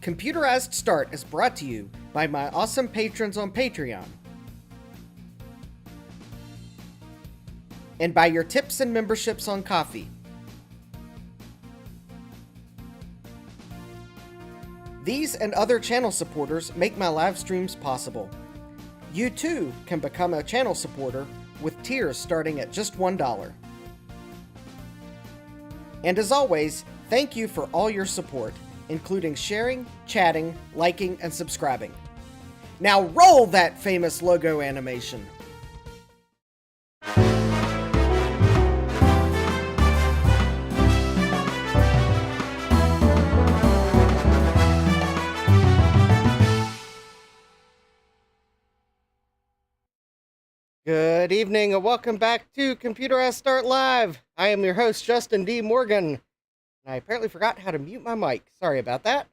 Computerized Start is brought to you by my awesome patrons on Patreon, and by your tips and memberships on Ko-fi. These and other channel supporters make my live streams possible. You too can become a channel supporter with tiers starting at just $1. And as always, thank you for all your support, including sharing, chatting, liking, and subscribing. Now roll that famous logo animation. Good evening and welcome back to Computerized Start Live. I am your host, Justin D. Morgan. I apparently forgot how to mute my mic. Sorry about that.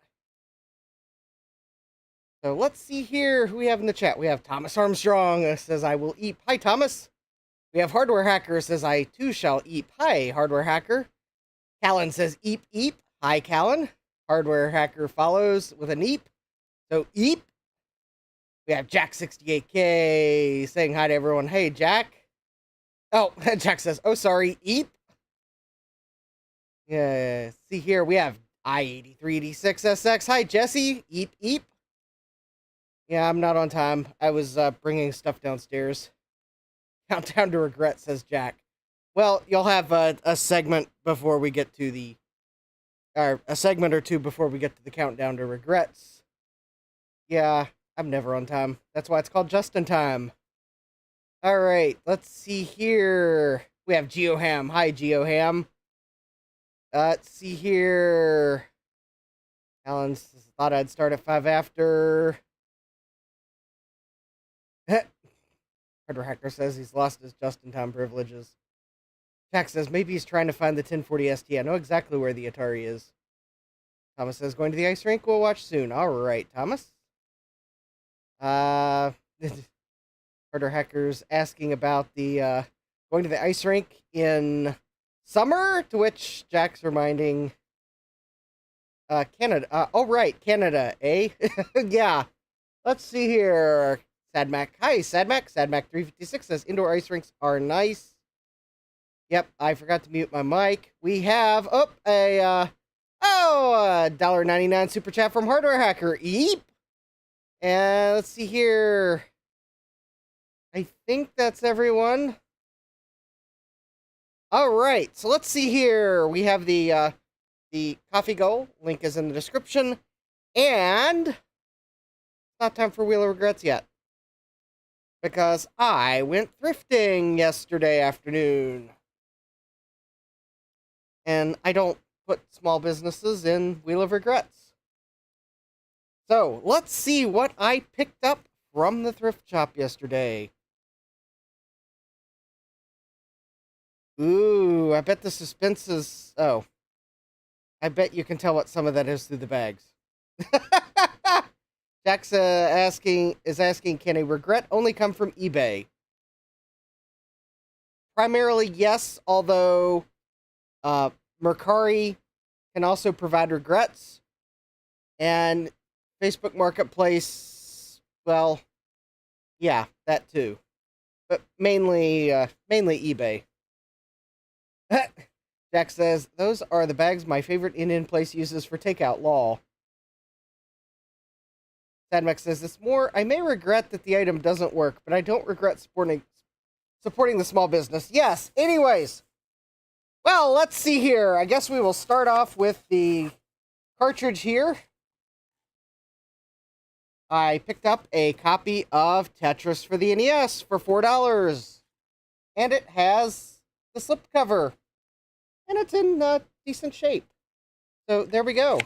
So let's see here who we have in the chat. We have Thomas Armstrong says, I will eat. Hi, Thomas. We have Hardware Hacker says, I too shall eat. Hi, Hardware Hacker. Callan says, eep, eep. Hi, Callan. Hardware Hacker follows with an eep. So, eep. We have Jack68K saying hi to everyone. Hey, Jack. Oh, Jack says, oh, sorry, eep. Yeah, see here, we have I8386SX. Hi, Jesse. Eep, eep. Yeah, I'm not on time. I was bringing stuff downstairs. Countdown to regret, says Jack. Well, you'll have a segment before we get to the... Or a segment or two before we get to the countdown to regrets. Yeah, I'm never on time. That's why it's called Just in Time. Alright, let's see here. We have GeoHam. Hi, GeoHam. Let's see here. Alan thought I'd start at 5 after. Hardware Hacker says he's lost his just-in-time privileges. Jack says maybe he's trying to find the 1040ST. I know exactly where the Atari is. Thomas says going to the ice rink. We'll watch soon. All right, Thomas. Hardware Hacker's asking about the going to the ice rink in summer, to which Jack's reminding Canada. Oh, right, Canada, eh? Yeah. Let's see here. Sadmac. Hi, Sadmac. Sadmac356 says indoor ice rinks are nice. Yep, I forgot to mute my mic. We have, a $1.99 super chat from Hardware Hacker. Eep. And let's see here. I think that's everyone. All right, so let's see here. We have the coffee goal. Link is in the description. And it's not time for Wheel of Regrets yet, because I went thrifting yesterday afternoon. And I don't put small businesses in Wheel of Regrets. So, let's see what I picked up from the thrift shop yesterday. Ooh, I bet the suspense is... Oh. I bet you can tell what some of that is through the bags. Jack's asking, can a regret only come from eBay? Primarily, yes, although Mercari can also provide regrets. And Facebook Marketplace, well, yeah, that too. But mainly eBay. Jack says, those are the bags my favorite Indian place uses for takeout, lol. Sadmax says, it's more, I may regret that the item doesn't work, but I don't regret supporting the small business. Yes, anyways. Well, let's see here. I guess we will start off with the cartridge here. I picked up a copy of Tetris for the NES for $4. And it has the slipcover. And it's in decent shape. So, there we go.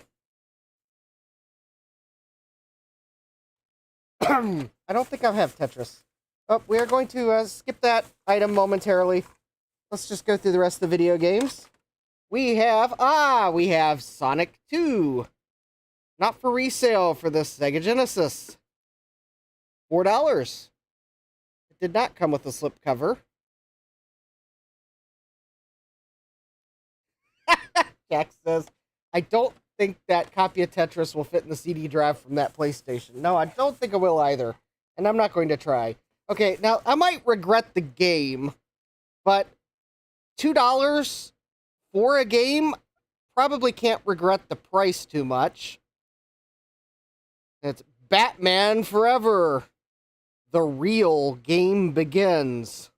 I don't think I have Tetris. Oh, we are going to skip that item momentarily. Let's just go through the rest of the video games. We have Sonic 2. Not for resale for the Sega Genesis. $4. It did not come with a slipcover. Jack says, I don't think that copy of Tetris will fit in the CD drive from that PlayStation. No, I don't think it will either. And I'm not going to try. Okay, now, I might regret the game, but $2 for a game, probably can't regret the price too much. It's Batman Forever. The real game begins.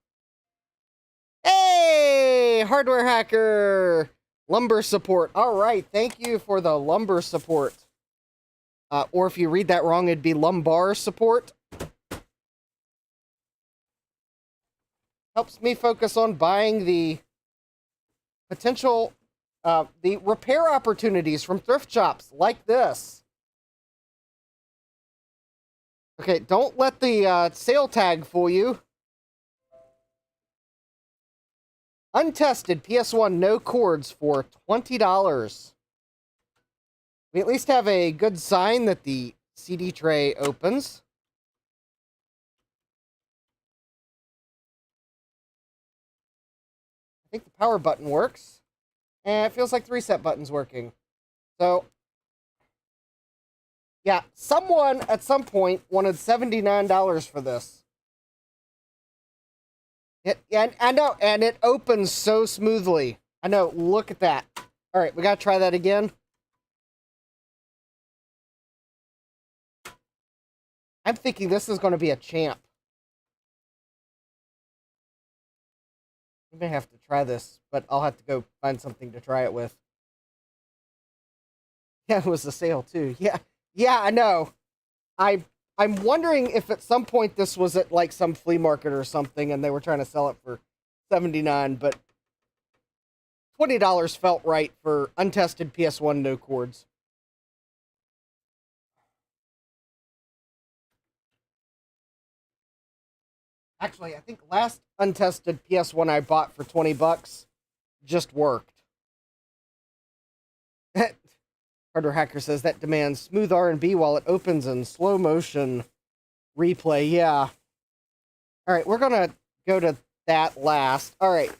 Hey, hardware hacker. Lumber support. All right, thank you for the lumber support. Or if you read that wrong, it'd be lumbar support. Helps me focus on buying the potential, the repair opportunities from thrift shops like this. Okay, don't let the sale tag fool you. Untested PS1 no cords for $20. We at least have a good sign that the CD tray opens. I think the power button works. And it feels like the reset button's working. So, yeah, someone at some point wanted $79 for this. And I know, and it opens so smoothly. I know, look at that. All right, we gotta try that again. I'm thinking this is going to be a champ. We may have to try this, but I'll have to go find something to try it with. Yeah, it was a sale too. Yeah, I know. I'm wondering if at some point this was at like some flea market or something and they were trying to sell it for $79, but $20 felt right for untested PS1 no cords. Actually, I think last untested PS1 I bought for $20 just worked. Hardware Hacker says that demands smooth R&B while it opens in slow motion replay. Yeah. All right, we're going to go to that last. All right.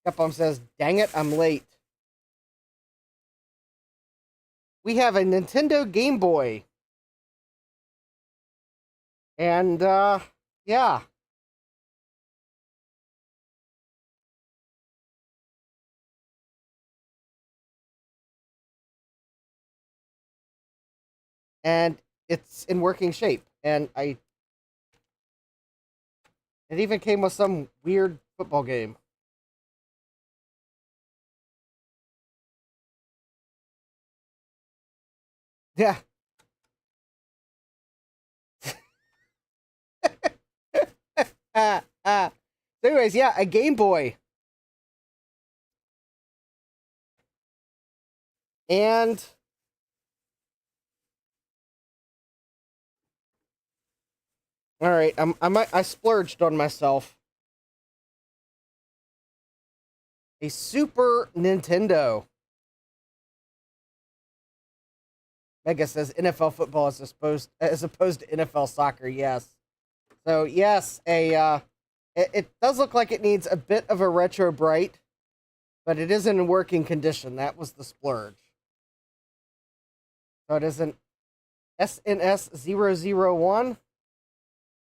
Capcom says, dang it, I'm late. We have a Nintendo Game Boy. And, yeah. And it's in working shape. And it even came with some weird football game. Yeah. So anyways, yeah, a Game Boy. And all right, I splurged on myself. A Super Nintendo. Mega says NFL football as opposed to NFL soccer. Yes. So yes, it does look like it needs a bit of a retro bright, but it is in working condition. That was the splurge. So it is an SNS001,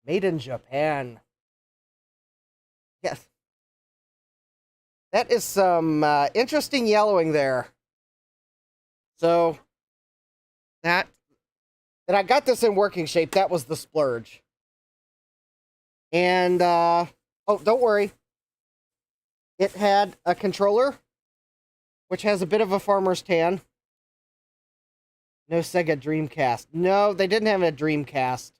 made in Japan. Yes. That is some interesting yellowing there. So that I got this in working shape. That was the splurge. And oh, don't worry. It had a controller, which has a bit of a farmer's tan. No Sega Dreamcast. No, they didn't have a Dreamcast.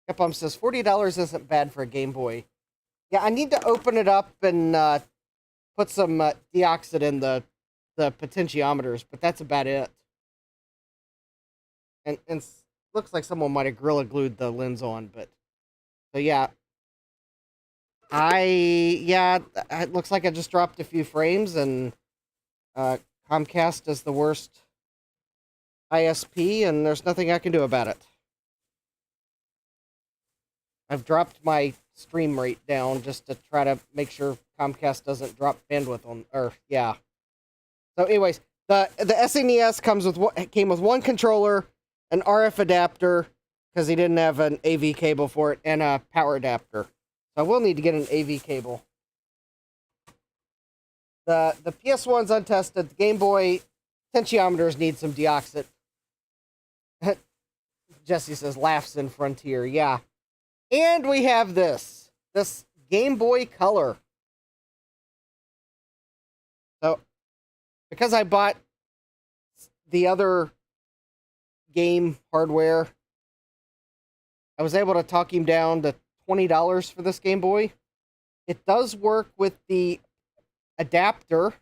Capcom says $40 isn't bad for a Game Boy. Yeah, I need to open it up and put some deoxit in the potentiometers, but that's about it. And looks like someone might have Gorilla Glued the lens on, but so yeah. It looks like I just dropped a few frames, and Comcast is the worst ISP, and there's nothing I can do about it. I've dropped my stream rate down just to try to make sure Comcast doesn't drop bandwidth on, or yeah. So anyways, the SNES came with one controller, an RF adapter, because he didn't have an AV cable for it, and a power adapter. So I will need to get an AV cable. The PS1's untested. The Game Boy potentiometers need some deoxit. Jesse says, laughs in Frontier. Yeah. And we have this Game Boy Color. So, because I bought the other game hardware, I was able to talk him down to $20 for this Game Boy. It does work with the adapter.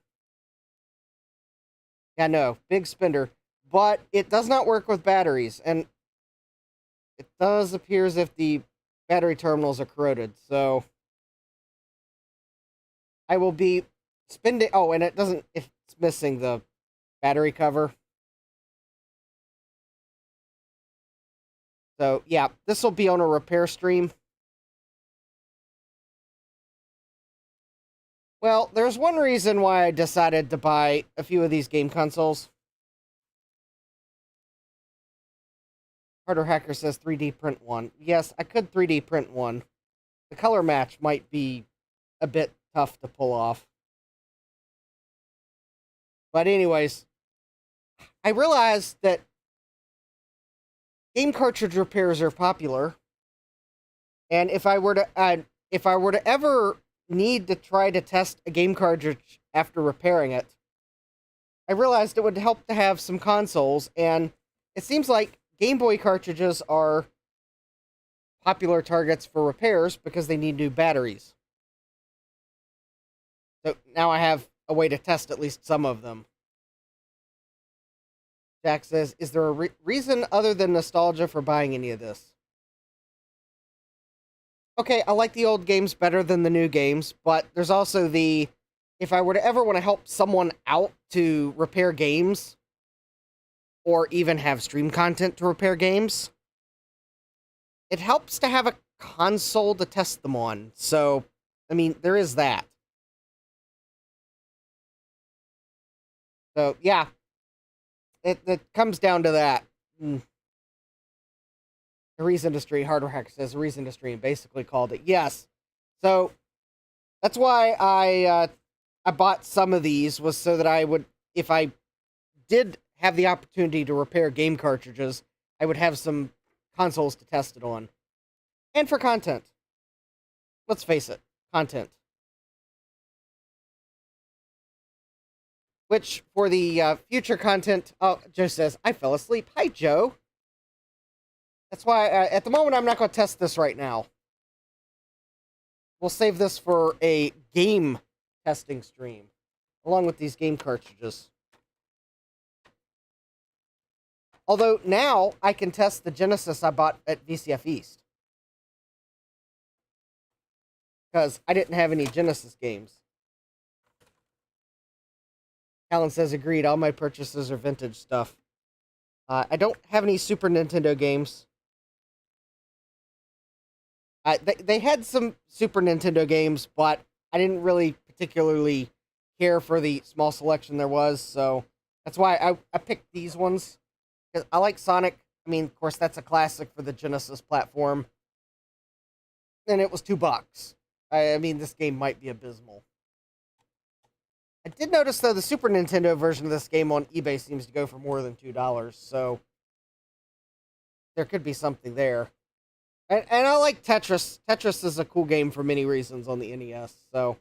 Yeah, no, big spender. But it does not work with batteries. And it does appear as if the battery terminals are corroded. So I will be spending... Oh, and it's missing the battery cover. So, yeah, this will be on a repair stream. Well, there's one reason why I decided to buy a few of these game consoles. Harder Hacker says 3D print one. Yes, I could 3D print one. The color match might be a bit tough to pull off. But anyways, I realized that game cartridge repairs are popular. And if I were to ever need to try to test a game cartridge after repairing it, I realized it would help to have some consoles, and it seems like Game Boy cartridges are popular targets for repairs because they need new batteries. So now I have a way to test at least some of them. Jack says, is there a reason other than nostalgia for buying any of this? Okay, I like the old games better than the new games, but there's also if I were to ever want to help someone out to repair games, or even have stream content to repair games, it helps to have a console to test them on. So, I mean, there is that. So, yeah. It comes down to that. The Reese Industry, Hardware Hacker says, the Reese Industry basically called it. Yes. So, that's why I bought some of these, was so that I would, if I did have the opportunity to repair game cartridges, I would have some consoles to test it on. And for content. Let's face it, content. Which, for the future content... Oh, Joe says, I fell asleep. Hi, Joe. That's why, at the moment, I'm not going to test this right now. We'll save this for a game testing stream, along with these game cartridges. Although, now, I can test the Genesis I bought at VCF East. Because I didn't have any Genesis games. Alan says, agreed, all my purchases are vintage stuff. I don't have any Super Nintendo games. They had some Super Nintendo games, but I didn't really particularly care for the small selection there was, so that's why I picked these ones. Because I like Sonic. I mean, of course, that's a classic for the Genesis platform. And it was $2. I mean, this game might be abysmal. I did notice, though, the Super Nintendo version of this game on eBay seems to go for more than $2, so there could be something there. And I like Tetris. Tetris is a cool game for many reasons on the NES, so...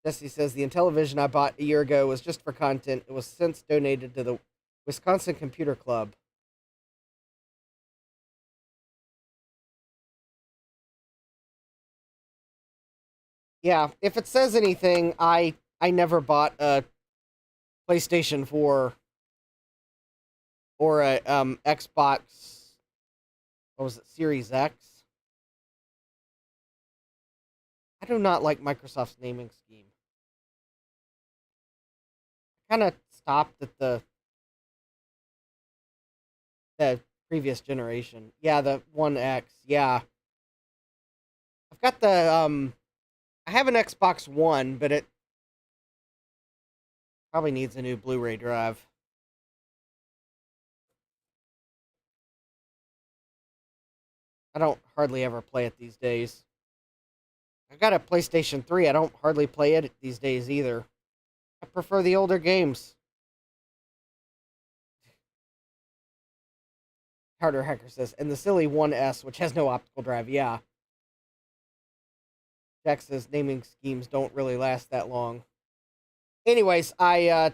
Jesse says, the Intellivision I bought a year ago was just for content. It was since donated to the Wisconsin Computer Club. Yeah, if it says anything, I never bought a PlayStation 4 or a Xbox, what was it, Series X? I do not like Microsoft's naming scheme. I kind of stopped at the The previous generation. Yeah, the 1X. Yeah. I've got the, I have an Xbox One, but it probably needs a new Blu-ray drive. I don't hardly ever play it these days. I got a PlayStation 3. I don't hardly play it these days either. I prefer the older games. Carter Hacker says, and the silly 1S, which has no optical drive. Yeah. Jack says, naming schemes don't really last that long. Anyways, yeah,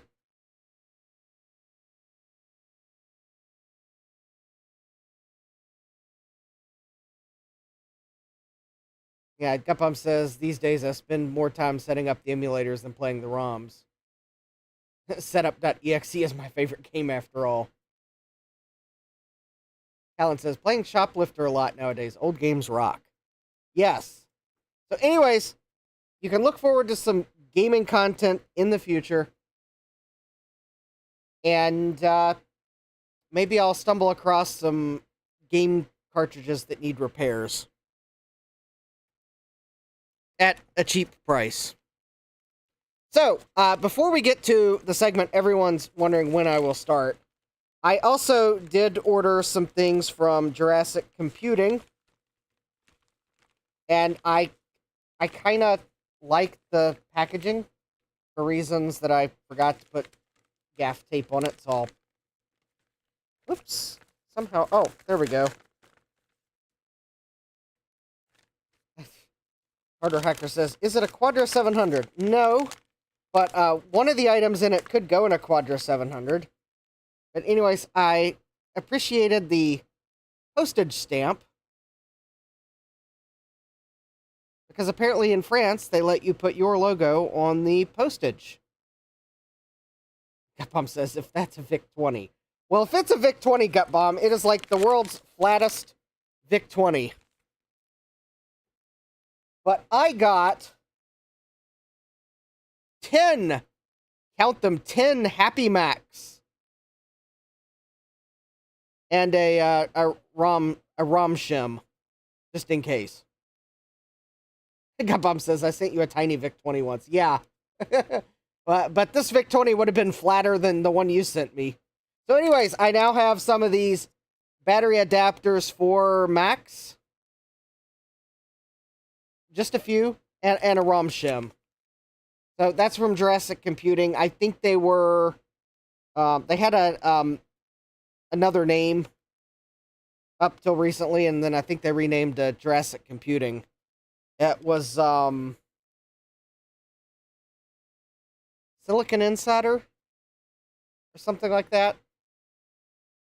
Gupum says, these days I spend more time setting up the emulators than playing the ROMs. Setup.exe is my favorite game after all. Alan says, playing Shoplifter a lot nowadays. Old games rock. Yes. So anyways, you can look forward to some gaming content in the future. And maybe I'll stumble across some game cartridges that need repairs. At a cheap price. So, before we get to the segment everyone's wondering when I will start, I also did order some things from Jurassic Computing, and I kind of like the packaging for reasons that I forgot to put gaff tape on it, so I'll... Whoops. Somehow... Oh, there we go. Harder Hacker says, is it a Quadra 700? No, but one of the items in it could go in a Quadra 700. But anyways, I appreciated the postage stamp. Because apparently in France, they let you put your logo on the postage. Gutbomb says, if that's a VIC-20. Well, if it's a VIC-20, Gutbomb, it is like the world's flattest VIC-20. But I got 10, count them, 10 Happy Macs. And a ROM shim, just in case. Gutbomb says, I sent you a tiny VIC-20 once. Yeah. But this VIC-20 would have been flatter than the one you sent me. So anyways, I now have some of these battery adapters for Macs. Just a few, and a ROM shim. So that's from Jurassic Computing. I think they were, they had another name up till recently, and then I think they renamed Jurassic Computing. It was Silicon Insider or something like that.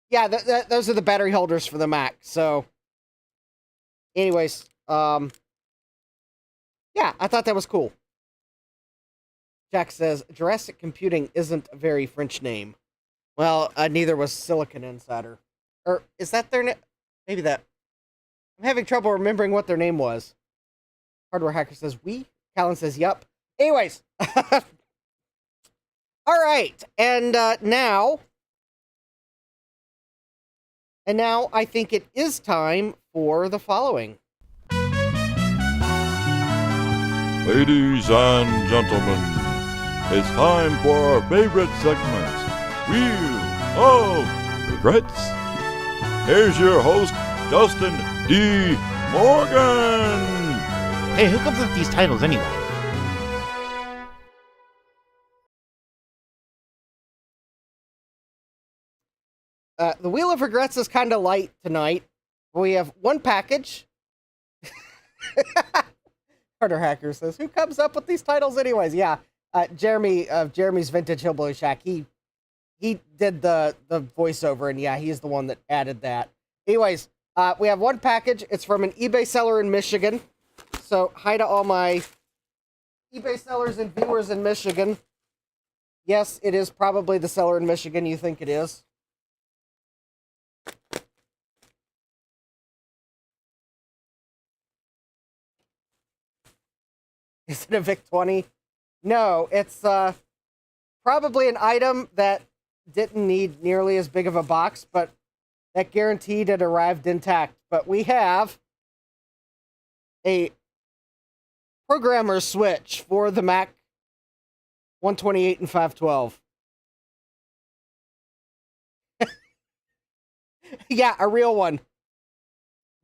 Yeah, those are the battery holders for the Mac. So, anyways, yeah, I thought that was cool. Jack says, Jurassic Computing isn't a very French name. Well, neither was Silicon Insider. Or, is that their name? Maybe that. I'm having trouble remembering what their name was. Hardware Hacker says, we? Callan says, yup. Anyways. Alright, and now I think it is time for the following. Ladies and gentlemen, it's time for our favorite segment, Wheel of Regrets. Here's your host, Dustin D. Morgan. Hey, who comes up with these titles anyway? The Wheel of Regrets is kind of light tonight. We have one package. Harder Hacker says, who comes up with these titles anyways? Yeah, Jeremy of Jeremy's Vintage Hillbilly Shack. He did the voiceover, and yeah, he's the one that added that. Anyways, we have one package. It's from an eBay seller in Michigan. So, hi to all my eBay sellers and viewers in Michigan. Yes, it is probably the seller in Michigan you think it is. Is it a VIC-20? No, it's probably an item that didn't need nearly as big of a box, but that guaranteed it arrived intact. But we have a programmer switch for the Mac 128 and 512. Yeah, a real one.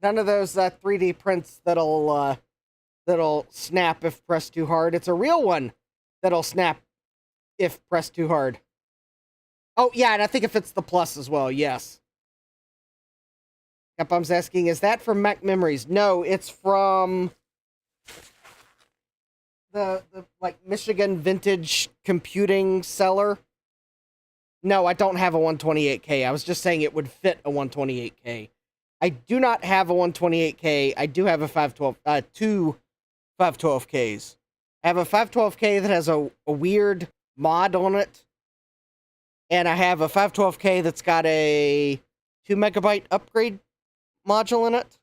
None of those 3D prints that'll snap if pressed too hard. It's a real one that'll snap if pressed too hard. Oh, yeah, and I think it fits the Plus as well, yes. Capcom's asking, is that from Mac Memories? No, it's from the like Michigan vintage computing seller. No, I don't have a 128K. I was just saying it would fit a 128K. I do not have a 128K. I do have a 512, two 512Ks. I have a 512K that has a weird mod on it. And I have a 512K that's got a 2 megabyte upgrade module in it.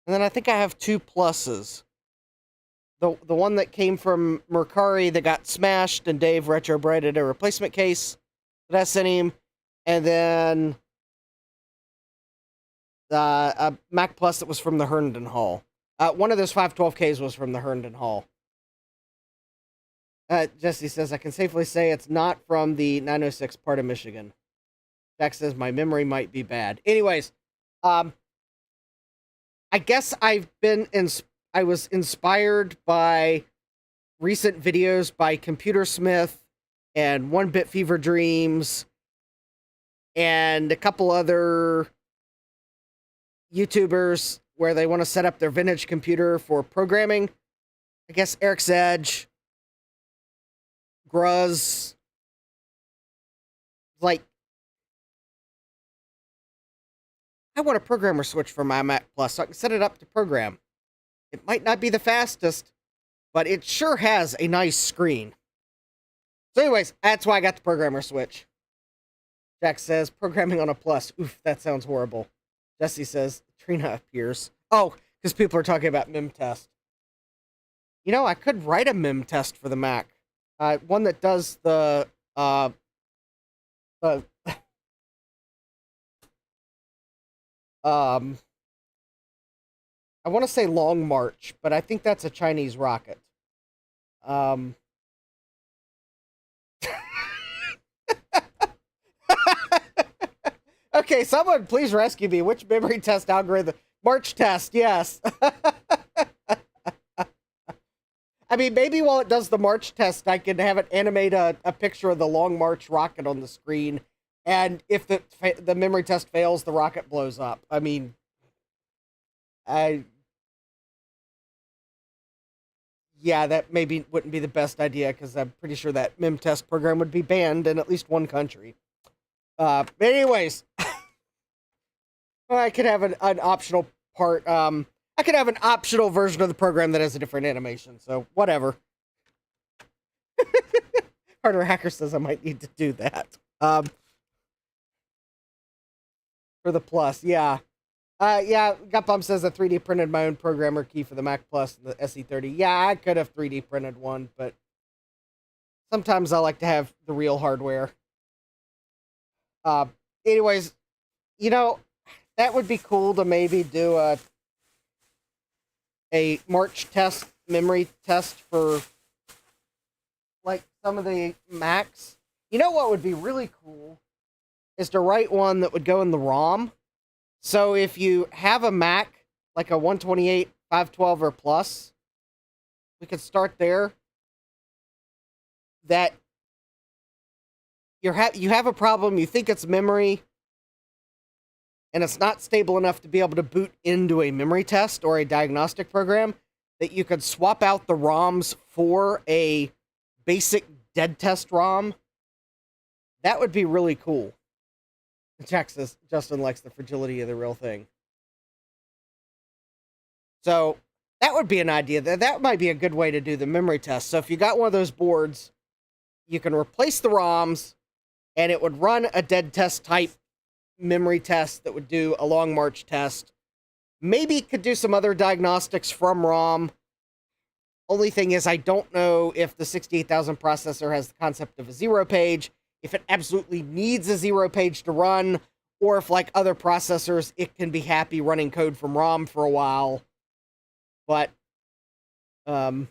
And then I think I have two pluses. The one that came from Mercari that got smashed and Dave retro-breaded a replacement case that I sent him. And then a Mac Plus that was from the Herndon Hall. One of those 512Ks was from the Herndon Hall. Jesse says, I can safely say it's not from the 906 part of Michigan. Jack says, my memory might be bad. Anyways, I guess I was inspired by recent videos by Computersmith and 1-Bit Fever Dreams and a couple other YouTubers where they want to set up their vintage computer for programming. I guess Eric's Edge, Gruz, like, I want a programmer switch for my Mac Plus so I can set it up to program. It might not be the fastest, but it sure has a nice screen. So anyways, that's why I got the programmer switch. Jack says, programming on a Plus. Oof, that sounds horrible. Jesse says, Trina appears. Oh, because people are talking about mem test. You know, I could write a mem test for the Mac. One that does the I want to say Long March, but I think that's a Chinese rocket. Okay, someone please rescue me. Which memory test algorithm? March test, yes. I mean, maybe while it does the March test, I can have it animate a picture of the Long March rocket on the screen, and if the memory test fails, the rocket blows up. I mean, yeah, that maybe wouldn't be the best idea, because I'm pretty sure that mem test program would be banned in at least one country. But anyways, I could have an optional part. I could have an optional version of the program that has a different animation, so whatever. Harder Hacker says I might need to do that. For the Plus, yeah. Yeah, Gutbomb says I 3D printed my own programmer key for the Mac Plus and the SE30. Yeah, I could have 3D printed one, but sometimes I like to have the real hardware. Anyways, you know, that would be cool to maybe do a March test, memory test for, like, some of the Macs. You know what would be really cool is to write one that would go in the ROM. So if you have a Mac, like a 128, 512, or Plus, we could start there. That you have a problem, you think it's memory, and it's not stable enough to be able to boot into a memory test or a diagnostic program, that you could swap out the ROMs for a basic dead test ROM. That would be really cool. Jack says Justin likes the fragility of the real thing. So that would be an idea. That might be a good way to do the memory test. So if you got one of those boards, you can replace the ROMs, and it would run a dead test type memory test that would do a Long March test. Maybe it could do some other diagnostics from ROM. Only thing is, I don't know if the 68,000 processor has the concept of a 0 page. if it absolutely needs a 0 page to run, or if, like other processors, it can be happy running code from ROM for a while. But, Harder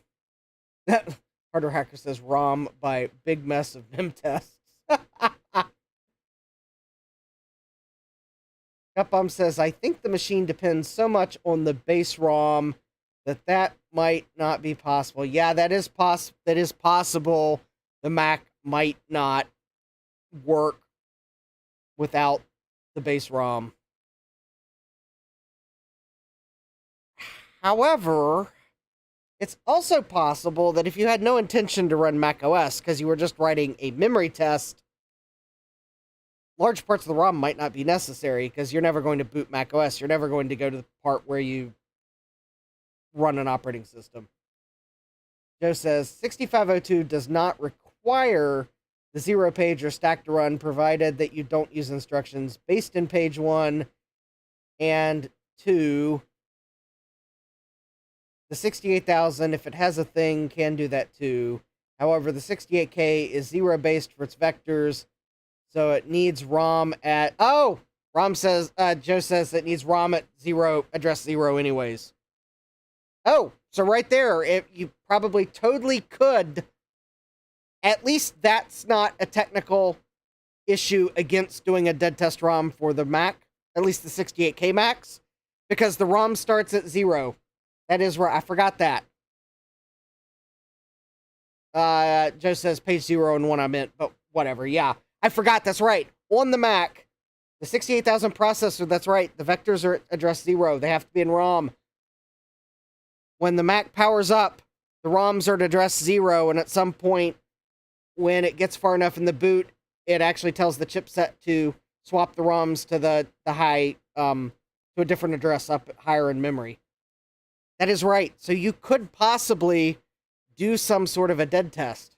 Hacker says ROM by big mess of Vim tests. Gutbomb says, I think the machine depends so much on the base ROM that might not be possible. Yeah, that is possible. The Mac might not work without the base ROM. However, it's also possible that if you had no intention to run macOS because you were just writing a memory test, large parts of the ROM might not be necessary because you're never going to boot macOS. You're never going to go to the part where you run an operating system. Joe says 6502 does not require the 0 page or stack to run, provided that you don't use instructions based in page 1 and 2. The 68,000, if it has a thing, can do that too. However, the 68K is 0 based for its vectors, so it needs ROM at... Oh! Joe says it needs ROM at 0, address 0 anyways. Oh, so right there, you probably totally could. At least that's not a technical issue against doing a dead test ROM for the Mac, at least the 68K Macs, because the ROM starts at 0. That is right. I forgot that. Joe says page 0 and 1 I meant, but whatever. Yeah, I forgot. That's right. On the Mac, the 68,000 processor, that's right. The vectors are addressed 0. They have to be in ROM. When the Mac powers up, the ROMs are at address 0, and at some point, when it gets far enough in the boot, it actually tells the chipset to swap the ROMs to the high, to a different address up higher in memory. That is right. So you could possibly do some sort of a dead test.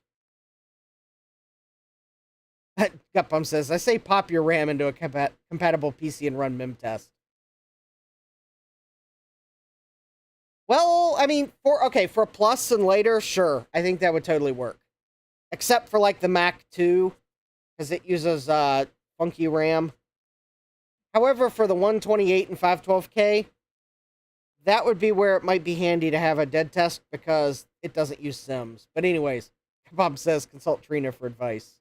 Gutbum says, I say pop your RAM into a compatible PC and run mim test. Well, I mean, for a plus and later, sure. I think that would totally work. Except for, like, the Mac 2, because it uses funky RAM. However, for the 128 and 512K, that would be where it might be handy to have a dead test, because it doesn't use Sims. But anyways, Bob says, consult Trina for advice.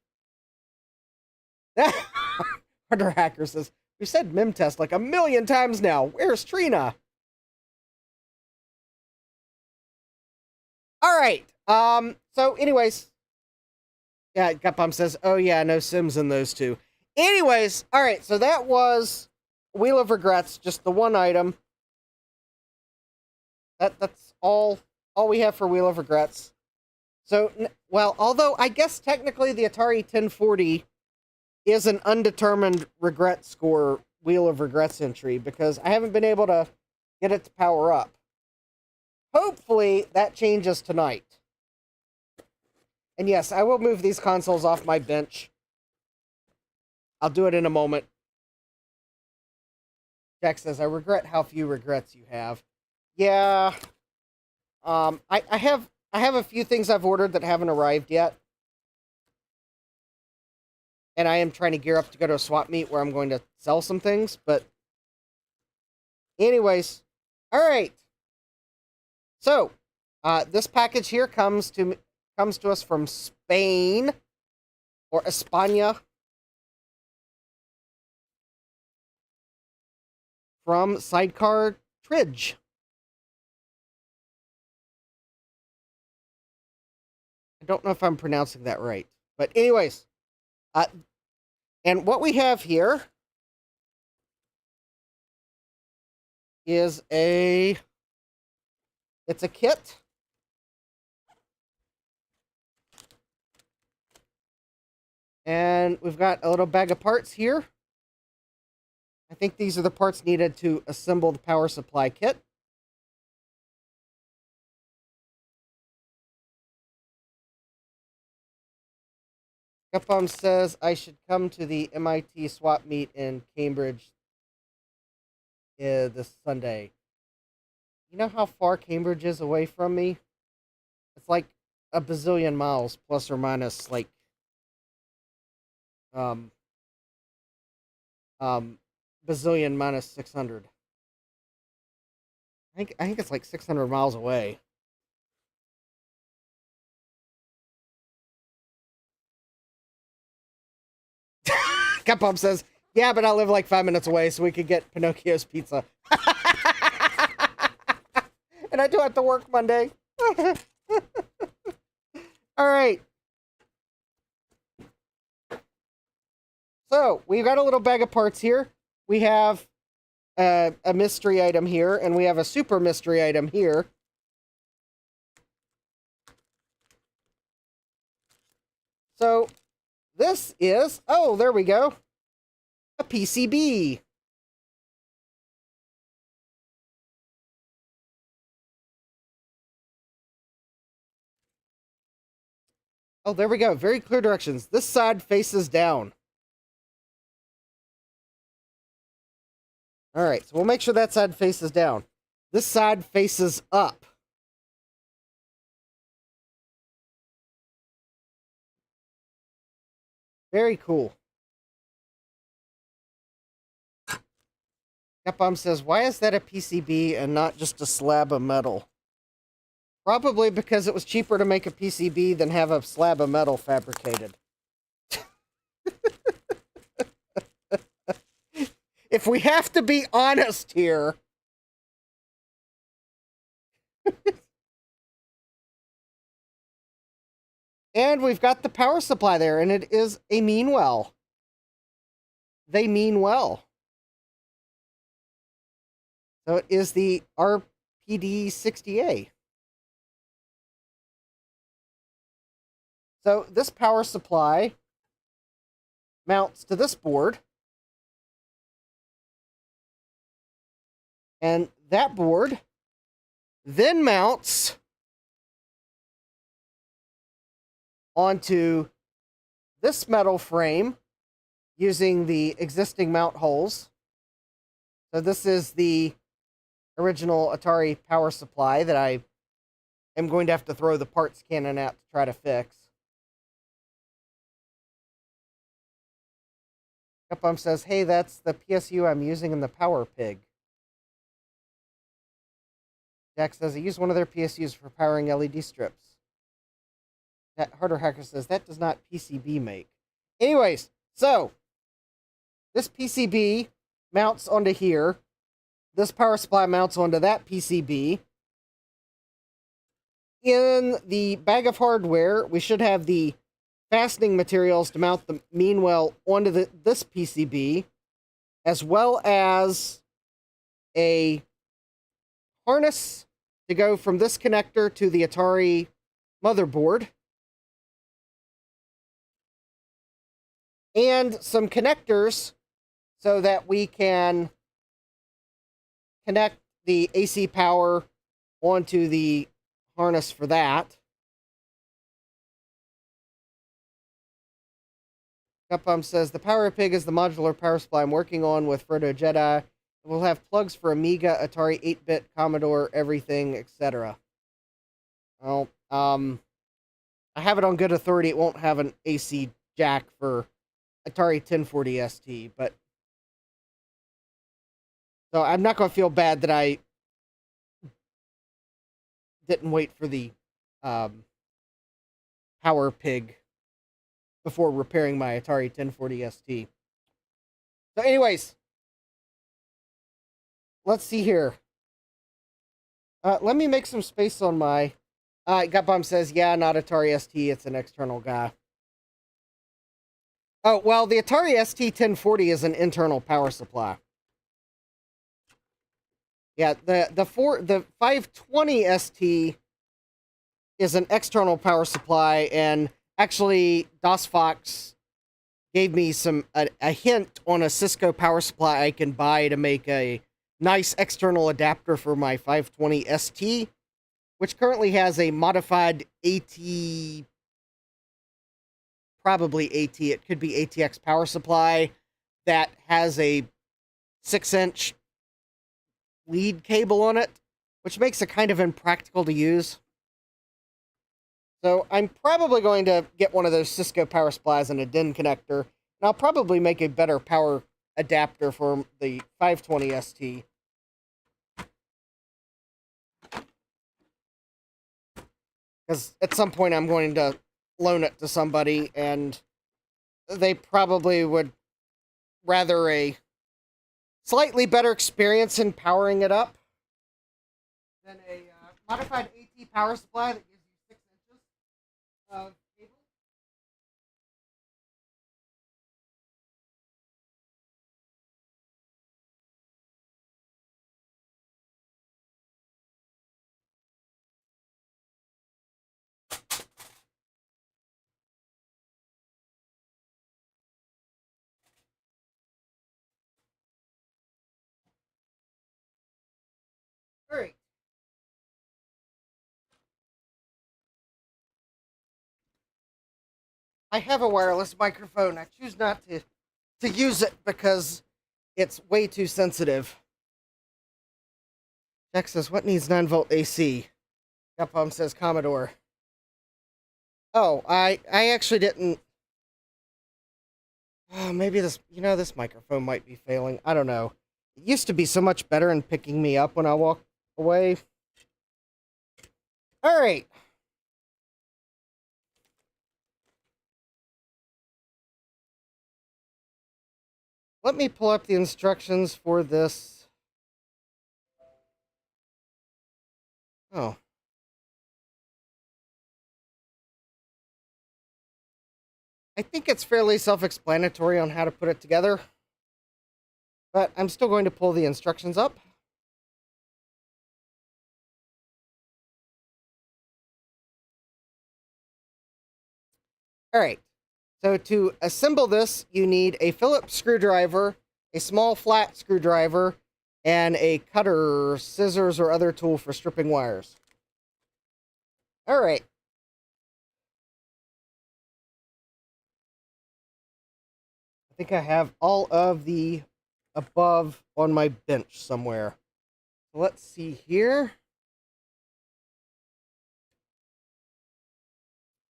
Harder Hacker says, we said mim test like 1,000,000 times now. Where's Trina? All right. So anyways, yeah, Gutbomb says, oh yeah, no Sims in those two. Anyways, all right, so that was Wheel of Regrets, just the one item. That's all we have for Wheel of Regrets. So, well, although I guess technically the Atari 1040 is an undetermined regret score Wheel of Regrets entry, because I haven't been able to get it to power up. Hopefully that changes tonight. And yes, I will move these consoles off my bench. I'll do it in a moment. Jack says, I regret how few regrets you have. Yeah. I have a few things I've ordered that haven't arrived yet. And I am trying to gear up to go to a swap meet where I'm going to sell some things, but anyways, all right. So, this package here comes to us from Spain, or España, from Sidecar Tridge. I don't know if I'm pronouncing that right, but anyways, and what we have here is it's a kit. And we've got a little bag of parts here. I think these are the parts needed to assemble the power supply kit. Gutbomb says I should come to the MIT swap meet in Cambridge this Sunday. You know how far Cambridge is away from me? It's like a bazillion miles, plus or minus, like, um, bazillion minus 600. I think it's like 600 miles away. Capom says, yeah, but I live like 5 minutes away, so we could get Pinocchio's pizza. And I do have to work Monday. All right. So, we've got a little bag of parts here. We have a mystery item here, and we have a super mystery item here. So, this is, oh, there we go, a PCB. Oh, there we go. Very clear directions. This side faces down. All right, so we'll make sure that side faces down. This side faces up. Very cool. Capom says, why is that a PCB and not just a slab of metal? Probably because it was cheaper to make a PCB than have a slab of metal fabricated. If we have to be honest here. And we've got the power supply there, and it is a mean well. They mean well. So it is the RPD60A. So this power supply mounts to this board. And that board then mounts onto this metal frame using the existing mount holes. So this is the original Atari power supply that I am going to have to throw the parts cannon at to try to fix. Capom says, hey, that's the PSU I'm using in the Power Pig. Jack says, I use one of their PSUs for powering LED strips. That Harder Hacker says, that does not PCB make. Anyways, so, this PCB mounts onto here. This power supply mounts onto that PCB. In the bag of hardware, we should have the fastening materials to mount the mean well onto this PCB, as well as a harness to go from this connector to the Atari motherboard, and some connectors so that we can connect the AC power onto the harness for that. Capom says, the Power Pig is the modular power supply I'm working on with Frodo Jedi. We'll have plugs for Amiga, Atari 8-bit, Commodore, everything, etc. Well, I have it on good authority. It won't have an AC jack for Atari 1040ST, but so I'm not going to feel bad that I didn't wait for the Power Pig before repairing my Atari 1040ST. So anyways, let's see here. Let me make some space on my... Gutbomb says, yeah, not Atari ST, it's an external guy. Oh, well, the Atari ST 1040 is an internal power supply. Yeah, the 520 ST is an external power supply, and actually, DOSFox gave me a hint on a Cisco power supply I can buy to make a nice external adapter for my 520 ST, which currently has a modified AT, probably AT, it could be ATX power supply that has a 6-inch lead cable on it, which makes it kind of impractical to use. So I'm probably going to get one of those Cisco power supplies and a DIN connector And I'll probably make a better power adapter for the 520ST. Because at some point I'm going to loan it to somebody, and they probably would rather a slightly better experience in powering it up than a modified AT power supply that gives you 6 inches of cable. All right. I have a wireless microphone. I choose not to use it because it's way too sensitive. Jack says, what needs 9-volt AC? Capcom says Commodore. Oh, I actually didn't. Oh, maybe this microphone might be failing. I don't know. It used to be so much better in picking me up when I walk away. All right. Let me pull up the instructions for this. Oh. I think it's fairly self-explanatory on how to put it together, but I'm still going to pull the instructions up. All right. So to assemble this, you need a Phillips screwdriver, a small flat screwdriver, and a cutter, scissors, or other tool for stripping wires. All right. I think I have all of the above on my bench somewhere. Let's see here.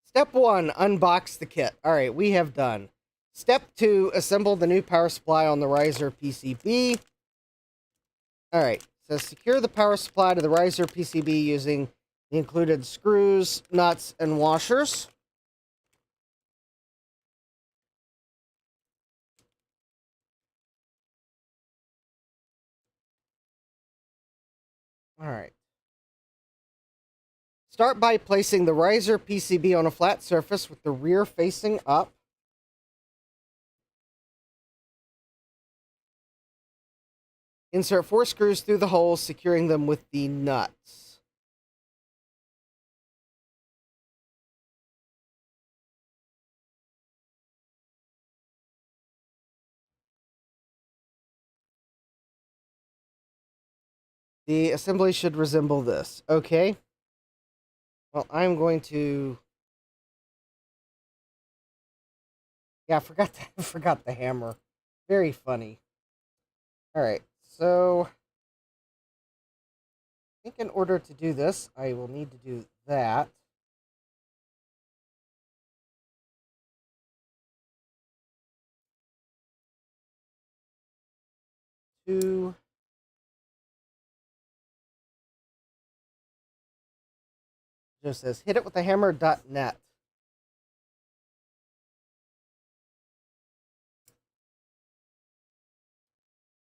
Step 1, unbox the kit. All right, we have done. Step 2, assemble the new power supply on the riser PCB. All right, so secure the power supply to the riser PCB using the included screws, nuts, and washers. All right. Start by placing the riser PCB on a flat surface with the rear facing up. Insert 4 screws through the holes, securing them with the nuts. The assembly should resemble this. Okay. Well, I'm going to... Yeah, I forgot the hammer. Very funny. All right, so I think in order to do this, I will need to do that. Two. Just says hit it with a hammer.net.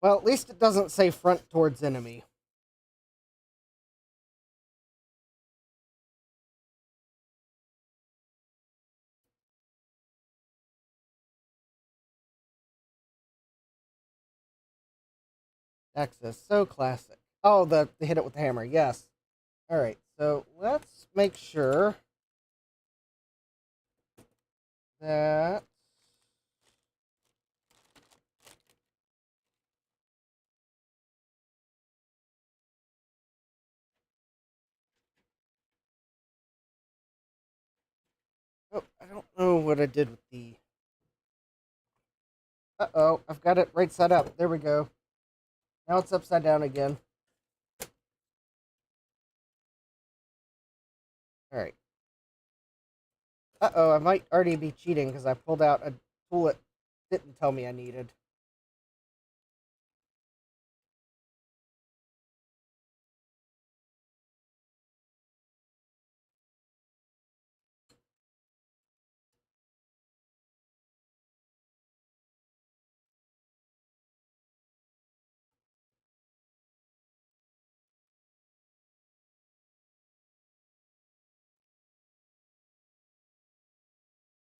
Well, at least it doesn't say front towards enemy. Access, so classic. Oh, the hit it with the hammer, yes. All right, so let's make sure that oh, I don't know what I did with the... Uh-oh, I've got it right side up. There we go. Now it's upside down again. All right. Uh-oh, I might already be cheating because I pulled out a tool that didn't tell me I needed.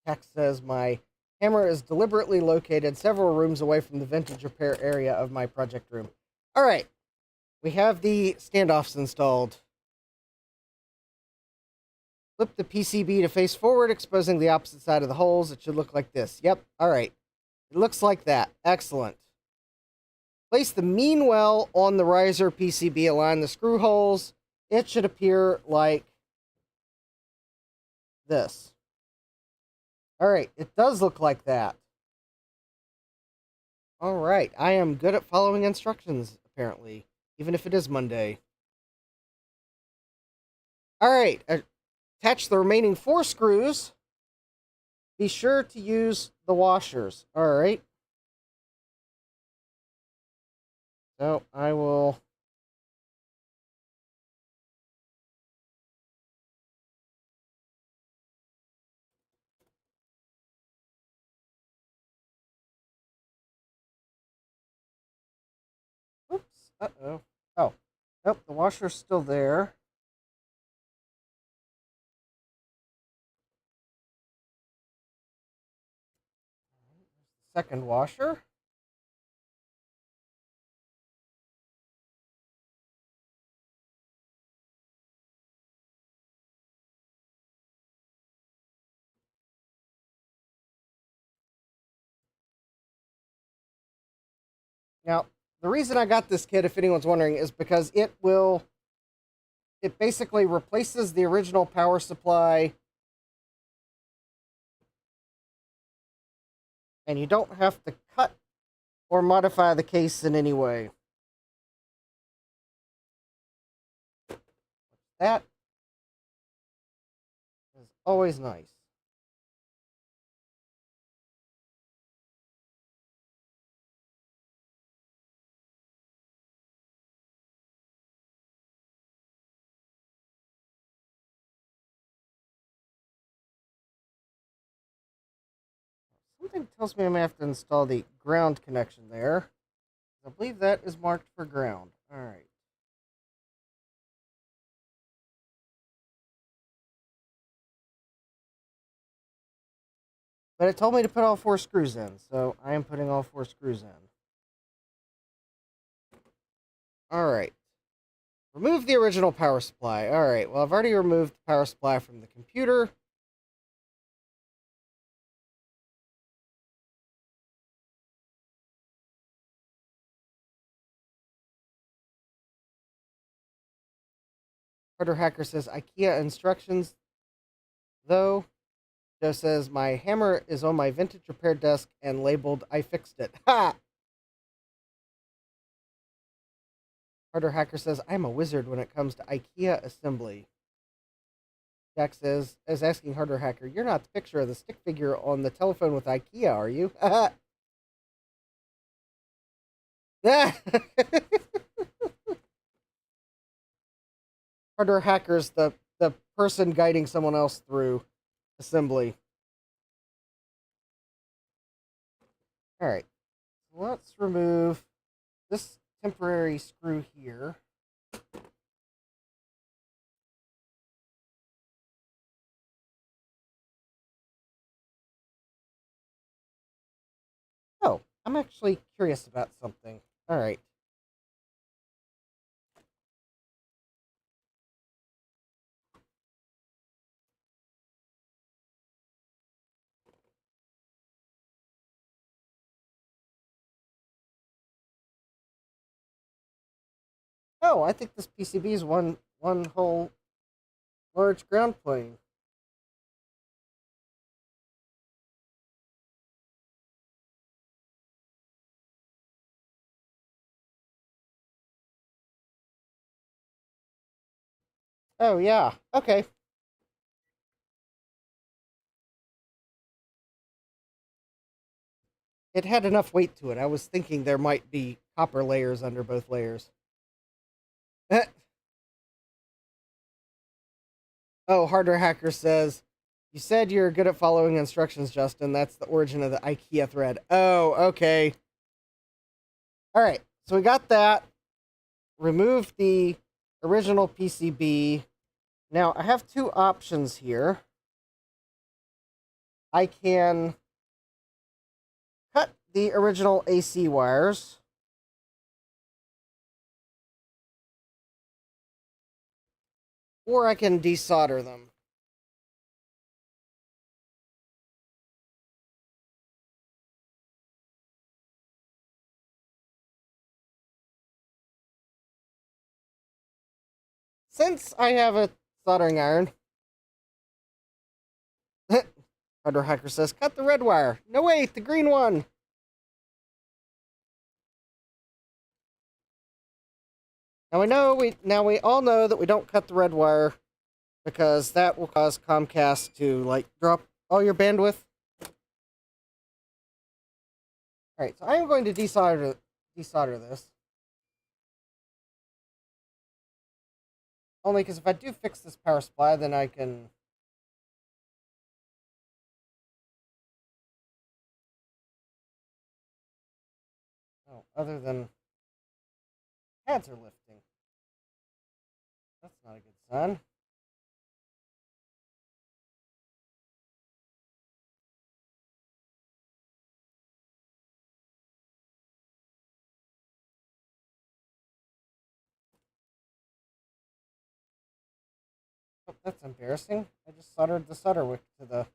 Text says my hammer is deliberately located several rooms away from the vintage repair area of my project room. All right, we have the standoffs installed. Flip the PCB to face forward, exposing the opposite side of the holes. It should look like this. Yep, all right. It looks like that. Excellent. Place the mean well on the riser PCB. Align the screw holes. It should appear like this. All right, it does look like that. All right, I am good at following instructions, apparently, even if it is Monday. All right, attach the remaining 4 screws. Be sure to use the washers. All right. So I will... Oops. Uh-oh. Oh. Nope, the washer's still there. Second washer. Now, the reason I got this kit, if anyone's wondering, is because it basically replaces the original power supply, and you don't have to cut or modify the case in any way. That is always nice. Something tells me I'm going to have to install the ground connection there. I believe that is marked for ground. All right. But it told me to put all 4 screws in, so I am putting all 4 screws in. All right. Remove the original power supply. All right. Well, I've already removed the power supply from the computer. Harder Hacker says IKEA instructions, though. Joe says my hammer is on my vintage repair desk and labeled I fixed it. Ha! Harder Hacker says I'm a wizard when it comes to IKEA assembly. Jack says, is asking Harder Hacker, you're not the picture of the stick figure on the telephone with IKEA, are you? Harder Hacker's the person guiding someone else through assembly. All right, let's remove this temporary screw here. Oh, I'm actually curious about something. All right. Oh, I think this PCB is one whole large ground plane. Oh, yeah. Okay. it had enough weight to it. I was thinking there might be copper layers under both layers. Oh, Harder Hacker says, you said you're good at following instructions, Justin. That's the origin of the IKEA thread. Oh, okay. All right, so we got that. Remove the original PCB. Now, I have two options here. I can cut the original AC wires. Or I can desolder them. Since I have a soldering iron, Harder Hacker says, cut the red wire. No, wait, the green one. Now we all know that we don't cut the red wire because that will cause Comcast to like drop all your bandwidth. All right, so I am going to desolder this. Only because if I do fix this power supply, then I can. Oh, other than pads are lifting. That's not a good sign. Oh, that's embarrassing. I just soldered the solder wick to the.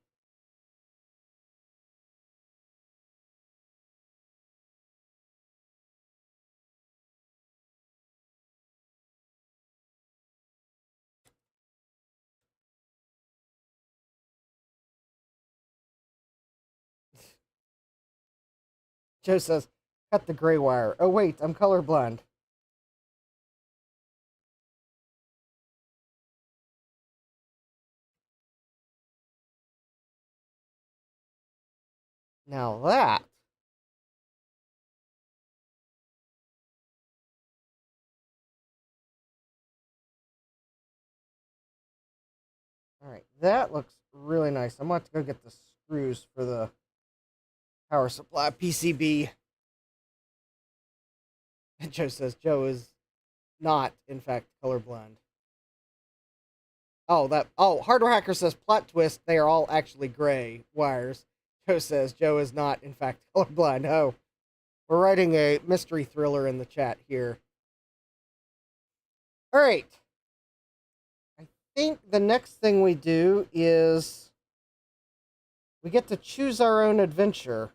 Joe says, cut the gray wire. Oh, wait, I'm colorblind. Now that. Alright, that looks really nice. I'm going to go get the screws for the power supply PCB. And Joe says Joe is not, in fact, colorblind. Hardware Hacker says plot twist, they are all actually gray wires. Joe says Joe is not, in fact, colorblind. Oh, we're writing a mystery thriller in the chat here. All right. I think the next thing we do is we get to choose our own adventure.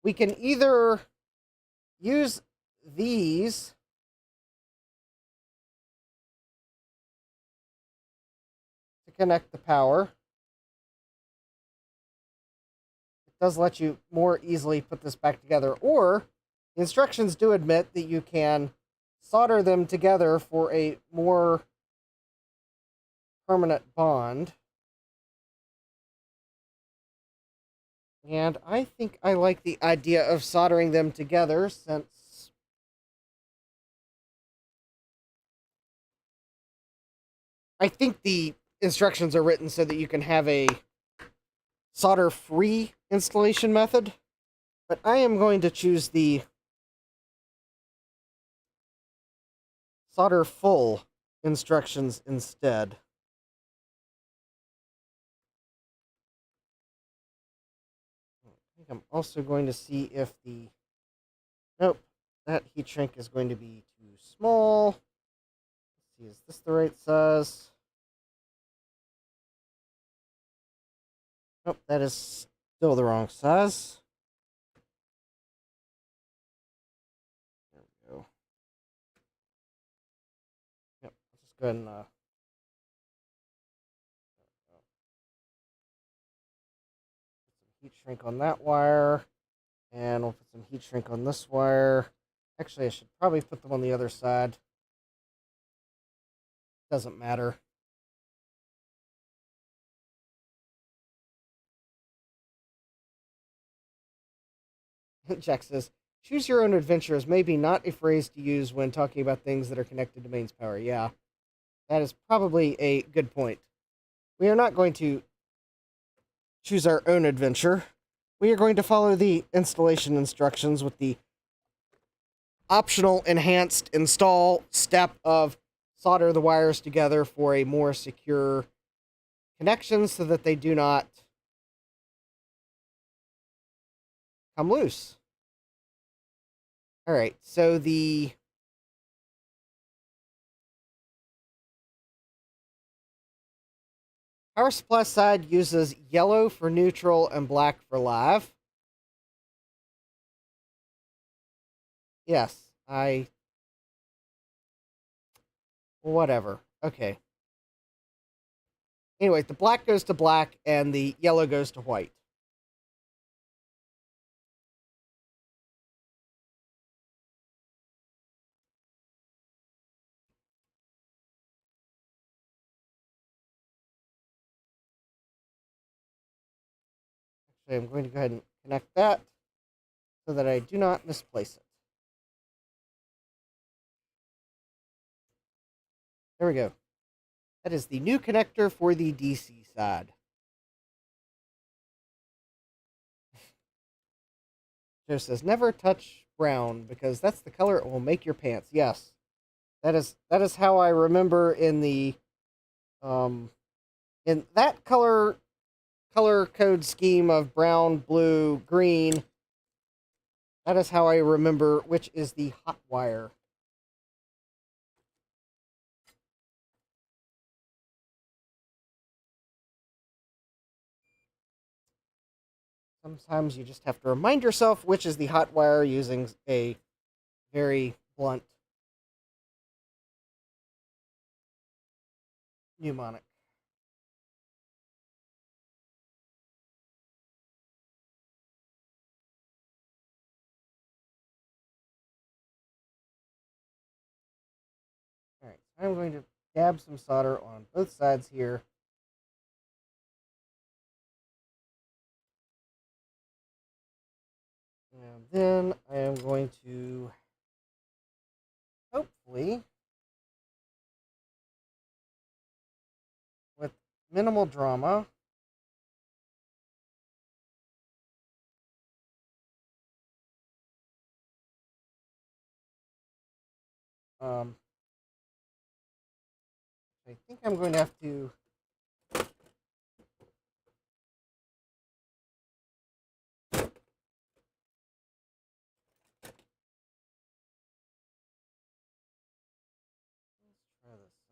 We can either use these to connect the power. It does let you more easily put this back together, or the instructions do admit that you can solder them together for a more permanent bond. And I think I like the idea of soldering them together, since I think the instructions are written so that you can have a solder-free installation method. But I am going to choose the solder-full instructions instead. I'm also going to see if the... Nope, that heat shrink is going to be too small. Let's see, is this the right size? Nope, that is still the wrong size. There we go. Yep, let's just go ahead and put some heat shrink on that wire. And we'll put some heat shrink on this wire. Actually, I should probably put them on the other side. Doesn't matter. Jack says, choose your own adventure is maybe not a phrase to use when talking about things that are connected to mains power. Yeah, that is probably a good point. We are not going to choose our own adventure. We are going to follow the installation instructions with the optional enhanced install step of solder the wires together for a more secure connection so that they do not come loose. All right, so the power supply side uses yellow for neutral and black for live. Yes, whatever. Okay. Anyway, the black goes to black and the yellow goes to white. Actually, I'm going to go ahead and connect that so that I do not misplace it. There we go. That is the new connector for the DC side. Joe says, never touch brown because that's the color it will make your pants. Yes. That is how I remember in the in that color code scheme of brown, blue, green. That is how I remember which is the hot wire. Sometimes you just have to remind yourself which is the hot wire using a very blunt mnemonic. Alright, so I'm going to dab some solder on both sides here. And then I am going to hopefully, with minimal drama, I think I'm going to have to try this.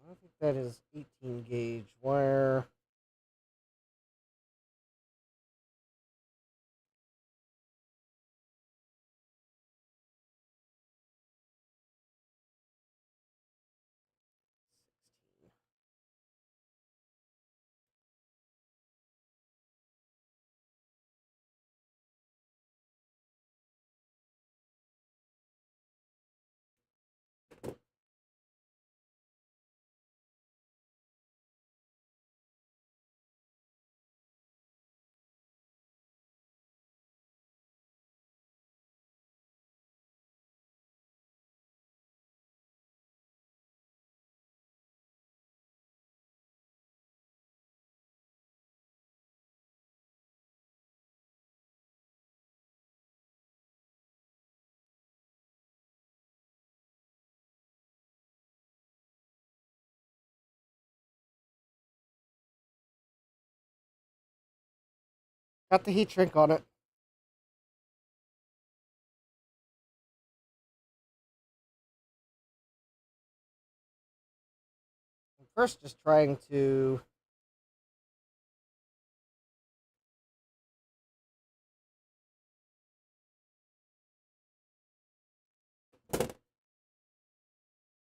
I don't think that is 18 gauge wire. Got the heat shrink on it. I'm first just trying to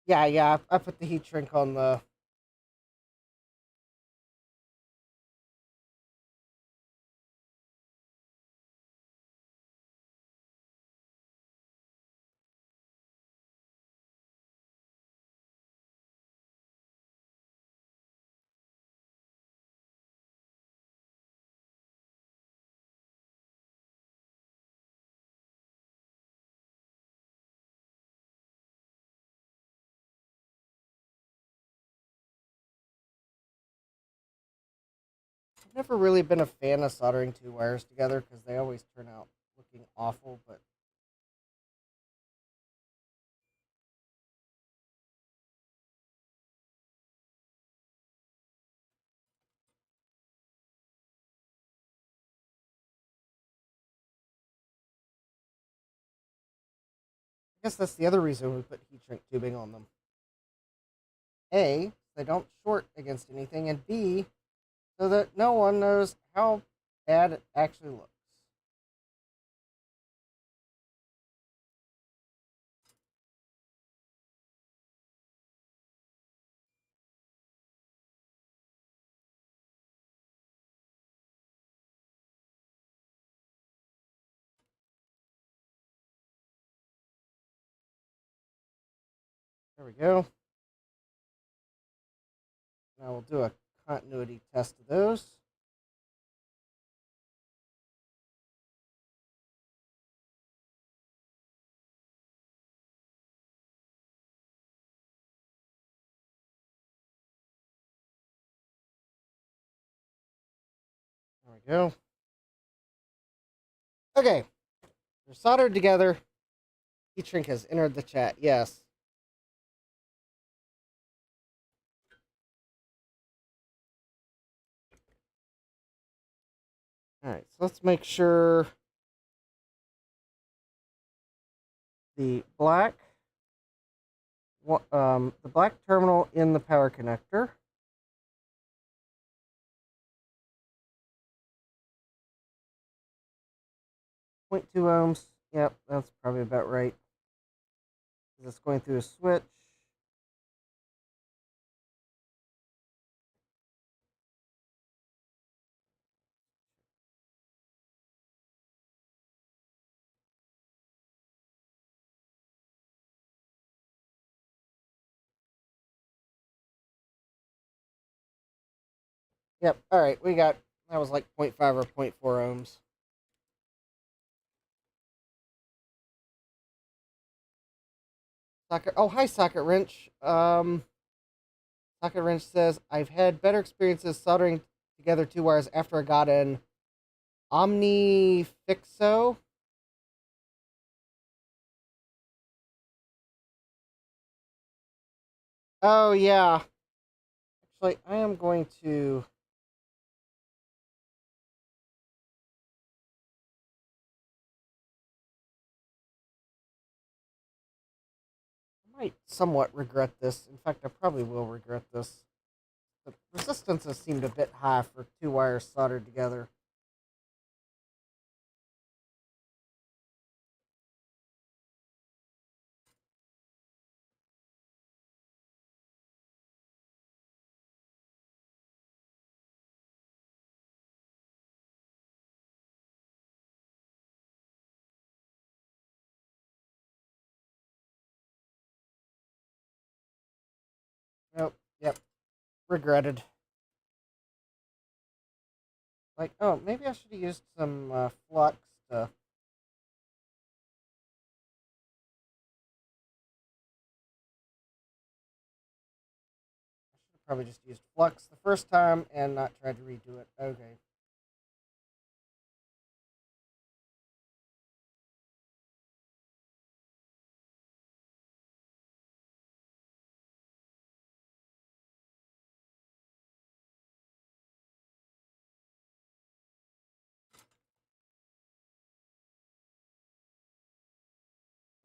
yeah, I put the heat shrink on the I've never really been a fan of soldering two wires together because they always turn out looking awful, but I guess that's the other reason we put heat shrink tubing on them. A, they don't short against anything, and B, so that no one knows how bad it actually looks. There we go. Now we'll do a continuity test of those. There we go. Okay, they're soldered together. Heat shrink has entered the chat. Yes. All right, so let's make sure the black terminal in the power connector. 0.2 ohms. Yep, that's probably about right. It's going through a switch. Yep, all right, that was like 0.5 or 0.4 ohms. Hi, Socket Wrench. Socket Wrench says, I've had better experiences soldering together two wires after I got an Omnifixo. Oh, yeah. Actually, I am going to... I might somewhat regret this. In fact, I probably will regret this. The resistances seemed a bit high for two wires soldered together. Nope. Yep. Regretted. Like, oh, maybe I should have used some flux to... I should have probably just used flux the first time and not tried to redo it. Okay.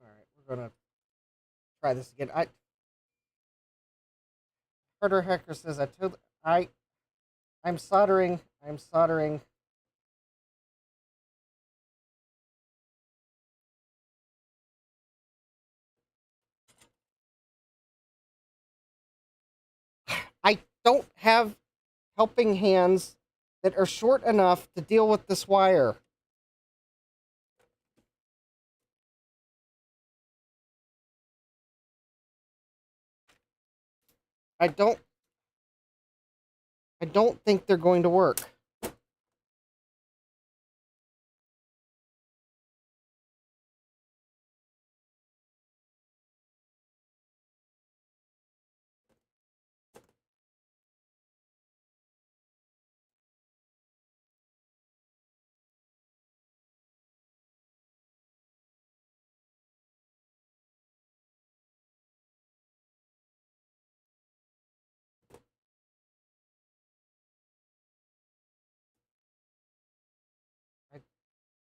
All right, we're gonna try this again. Harder Hacker says I'm soldering. I'm soldering. I don't have helping hands that are short enough to deal with this wire. I don't think they're going to work.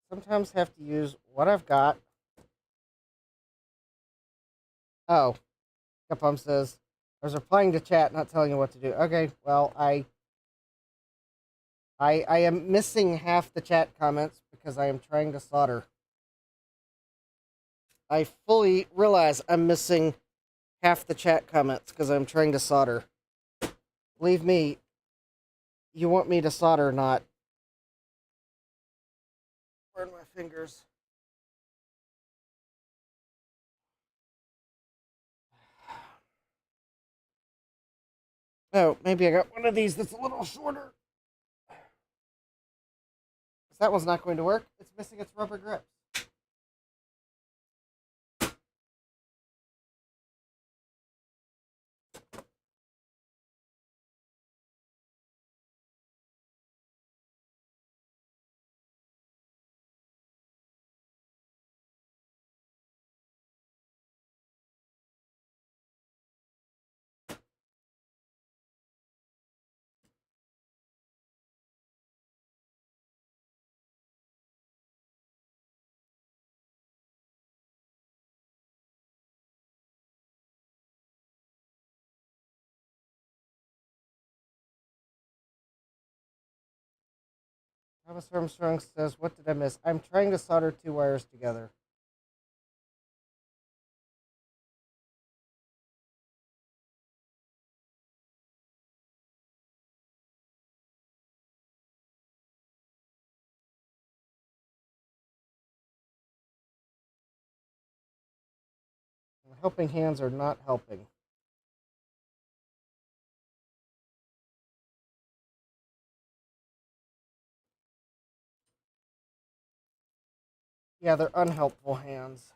sometimes have to use what I've got. Oh, Capum says, I was replying to chat, not telling you what to do. Okay, well, I am missing half the chat comments because I am trying to solder. I fully realize I'm missing half the chat comments because I'm trying to solder. Believe me, you want me to solder, not burn my fingers. Oh, maybe I got one of these that's a little shorter. That one's not going to work. It's missing its rubber grip. Thomas Armstrong says, what did I miss? I'm trying to solder two wires together. Helping hands are not helping. Yeah, they're unhelpful hands.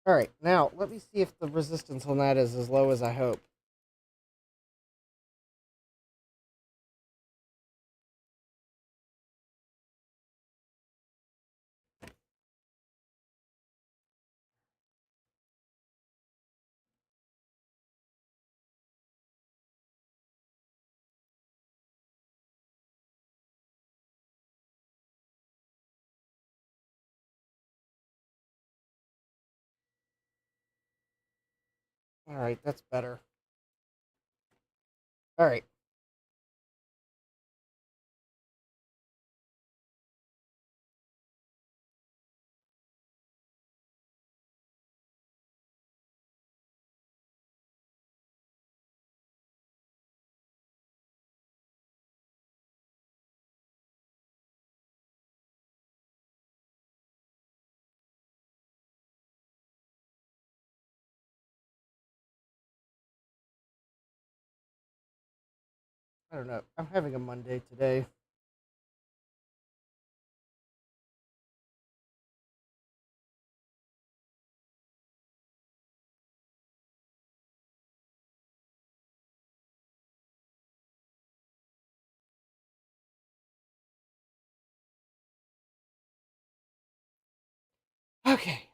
All right, now let me see if the resistance on that is as low as I hope. All right, that's better. All right. I don't know. I'm having a Monday today. Okay.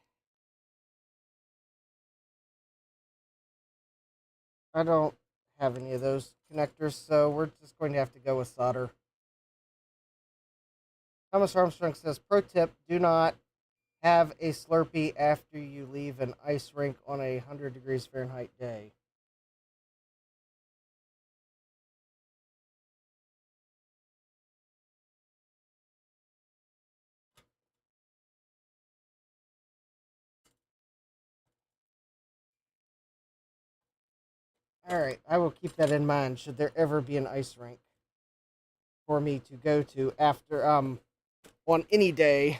I don't have any of those connectors, so we're just going to have to go with solder. Thomas Armstrong says, pro tip, do not have a Slurpee after you leave an ice rink on a 100 degrees Fahrenheit day. All right, I will keep that in mind should there ever be an ice rink for me to go to after on any day.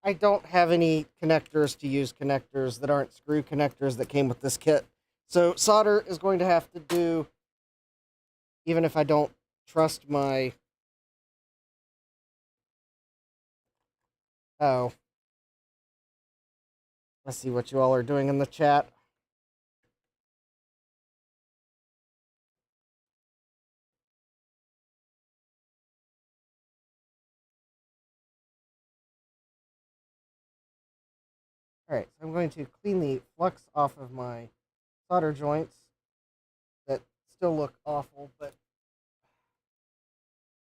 I don't have any connectors to use connectors that aren't screw connectors that came with this kit. So solder is going to have to do, even if I don't trust my... Oh. Let's see what you all are doing in the chat. Alright, so I'm going to clean the flux off of my solder joints that still look awful, but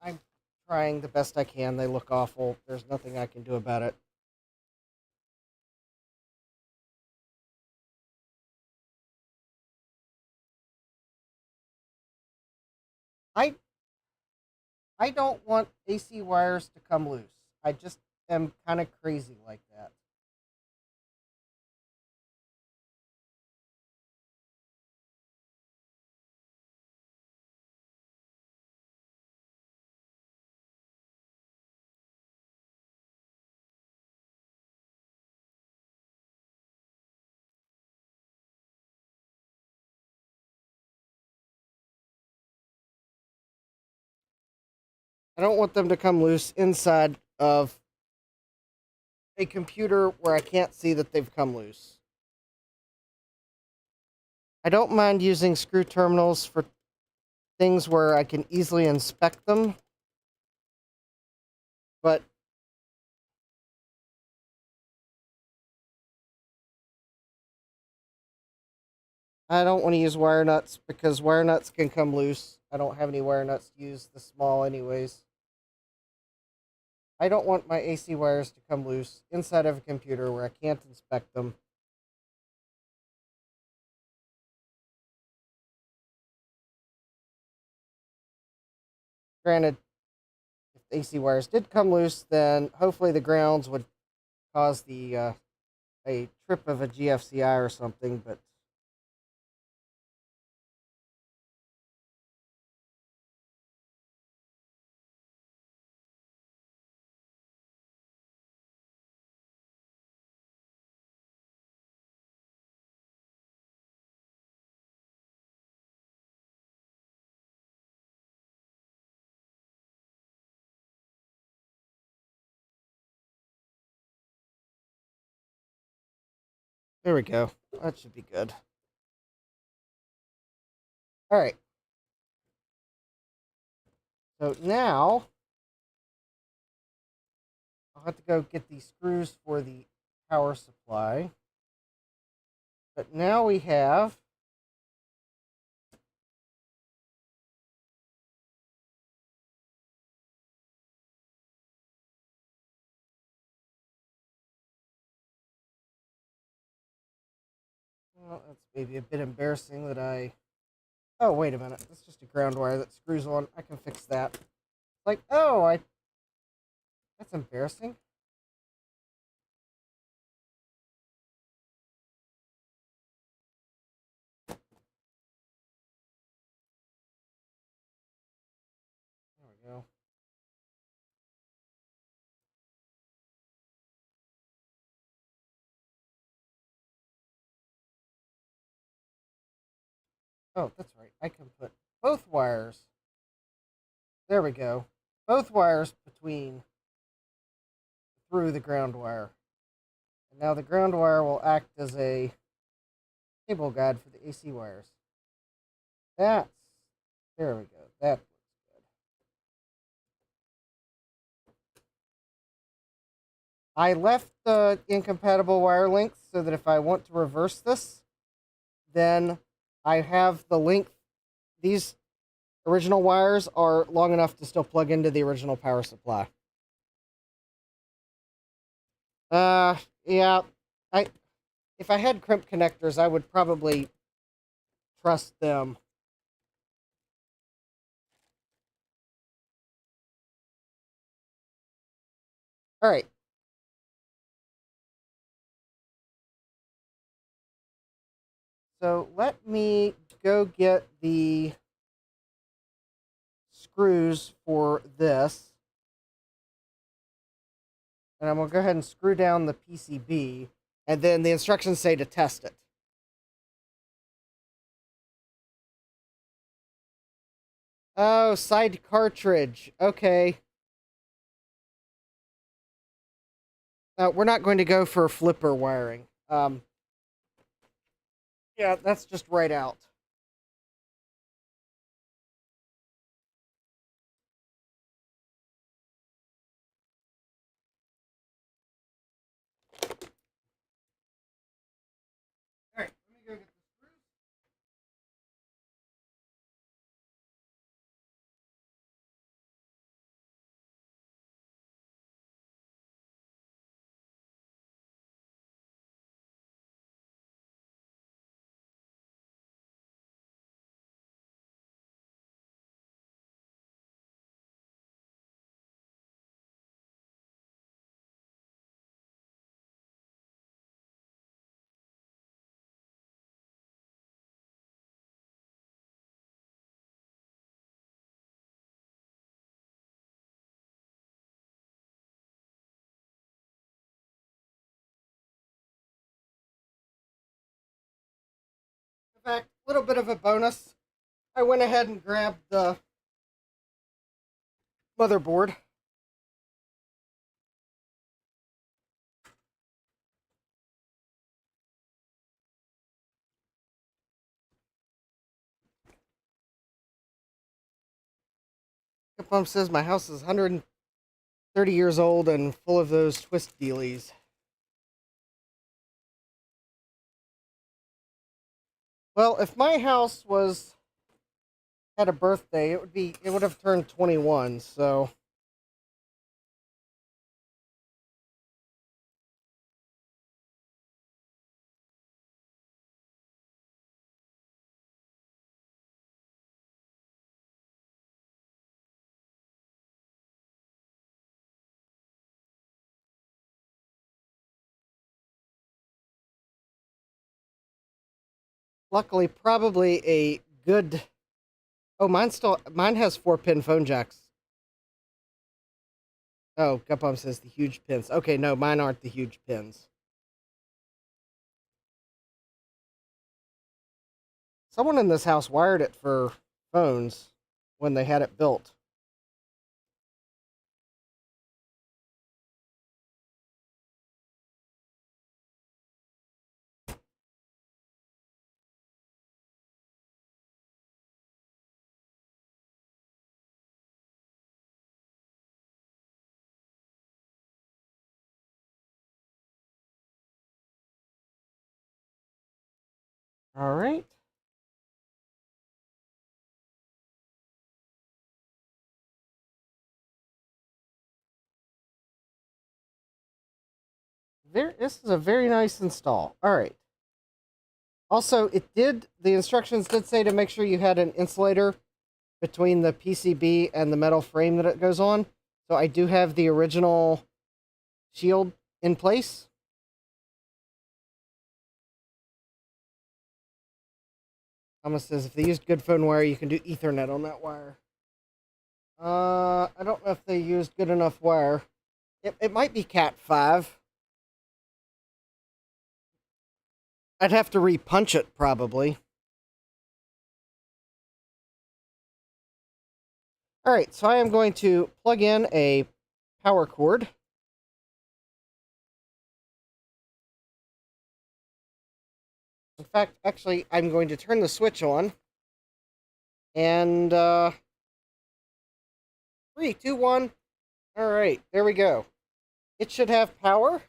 I'm trying the best I can. They look awful. There's nothing I can do about it. I don't want AC wires to come loose. I just am kind of crazy like that. I don't want them to come loose inside of a computer where I can't see that they've come loose. I don't mind using screw terminals for things where I can easily inspect them, but I don't want to use wire nuts because wire nuts can come loose. I don't have any wire nuts to use this small anyways. I don't want my AC wires to come loose inside of a computer where I can't inspect them. Granted, if the AC wires did come loose, then hopefully the grounds would cause the a trip of a GFCI or something, but there we go. That should be good. All right. So now I'll have to go get the screws for the power supply. But now we have well, that's maybe a bit embarrassing that I oh, wait a minute. That's just a ground wire that screws on. I can fix that. Like, oh, that's embarrassing. There we go. Oh, that's right. I can put both wires. There we go. Both wires through the ground wire. And now the ground wire will act as a cable guide for the AC wires. There we go. That looks good. I left the incompatible wire links so that if I want to reverse this, then I have the length. These original wires are long enough to still plug into the original power supply. Yeah. If I had crimp connectors, I would probably trust them. All right. So let me go get the screws for this. And I'm going to go ahead and screw down the PCB. And then the instructions say to test it. Oh, side cartridge. Okay. We're not going to go for flipper wiring. Yeah, that's just right out. All right, let me go get the screws. In fact, a little bit of a bonus. I went ahead and grabbed the motherboard. Capcom says my house is 130 years old and full of those twist dealies. Well, if my house had a birthday, it would have turned 21, so luckily probably a good. Oh, mine has 4-pin phone jacks. Oh, Capcom says the huge pins. Okay, no, mine aren't the huge pins. Someone in this house wired it for phones when they had it built. All right. This is a very nice install. All right. Also, the instructions did say to make sure you had an insulator between the PCB and the metal frame that it goes on. So I do have the original shield in place. Thomas says if they used good phone wire, you can do Ethernet on that wire. I don't know if they used good enough wire. It might be Cat 5. I'd have to repunch it, probably. Alright, so I am going to plug in a power cord. In fact, actually, I'm going to turn the switch on. And, 3, 2, 1. Alright, there we go. It should have power.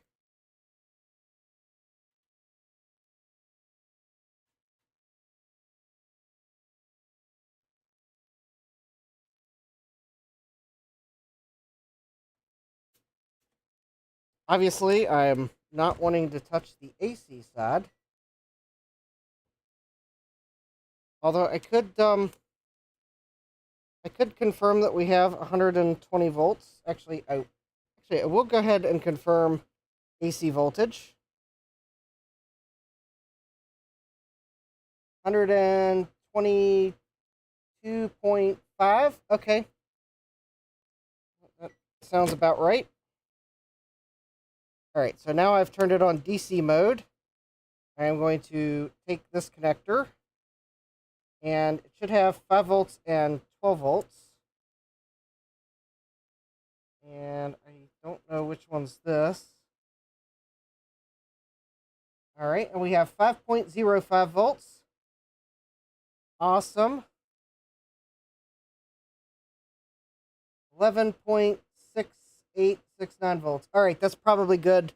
Obviously, I'm not wanting to touch the AC side. Although I could confirm that we have 120 volts. Actually, I will go ahead and confirm AC voltage. 122.5. Okay. That sounds about right. All right, so now I've turned it on DC mode. I am going to take this connector, and it should have 5 volts and 12 volts. And I don't know which one's this. All right, and we have 5.05 volts. Awesome. 11.6869 volts. All right, that's probably good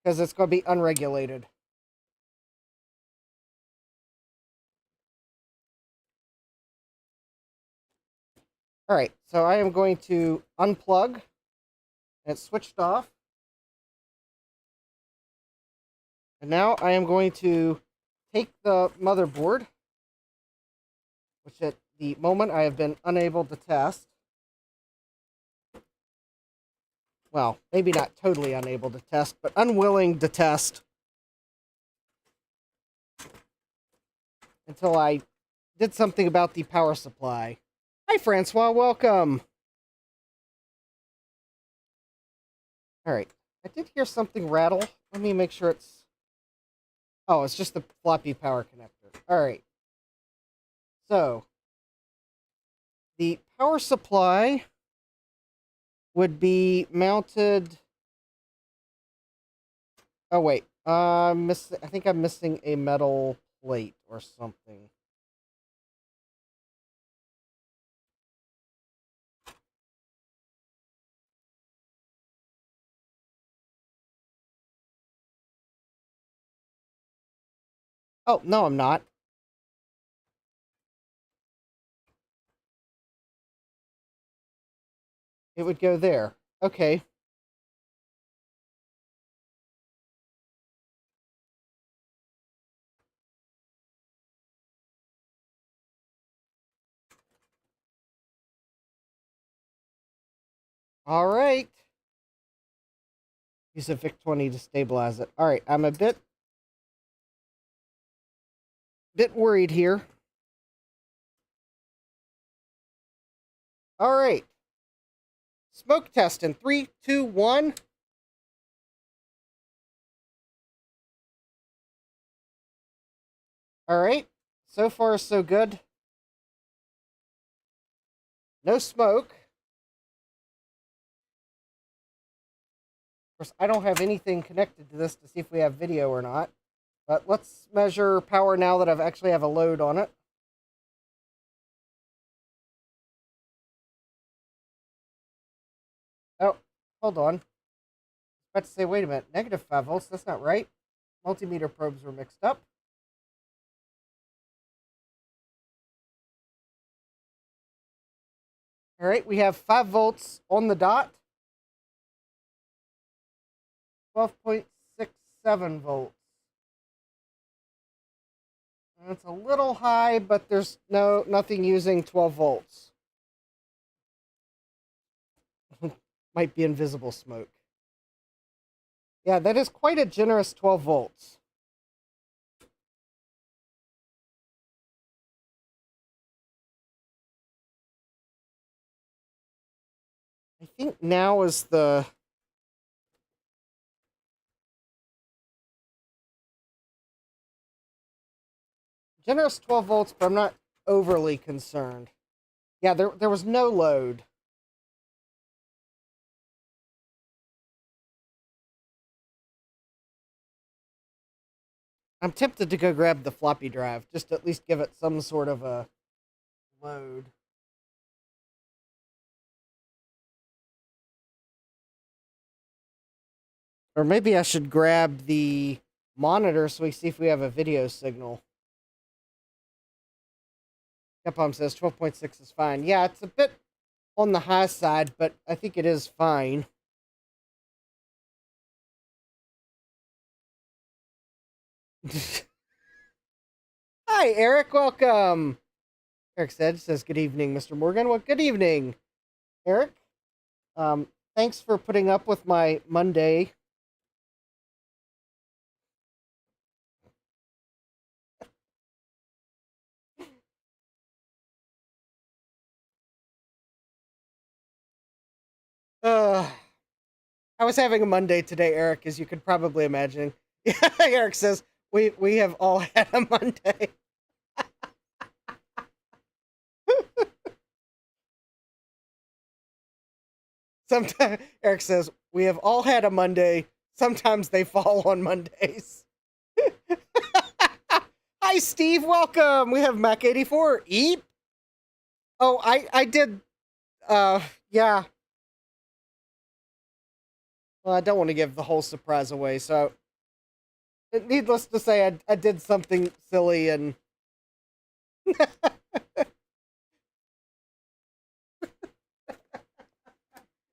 because it's going to be unregulated. All right, so I am going to unplug. It's switched off. And now I am going to take the motherboard, which at the moment I have been unable to test. Well, maybe not totally unable to test, but unwilling to test until I did something about the power supply. Hi, Francois. Welcome. All right. I did hear something rattle. Let me make sure it's... Oh, it's just the floppy power connector. All right. So, the power supply would be mounted... Oh, wait. I think I'm missing a metal plate or something. Oh, no, I'm not. It would go there. Okay. All right. Use a VIC-20 to stabilize it. All right, I'm a bit worried here. All right. Smoke test in 3, 2, 1. All right. So far, so good. No smoke. Of course, I don't have anything connected to this to see if we have video or not. But let's measure power now that I've actually have a load on it. Oh, hold on. I was about to say, wait a minute. Negative 5 volts. That's not right. Multimeter probes were mixed up. All right, we have 5 volts on the dot. 12.67 volts. That's a little high, but there's nothing using 12 volts. Might be invisible smoke. Yeah, that is quite a generous 12 volts. I think now is the... Generous 12 volts, but I'm not overly concerned. Yeah, there was no load. I'm tempted to go grab the floppy drive, just to at least give it some sort of a load. Or maybe I should grab the monitor so we see if we have a video signal. Capcom says 12.6 is fine. Yeah, it's a bit on the high side, but I think it is fine. Hi, Eric. Welcome. Eric says, good evening, Mr. Morgan. Well, good evening, Eric. Thanks for putting up with my Monday. I was having a Monday today, Eric, as you could probably imagine. Eric says, we have all had a Monday. Sometimes, Eric says, we have all had a Monday. Sometimes they fall on Mondays. Hi, Steve. Welcome. We have Mac 84. Eep. Oh, I did. Yeah. Well, I don't want to give the whole surprise away, so needless to say, I did something silly and.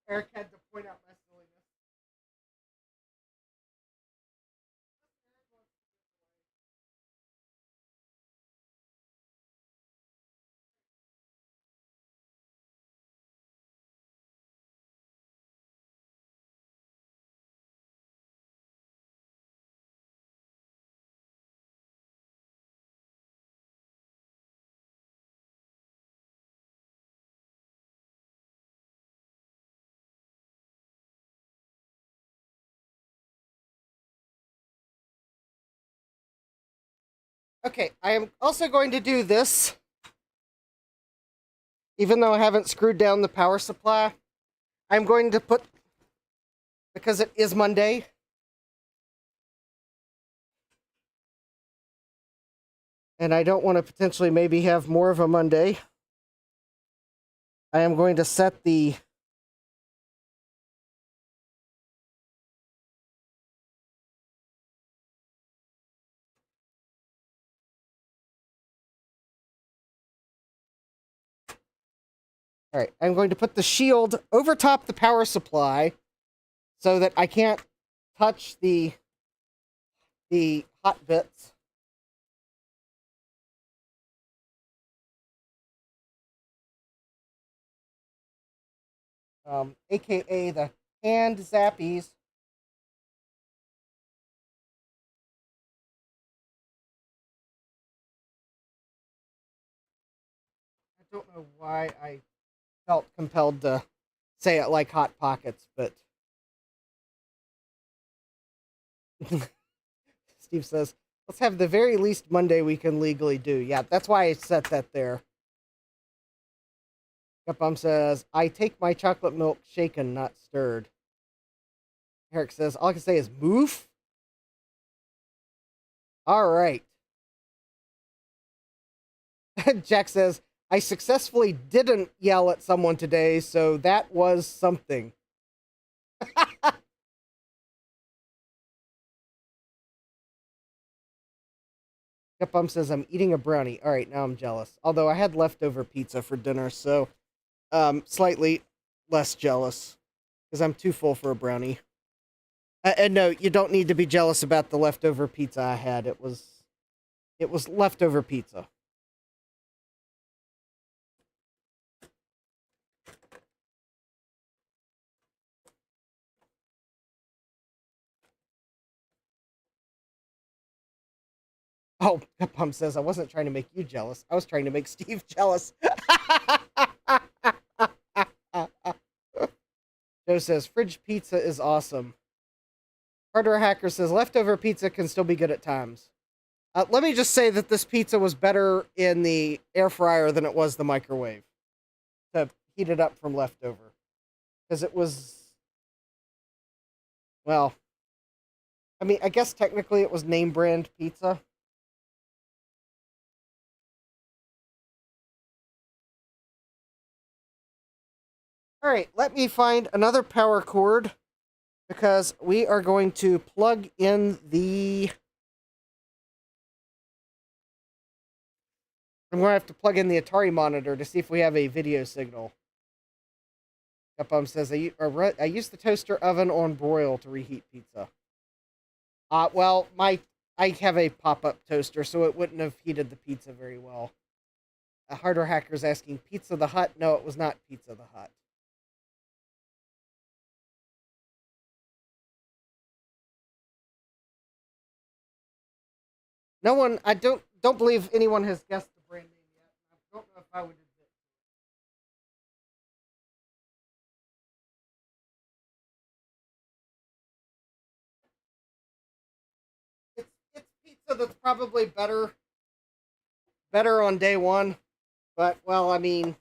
Eric had to point out my silliness. Okay, I am also going to do this, even though I haven't screwed down the power supply. I'm going to put, because it is Monday, and I don't want to potentially maybe have more of a Monday, I am going to set the all right, I'm going to put the shield over top the power supply so that I can't touch the hot bits. AKA the hand zappies. I don't know why I felt compelled to say it like Hot Pockets, but Steve says, let's have the very least Monday we can legally do. Yeah, that's why I set that there. Gupum says, I take my chocolate milk shaken, not stirred. Eric says, all I can say is moof. All right. Jack says, I successfully didn't yell at someone today, so that was something. Gupum says, I'm eating a brownie. All right, now I'm jealous. Although I had leftover pizza for dinner, so slightly less jealous because I'm too full for a brownie. And no, you don't need to be jealous about the leftover pizza I had. It was leftover pizza. Oh, Gupum says, I wasn't trying to make you jealous. I was trying to make Steve jealous. Joe says, fridge pizza is awesome. Hardware Hacker says, leftover pizza can still be good at times. Let me just say that this pizza was better in the air fryer than it was the microwave to heat it up from leftover. Because it was, well, I mean, I guess technically it was name brand pizza. All right, let me find another power cord because we are going to plug in the... I'm going to have to plug in the Atari monitor to see if we have a video signal. Gupum says, I use the toaster oven on broil to reheat pizza. Well, I have a pop-up toaster, so it wouldn't have heated the pizza very well. A hardware hacker's asking, Pizza the Hut? No, it was not Pizza the Hut. No one, I don't believe anyone has guessed the brand name yet. I don't know if I would admit. It's pizza that's probably better on day one, but well, I mean,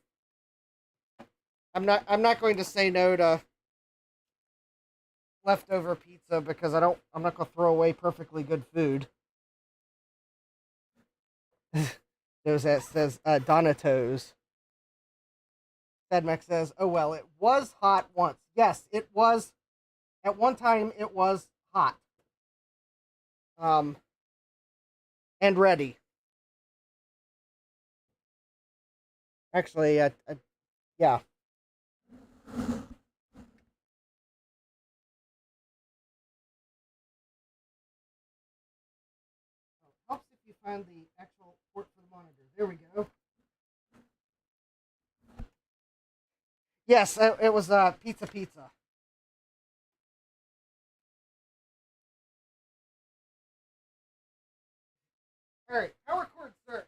I'm not going to say no to leftover pizza because I'm not going to throw away perfectly good food. Those that says Donatos. FedMex says, "Oh well, it was hot once. Yes, it was. At one time, it was hot. Um, and ready. Actually, yeah. Helps if you find the actual port for the monitor. There we go. Yes, it was pizza. All right, power cord search.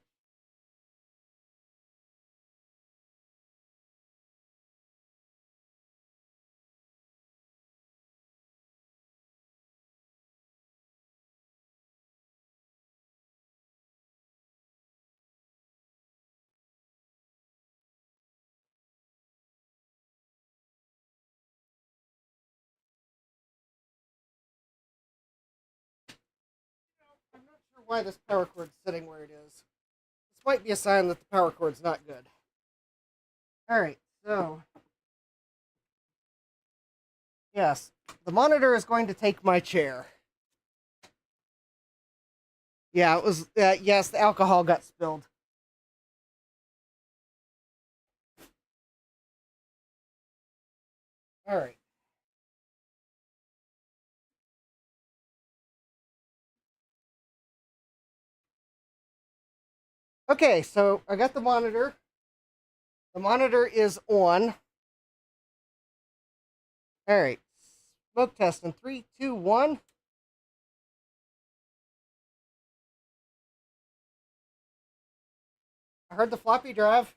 I'm not sure why this power cord's sitting where it is. This might be a sign that the power cord's not good. All right, so yes, the monitor is going to take my chair. Yeah, it was. Yes, the alcohol got spilled. All right. Okay, so I got the monitor. The monitor is on. All right. Smoke test in 3, 2, 1. I heard the floppy drive.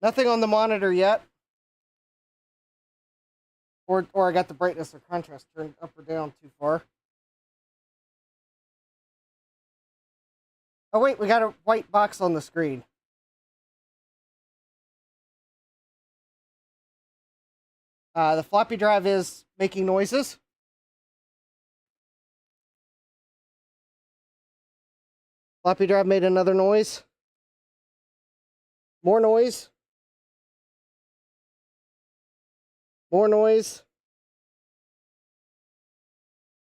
Nothing on the monitor yet. Or I got the brightness or contrast turned up or down too far. Oh wait, we got a white box on the screen. The floppy drive is making noises. Floppy drive made another noise. More noise. More noise.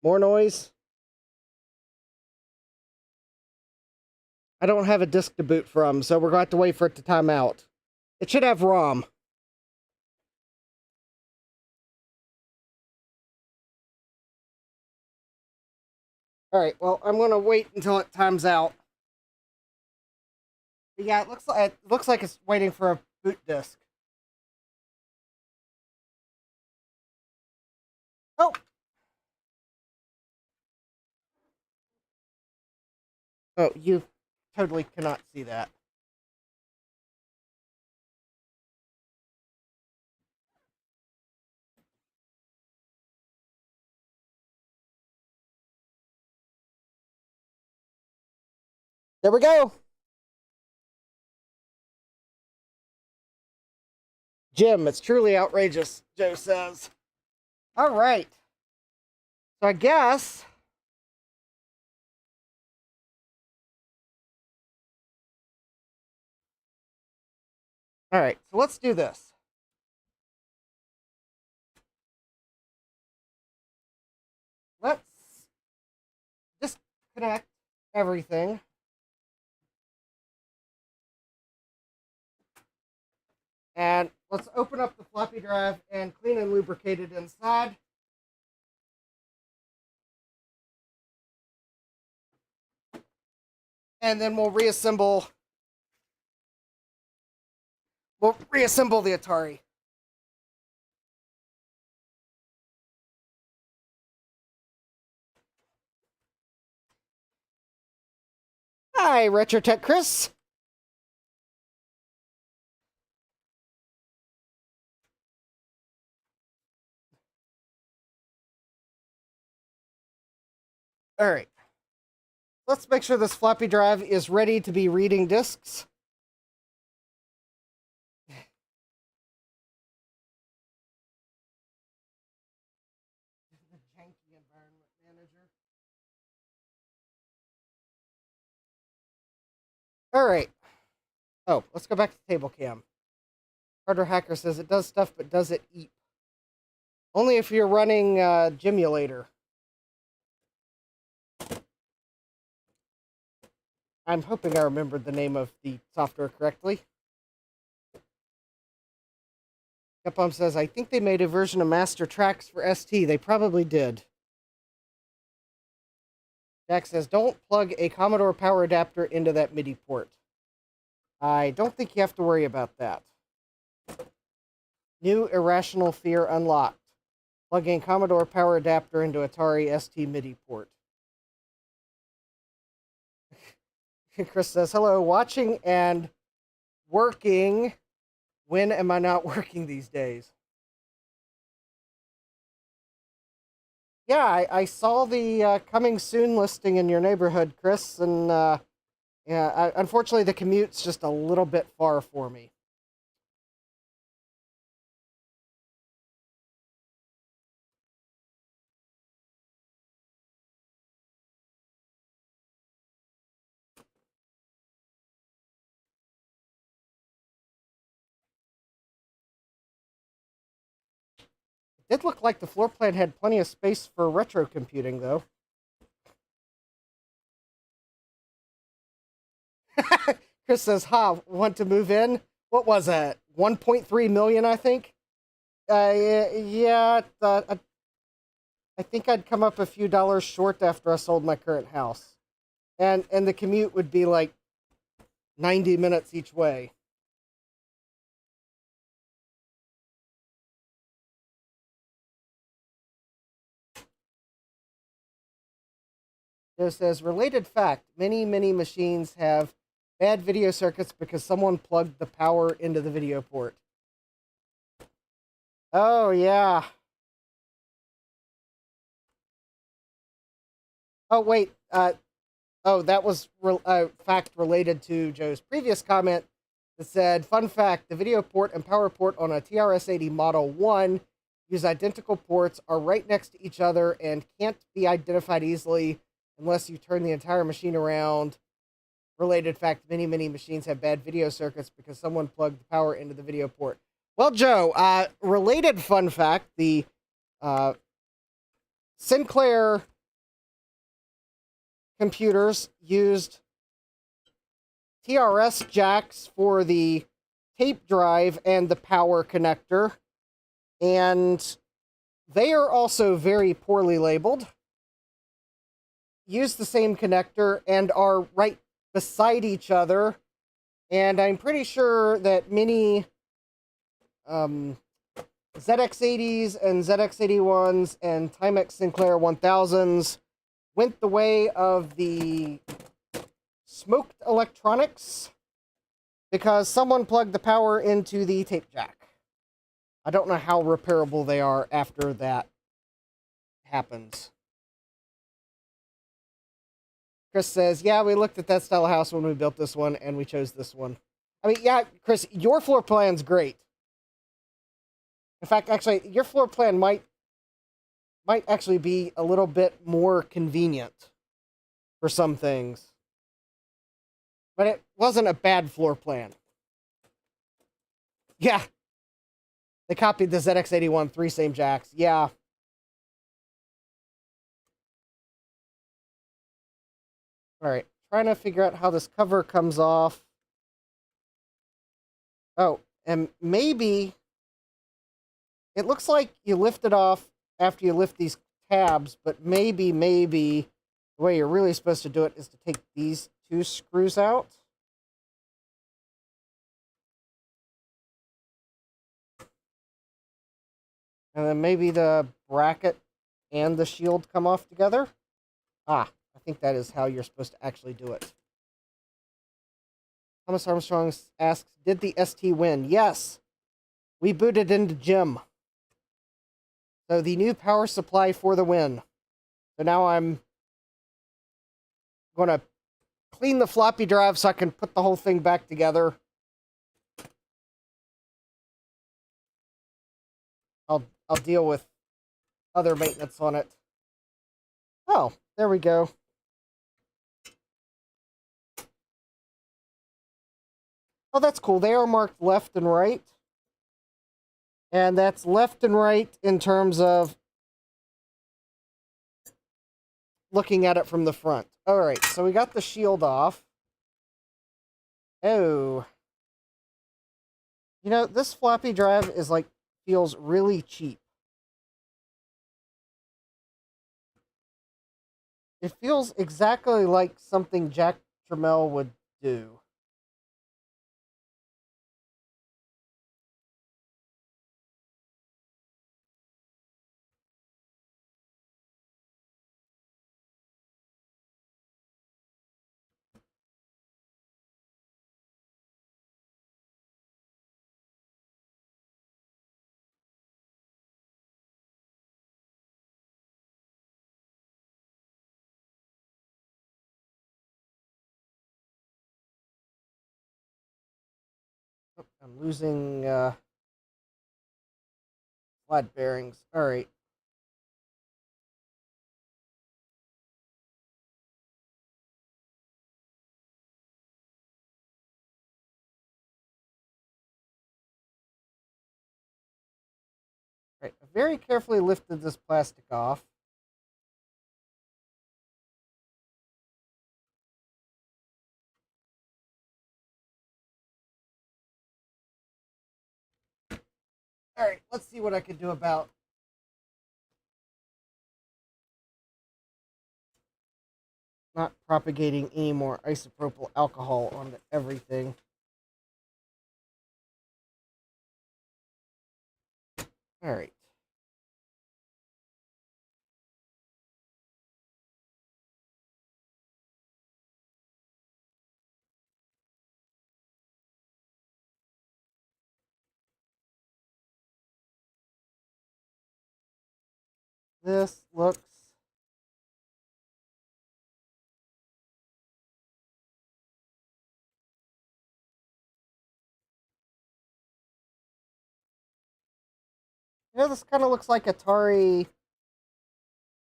More noise. I don't have a disk to boot from, so we're going to have to wait for it to time out. It should have ROM. All right, well, I'm going to wait until it times out. But yeah, it looks like it's waiting for a boot disk. Oh. Oh, you totally cannot see that. There we go. Jim, it's truly outrageous, Joe says. All right. So I guess all right, so let's do this. Let's disconnect everything. And let's open up the floppy drive and clean and lubricate it inside. And then we'll reassemble the Atari. Hi, RetroTech Chris. All right. Let's make sure this floppy drive is ready to be reading disks. The janky environment manager. All right. Oh, let's go back to table cam. Harder Hacker says it does stuff, but does it eat? Only if you're running Gymulator. I'm hoping I remembered the name of the software correctly. Capcom says, I think they made a version of Master Tracks for ST. They probably did. Jack says, don't plug a Commodore power adapter into that MIDI port. I don't think you have to worry about that. New irrational fear unlocked. Plugging Commodore power adapter into Atari ST MIDI port. Chris says, hello, watching and working. When am I not working these days? Yeah, I saw the coming soon listing in your neighborhood, Chris, and unfortunately the commute's just a little bit far for me. It did look like the floor plan had plenty of space for retro computing, though. Chris says, want to move in? What was it? 1.3 million, I think? Yeah, I think I'd come up a few dollars short after I sold my current house. And the commute would be like 90 minutes each way. It says, related fact, many machines have bad video circuits because someone plugged the power into the video port. Oh, yeah. Oh, wait. That was a fact related to Joe's previous comment that said, fun fact, the video port and power port on a TRS-80 Model 1 use identical ports, are right next to each other, and can't be identified easily unless you turn the entire machine around. Related fact, many machines have bad video circuits because someone plugged the power into the video port. Well, Joe, related fun fact, the Sinclair computers used TRS jacks for the tape drive and the power connector, and they are also very poorly labeled. Use the same connector and are right beside each other, and I'm pretty sure that many ZX80s and ZX81s and Timex Sinclair 1000s went the way of the smoked electronics because someone plugged the power into the tape jack. I don't know how repairable they are after that happens. Chris says, yeah, we looked at that style of house when we built this one, and we chose this one. I mean, yeah, Chris, your floor plan's great. In fact, actually, your floor plan might actually be a little bit more convenient for some things. But it wasn't a bad floor plan. Yeah. They copied the ZX81, 3 same jacks. Yeah. Alright, trying to figure out how this cover comes off. Oh, and maybe it looks like you lift it off after you lift these tabs, but maybe the way you're really supposed to do it is to take these 2 screws out. And then maybe the bracket and the shield come off together. I think that is how you're supposed to actually do it. Thomas Armstrong asks, did the ST win? Yes. We booted into Gym. So the new power supply for the win. So now I'm going to clean the floppy drive so I can put the whole thing back together. I'll deal with other maintenance on it. Oh, there we go. Oh, that's cool. They are marked left and right. And that's left and right in terms of looking at it from the front. All right, so we got the shield off. Oh. You know, this floppy drive is like, feels really cheap. It feels exactly like something Jack Tramiel would do. Oh, I'm losing flat bearings. All right. All right. I very carefully lifted this plastic off. All right. Let's see what I can do about not propagating any more isopropyl alcohol onto everything. All right. This looks this kind of looks like Atari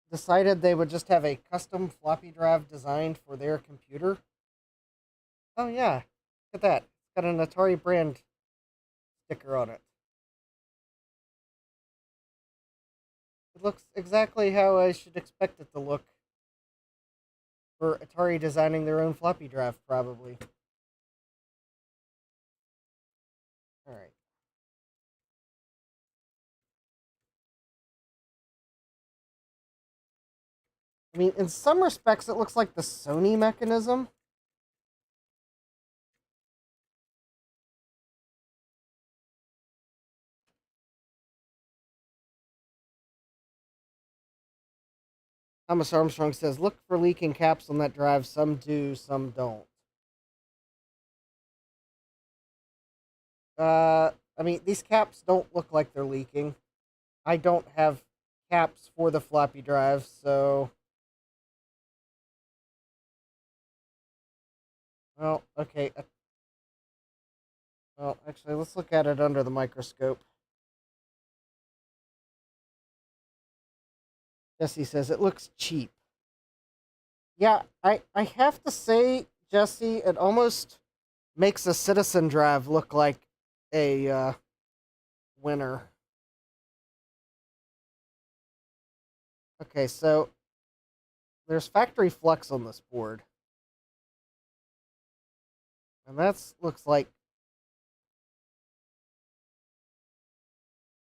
decided they would just have a custom floppy drive designed for their computer. Oh yeah, look at that. It's got an Atari brand sticker on it. It looks exactly how I should expect it to look for Atari designing their own floppy drive, probably. Alright. I mean, in some respects, it looks like the Sony mechanism. Thomas Armstrong says, look for leaking caps on that drive. Some do, some don't. I mean, these caps don't look like they're leaking. I don't have caps for the floppy drive, so... Well, okay. Well, actually, let's look at it under the microscope. Jesse says, it looks cheap. Yeah, I have to say, Jesse, it almost makes a Citizen Drive look like a winner. Okay, so there's factory flux on this board. And that looks like...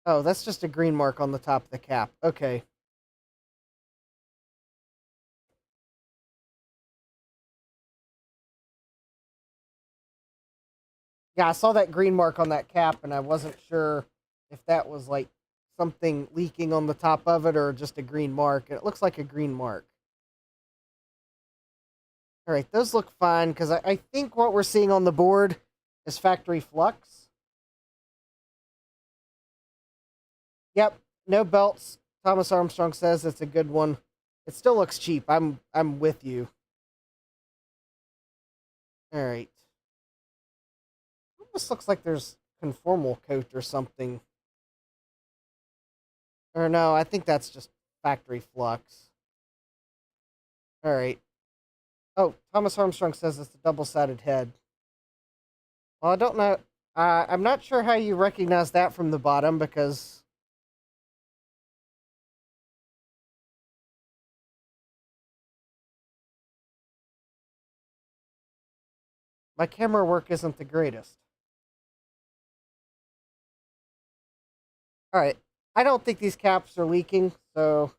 Oh, that's just a green mark on the top of the cap. Okay. Yeah, I saw that green mark on that cap, and I wasn't sure if that was like something leaking on the top of it or just a green mark. It looks like a green mark. All right, those look fine, because I think what we're seeing on the board is factory flux. Yep, no belts. Thomas Armstrong says it's a good one. It still looks cheap. I'm with you. All right. Almost looks like there's conformal coat or something. Or no, I think that's just factory flux. All right. Oh, Thomas Armstrong says it's a double-sided head. Well, I don't know. I'm not sure how you recognize that from the bottom because my camera work isn't the greatest. All right. I don't think these caps are leaking, so.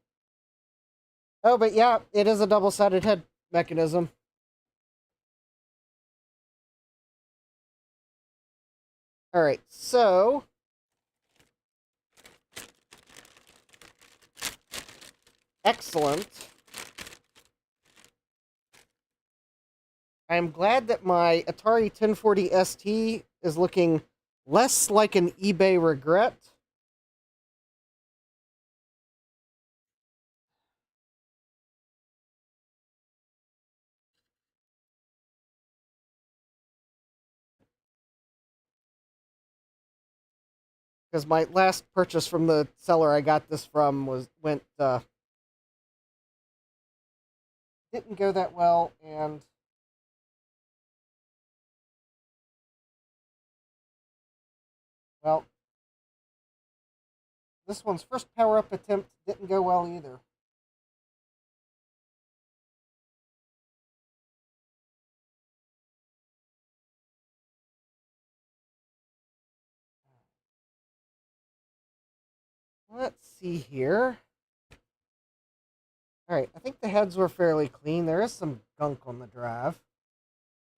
Oh, but yeah, it is a double-sided head mechanism. All right, so excellent. I am glad that my Atari 1040ST is looking less like an eBay regret. Because my last purchase from the seller I got this from didn't go that well, and well, this one's first power up attempt didn't go well either. Let's see here. All right, I think the heads were fairly clean. There is some gunk on the drive.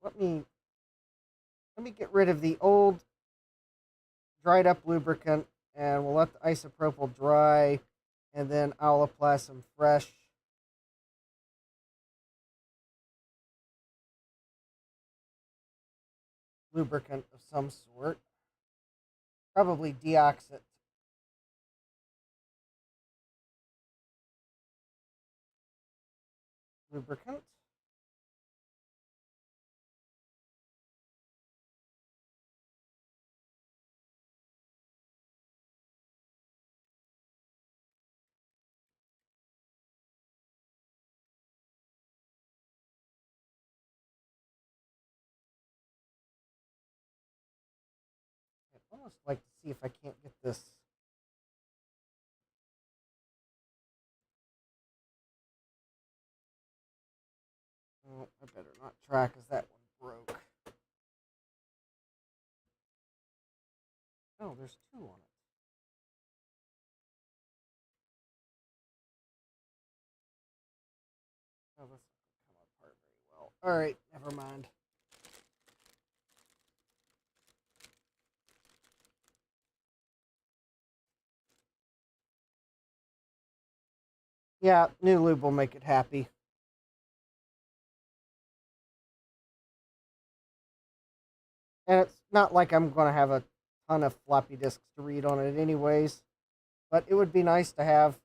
Let me get rid of the old dried up lubricant, and we'll let the isopropyl dry, and then I'll apply some fresh lubricant of some sort, probably deoxit lubricant. I'd almost like to see if I can't get this. Oh, I better not try because that one broke. Oh, there's two on it. Oh, that's not going to come apart very well. All right, never mind. Yeah, new lube will make it happy. And it's not like I'm going to have a ton of floppy disks to read on it anyways, but it would be nice to have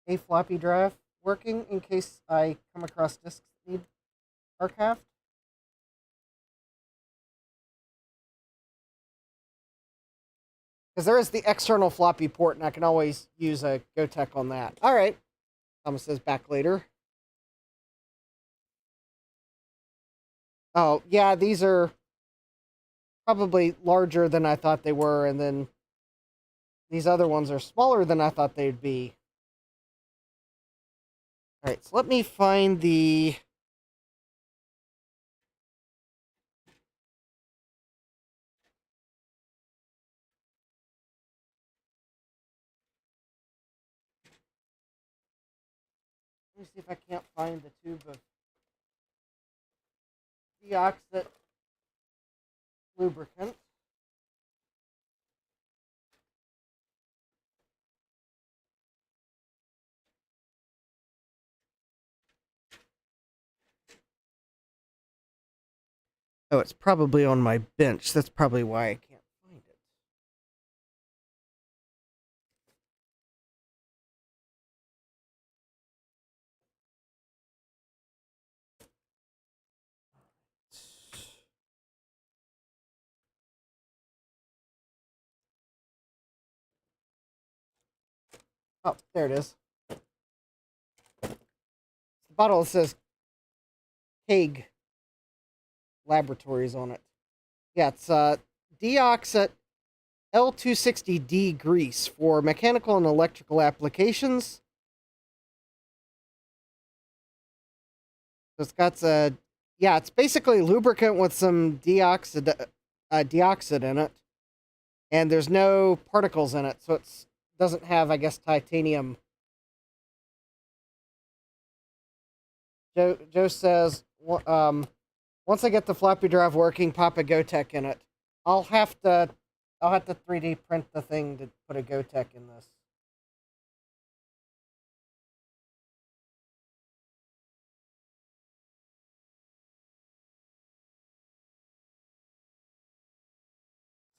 a floppy drive working in case I come across disks that need archived. Because there is the external floppy port, and I can always use a GoTech on that. All right. Thomas says back later. Oh, yeah, these are probably larger than I thought they were, and then these other ones are smaller than I thought they'd be. All right, so let me find the... Let me see if I can't find the tube of deoxit lubricant. Oh, it's probably on my bench. That's probably why I can't find it. Oh, there it is. bottle says Hague Laboratories on it. Yeah, it's deoxit L260D grease for mechanical and electrical applications. So it's got it's basically lubricant with some deoxide in it, and there's no particles in it, so it doesn't have, I guess, titanium. Joe says, once I get the floppy drive working, pop a GoTech in it. I'll have to 3D print the thing to put a GoTech in this.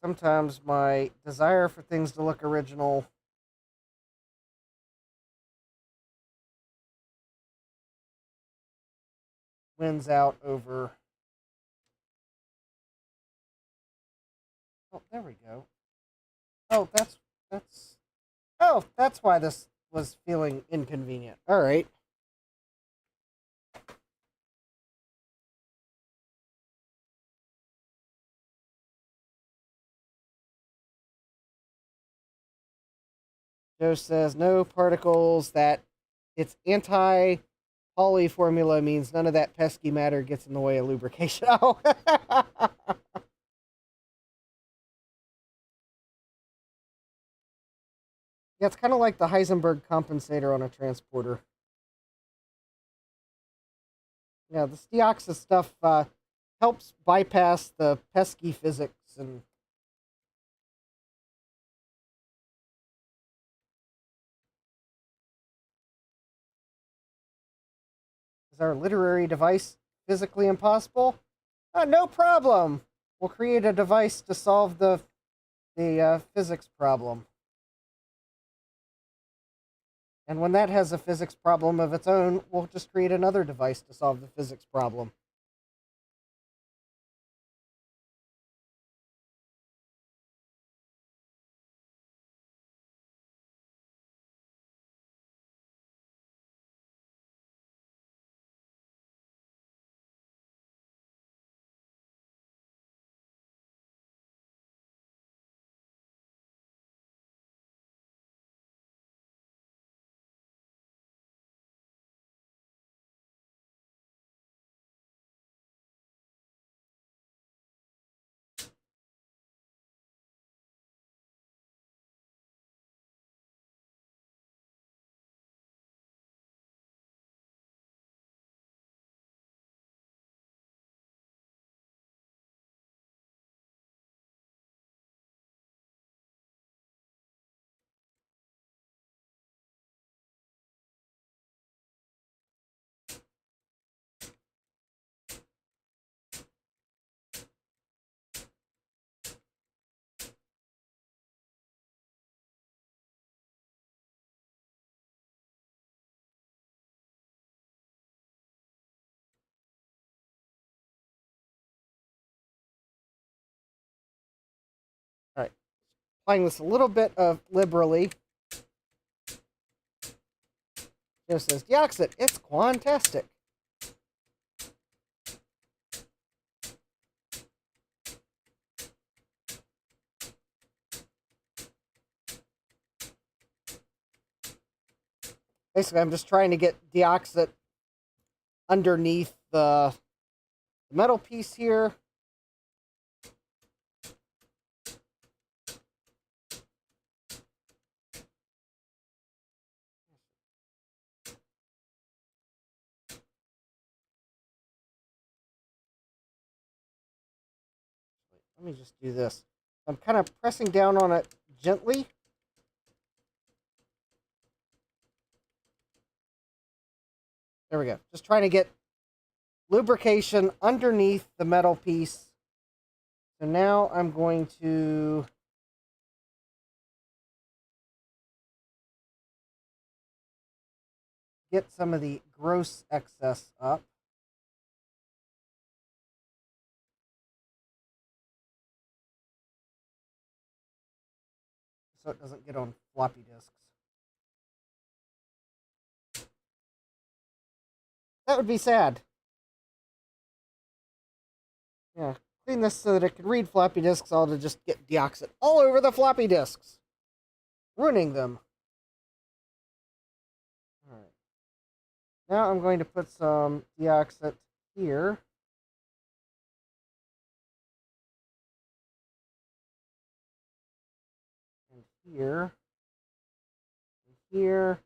Sometimes my desire for things to look original wins out over. Oh, there we go. Oh, that's why this was feeling inconvenient. All right. Joe says no particles, that its anti-poly formula means none of that pesky matter gets in the way of lubrication. Oh. Yeah, it's kind of like the Heisenberg compensator on a transporter. Yeah, the deoxys stuff helps bypass the pesky physics and. Is our literary device physically impossible? No problem. We'll create a device to solve the physics problem. And when that has a physics problem of its own, we'll just create another device to solve the physics problem. All right. Applying this a little bit of liberally. It says deoxit, it's quantastic. Basically, I'm just trying to get deoxit underneath the metal piece here. Let me just do this. I'm kind of pressing down on it gently. There we go. Just trying to get lubrication underneath the metal piece. So now I'm going to get some of the gross excess up. So it doesn't get on floppy disks. That would be sad. Yeah. Clean this so that it can read floppy disks, all to just get deoxit all over the floppy disks, ruining them. Alright. Now I'm going to put some deoxit here. And here. And here.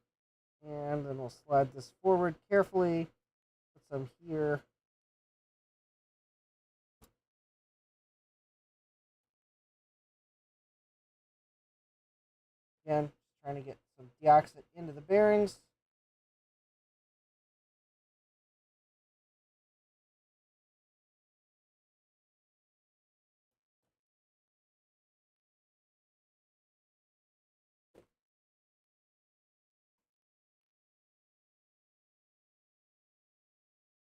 And then we'll slide this forward carefully. Put some here. Again, trying to get some deoxit into the bearings.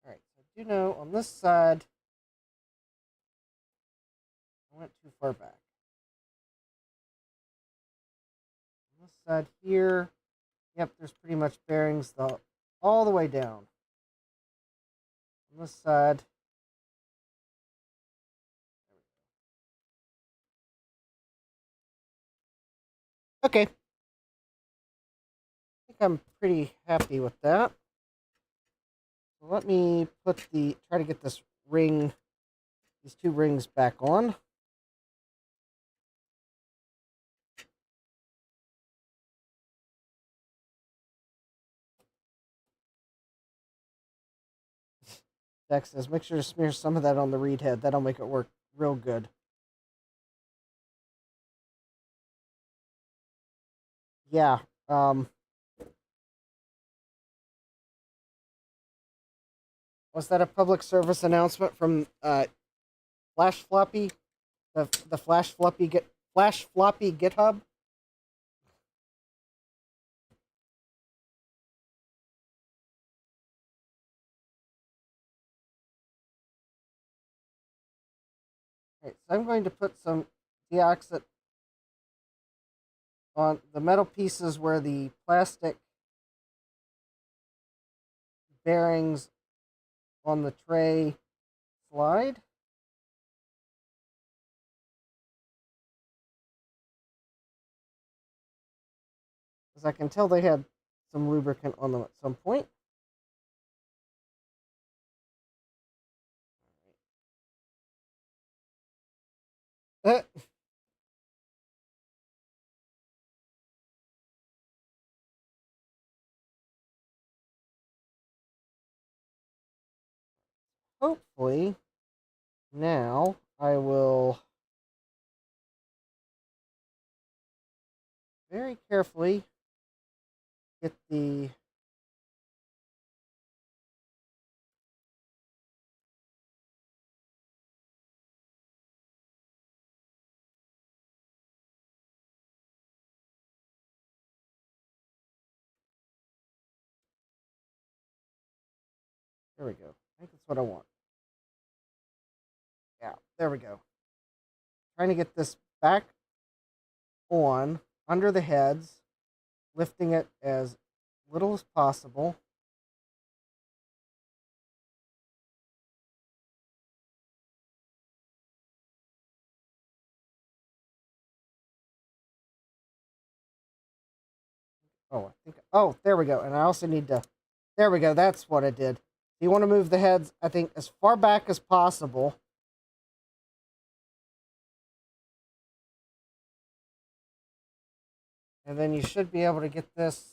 Alright, so I do know on this side, I went too far back. On this side here, yep, there's pretty much bearings all the way down. On this side, okay. I think I'm pretty happy with that. So let me try to get this ring, these two rings back on. Dex says, make sure to smear some of that on the reed head. That'll make it work real good. Yeah. Was that a public service announcement from Flash Floppy? The Flash Floppy GitHub? Alright, so I'm going to put some deoxit on the metal pieces where the plastic bearings on the tray slide. Because I can tell they had some lubricant on them at some point. Hopefully, now I will very carefully get the there we go. I think that's what I want. Yeah, there we go. Trying to get this back on under the heads, lifting it as little as possible. Oh, there we go. And I also need to, there we go. That's what I did. You want to move the heads, I think, as far back as possible. And then you should be able to get this.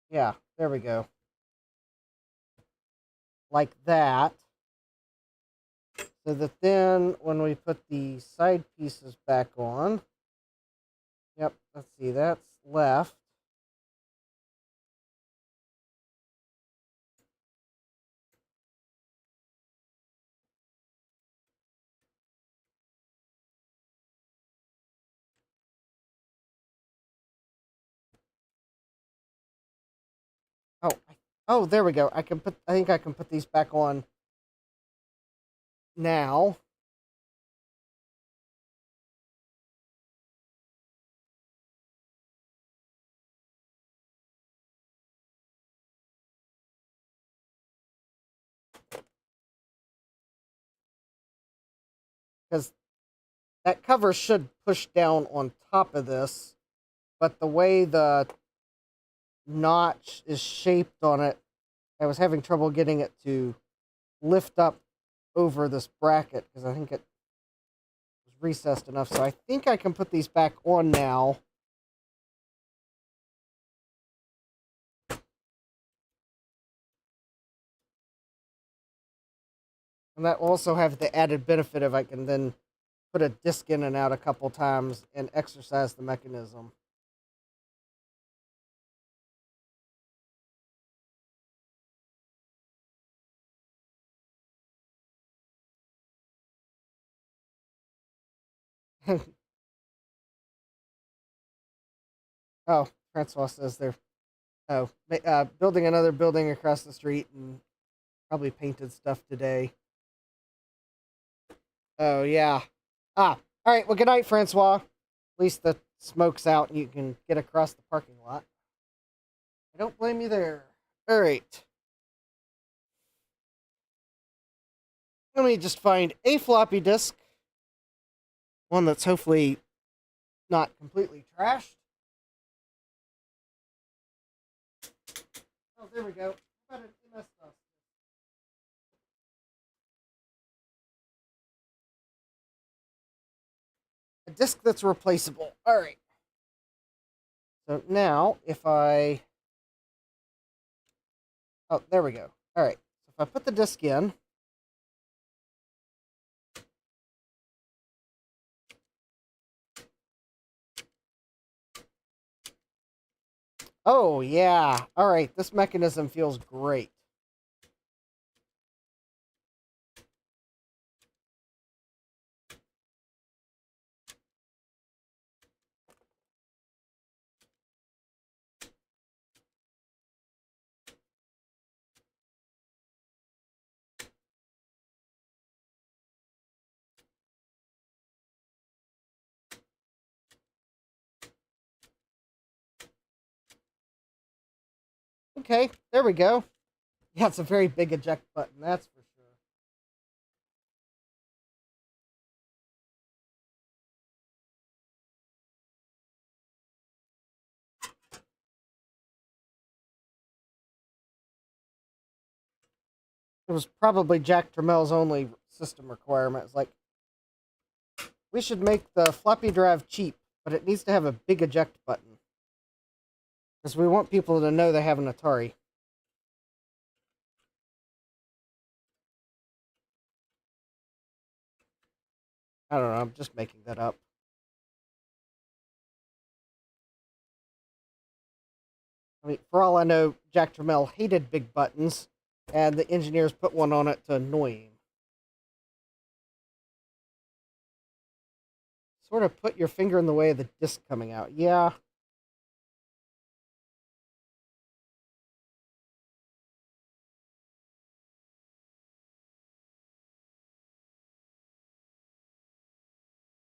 Yeah, there we go. Like that. So that then when we put the side pieces back on, yep, let's see, that's left. Oh, there we go. I think I can put these back on now. because that cover should push down on top of this, but the way the notch is shaped on it, I was having trouble getting it to lift up over this bracket because I think it was recessed enough. So I think I can put these back on now. And that will also have the added benefit of I can then put a disc in and out a couple times and exercise the mechanism. Oh, Francois says they're building another building across the street and probably painted stuff today. Oh, yeah. All right. Well, good night, Francois. At least the smoke's out and you can get across the parking lot. I don't blame you there. All right. Let me just find a floppy disk. One that's hopefully not completely trashed. Oh, there we go. How about an MS-DOS? A disk that's replaceable. All right. So now, if I... Oh, there we go. All right. So if I put the disk in... Oh, yeah. All right. This mechanism feels great. Okay, there we go. Yeah, it's a very big eject button, that's for sure. It was probably Jack Tramel's only system requirement. It's like, we should make the floppy drive cheap, but it needs to have a big eject button. Because we want people to know they have an Atari. I don't know, I'm just making that up. I mean, for all I know, Jack Tramel hated big buttons, and the engineers put one on it to annoy him. Sort of put your finger in the way of the disc coming out. Yeah.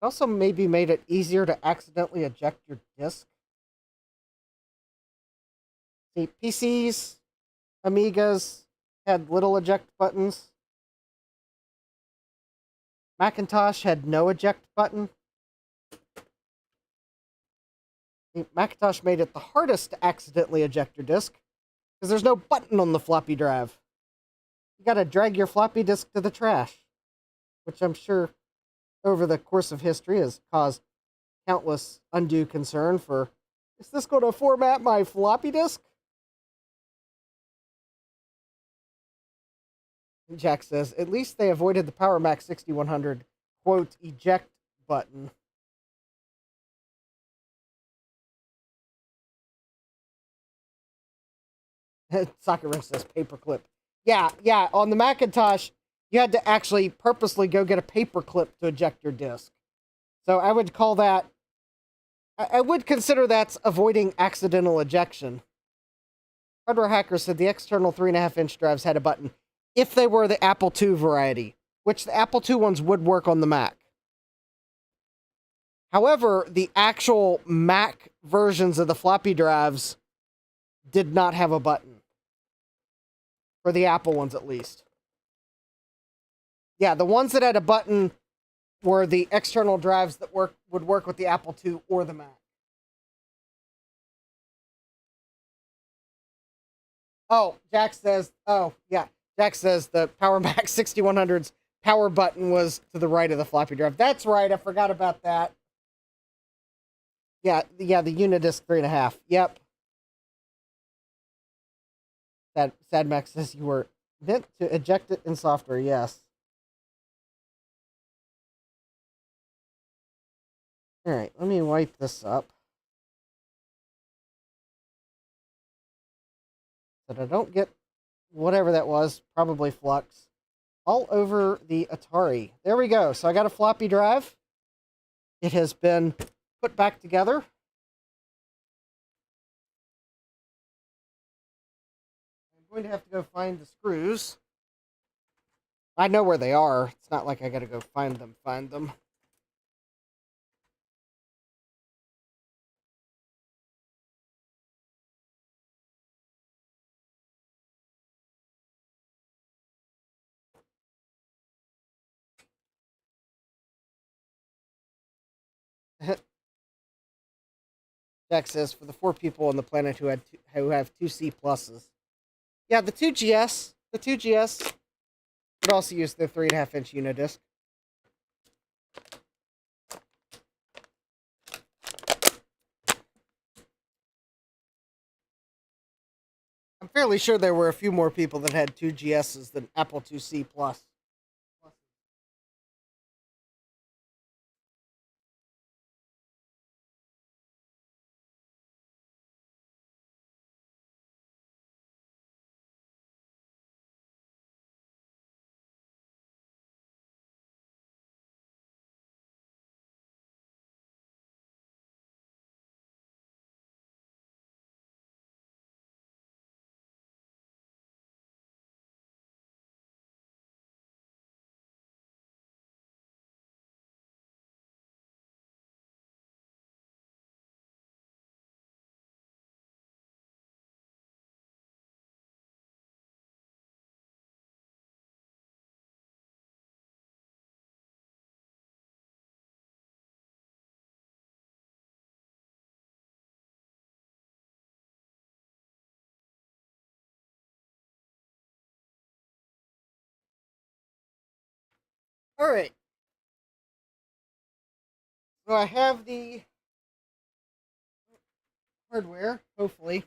Also maybe made it easier to accidentally eject your disk. See, PCs, Amigas had little eject buttons. Macintosh had no eject button. See, Macintosh made it the hardest to accidentally eject your disk because there's no button on the floppy drive. You gotta drag your floppy disk to the trash, which I'm sure over the course of history has caused countless undue concern for, is this going to format my floppy disk? And Jack says, at least they avoided the Power Mac 6100, quote, eject button. Sakura says paperclip. Yeah, on the Macintosh, you had to actually purposely go get a paper clip to eject your disk. So I would call that, I would consider that's avoiding accidental ejection. Hardware Hacker said the external 3.5-inch drives had a button if they were the Apple II variety, which the Apple II ones would work on the Mac. However, the actual Mac versions of the floppy drives did not have a button. For the Apple ones, at least. Yeah, the ones that had a button were the external drives that would work with the Apple II or the Mac. Oh, Jack says, Jack says the Power Mac 6100's power button was to the right of the floppy drive. That's right, I forgot about that. Yeah, the Unidisc 3.5. Yep. Sad Max says you were meant to eject it in software, yes. Alright, let me wipe this up. So that I don't get whatever that was, probably flux, all over the Atari. There we go. So I got a floppy drive. It has been put back together. I'm going to have to go find the screws. I know where they are. It's not like I got to go find them. Jack says, for the 4 people on the planet who have 2 C pluses. Yeah, the 2GS would also use the 3.5-inch Unidisc. I'm fairly sure there were a few more people that had 2GSs than Apple IIc Plus. All right. So I have the hardware, hopefully.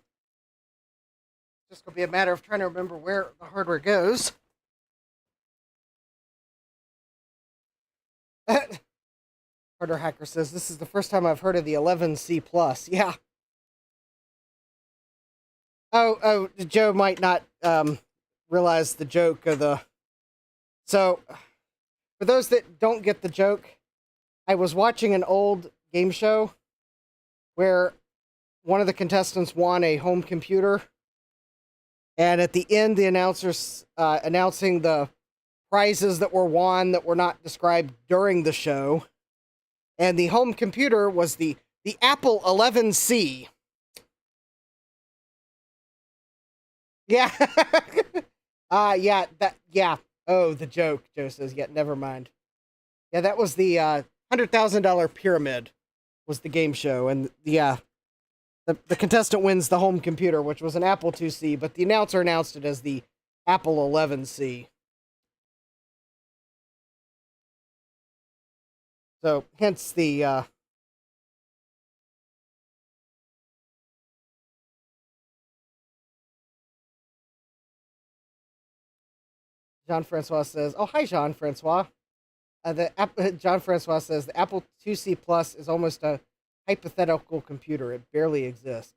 Just going to be a matter of trying to remember where the hardware goes. Harder Hacker says, this is the first time I've heard of the 11C Plus. Yeah. Oh, Joe might not realize the joke of the... So, for those that don't get the joke, I was watching an old game show where one of the contestants won a home computer. And at the end, the announcers announcing the prizes that were won that were not described during the show. And the home computer was the Apple 11C. Yeah. Yeah. Oh, the joke, Joe says. Yeah, never mind. Yeah, that was the $100,000 pyramid was the game show. And the contestant wins the home computer, which was an Apple IIc, but the announcer announced it as the Apple 11C. So, hence the... Jean-Francois says, oh, hi, Jean-Francois. Jean-Francois says, the Apple IIc Plus is almost a hypothetical computer. It barely exists.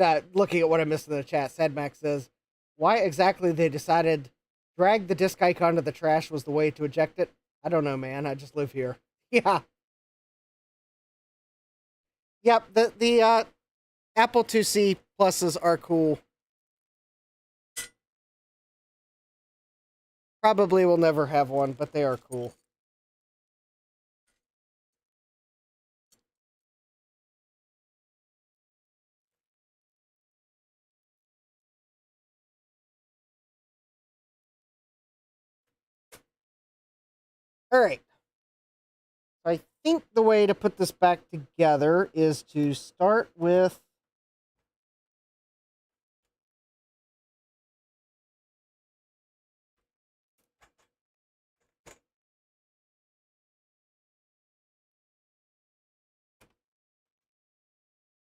And looking at what I missed in the chat, Sadmax says, why exactly they decided drag the disk icon to the trash was the way to eject it? I don't know, man. I just live here. Yeah. Yep, the Apple IIc pluses are cool. Probably will never have one, but they are cool. All right. I think the way to put this back together is to start with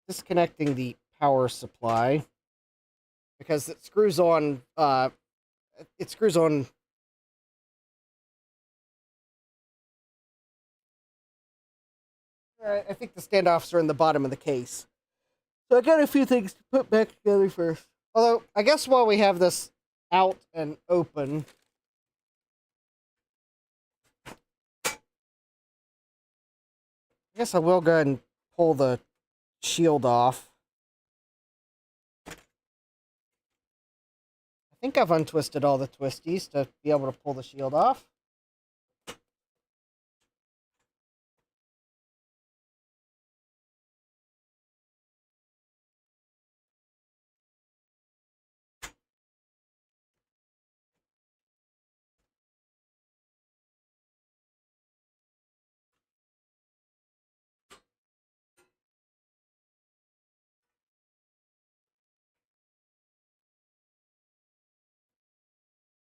disconnecting the power supply because it screws on I think the standoffs are in the bottom of the case. So I got a few things to put back together first. Although, I guess while we have this out and open, I guess I will go ahead and pull the shield off. I think I've untwisted all the twisties to be able to pull the shield off.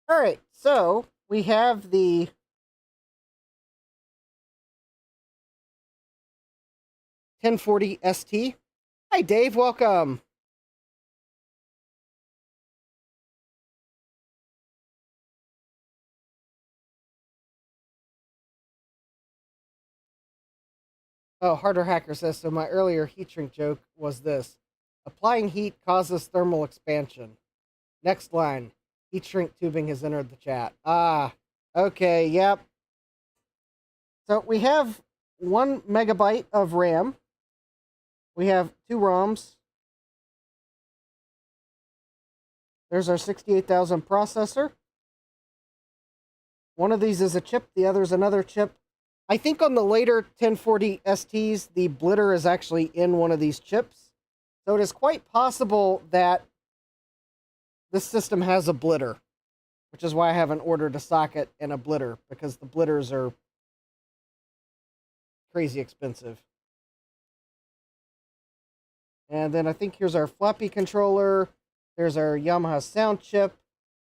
All right, so we have the 1040ST. Hi, Dave. Welcome. Oh, Harder Hacker says, so my earlier heat shrink joke was this. Applying heat causes thermal expansion. Next line. Heat shrink tubing has entered the chat. Ah, okay, yep. So we have 1 megabyte of RAM. We have 2 ROMs. There's our 68,000 processor. One of these is a chip, the other is another chip. I think on the later 1040 STs, the blitter is actually in one of these chips. So it is quite possible that this system has a blitter, which is why I haven't ordered a socket and a blitter, because the blitters are crazy expensive. And then I think here's our floppy controller. There's our Yamaha sound chip.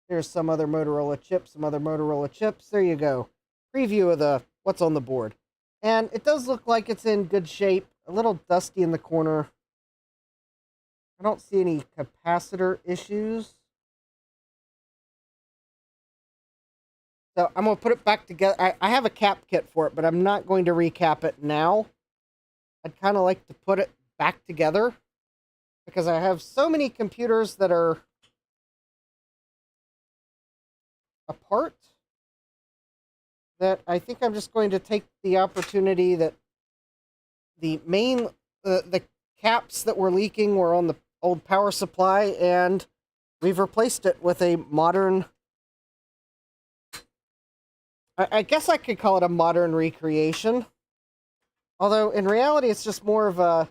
There's some other Motorola chips, some other Motorola chips. There you go. Preview of what's on the board. And it does look like it's in good shape. A little dusty in the corner. I don't see any capacitor issues. So I'm going to put it back together. I have a cap kit for it, but I'm not going to recap it now. I'd kind of like to put it back together because I have so many computers that are apart that I think I'm just going to take the opportunity that the main, the caps that were leaking were on the old power supply, and we've replaced it with a modern, I guess I could call it a modern recreation. Although, in reality, it's just more of a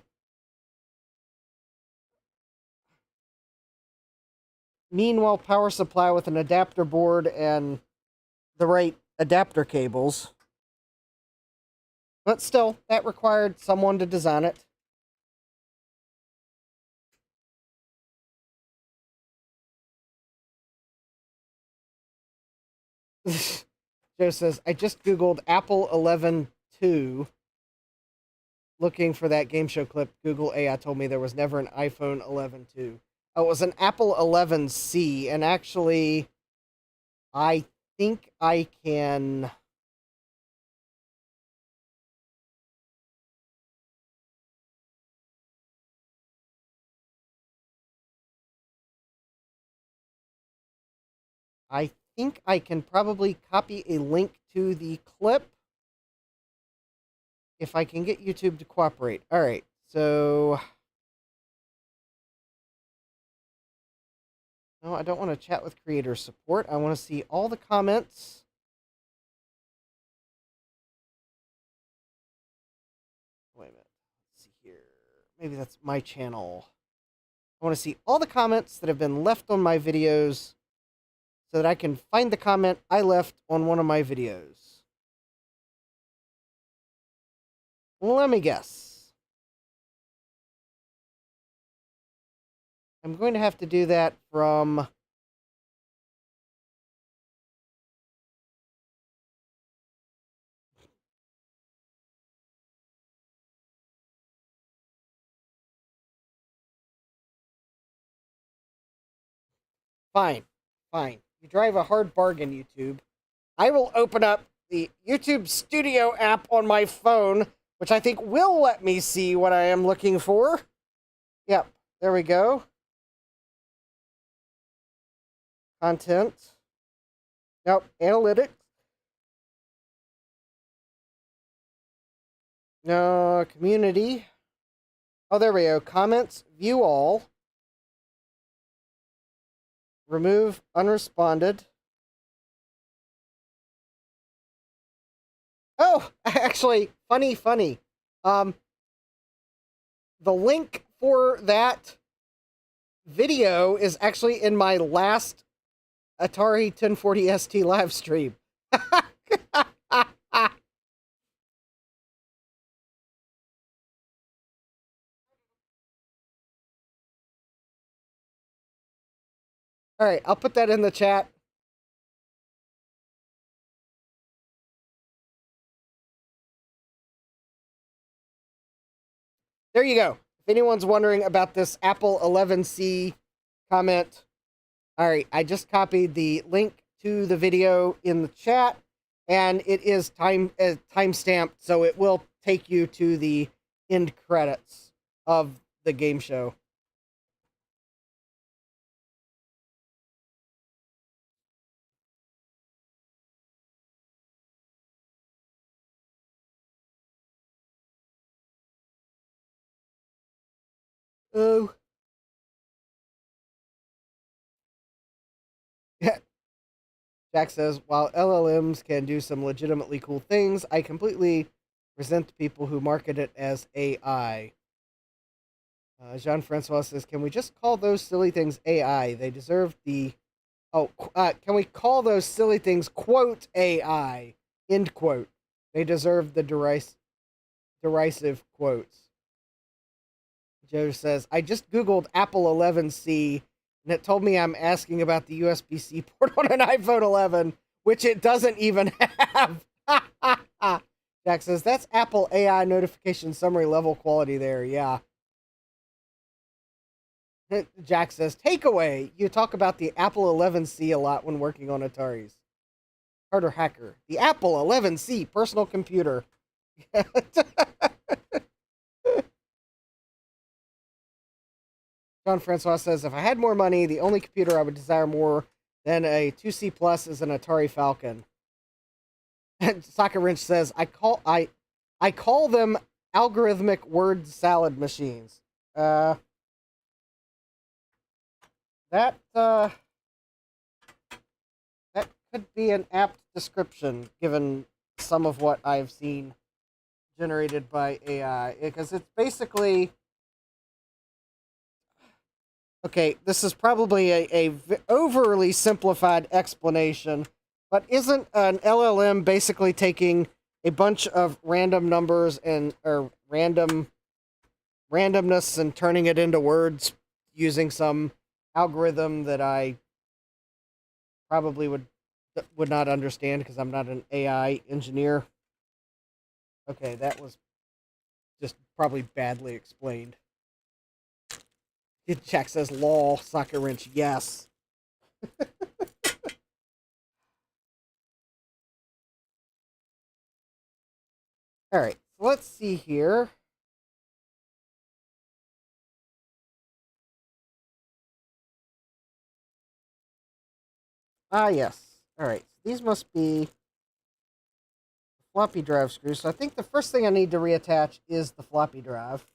meanwhile power supply with an adapter board and the right adapter cables. But still, that required someone to design it. Joe says, I just Googled Apple 11.2 looking for that game show clip. Google AI told me there was never an iPhone 11.2. Oh, it was an Apple 11C, and actually, I think I can... I think I can probably copy a link to the clip if I can get YouTube to cooperate. All right, so No, I don't want to chat with creator support. I want to see all the comments. Wait a minute. Let's see here. Maybe that's my channel. I want to see all the comments that have been left on my videos so that I can find the comment I left on one of my videos. Let me guess. I'm going to have to do that from... Fine. Fine. You drive a hard bargain, YouTube. I will open up the YouTube Studio app on my phone, which I think will let me see what I am looking for. Yep. There we go. Content. Nope. Analytics. No. Community. Oh, there we go. Comments. View all. Remove unresponded. Oh, actually, funny. The link for that video is actually in my last Atari 1040ST live stream. All right, I'll put that in the chat. There you go. If anyone's wondering about this Apple 11C comment, all right, I just copied the link to the video in the chat, and it is time-stamped, so it will take you to the end credits of the game show. Oh. Jack says, while LLMs can do some legitimately cool things, I completely resent the people who market it as AI. Jean-Francois says, can we just call those silly things AI? They deserve the... Oh, can we call those silly things, quote, AI, end quote? They deserve the derisive quotes. Joe says, I just Googled Apple 11C, and it told me I'm asking about the USB-C port on an iPhone 11, which it doesn't even have. Jack says, that's Apple AI notification summary level quality there, yeah. Jack says, takeaway. You talk about the Apple 11C a lot when working on Ataris. Carter Hacker. The Apple 11C personal computer. Jean-Francois says, if I had more money, the only computer I would desire more than a 2C Plus is an Atari Falcon. And Soccer Wrench says, I call them algorithmic word salad machines. That could be an apt description, given some of what I've seen generated by AI, because it's basically... Okay, this is probably a overly simplified explanation, but isn't an LLM basically taking a bunch of random numbers or randomness and turning it into words using some algorithm that I probably would not understand because I'm not an AI engineer? Okay, that was just probably badly explained. Jack says, lol, Soccer Wrench, yes. All right, so let's see here. Ah, yes. All right, these must be floppy drive screws. So I think the first thing I need to reattach is the floppy drive.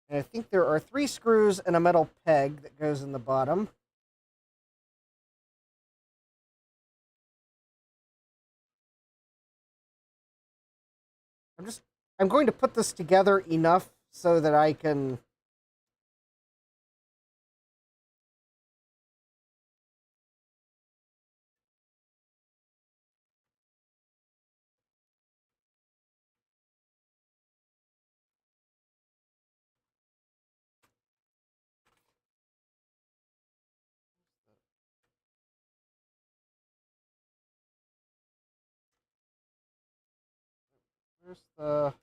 And I think there are 3 screws and a metal peg that goes in the bottom. I'm going to put this together enough so that I can where's the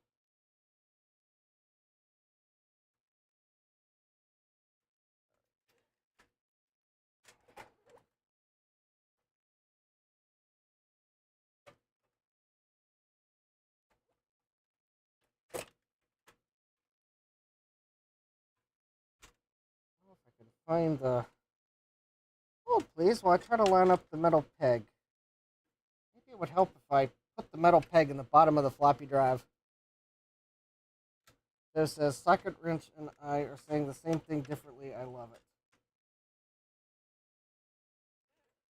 if I can find the hold please while I try to line up the metal peg. Maybe it would help if I put the metal peg in the bottom of the floppy drive. There says socket wrench and I are saying the same thing differently. I love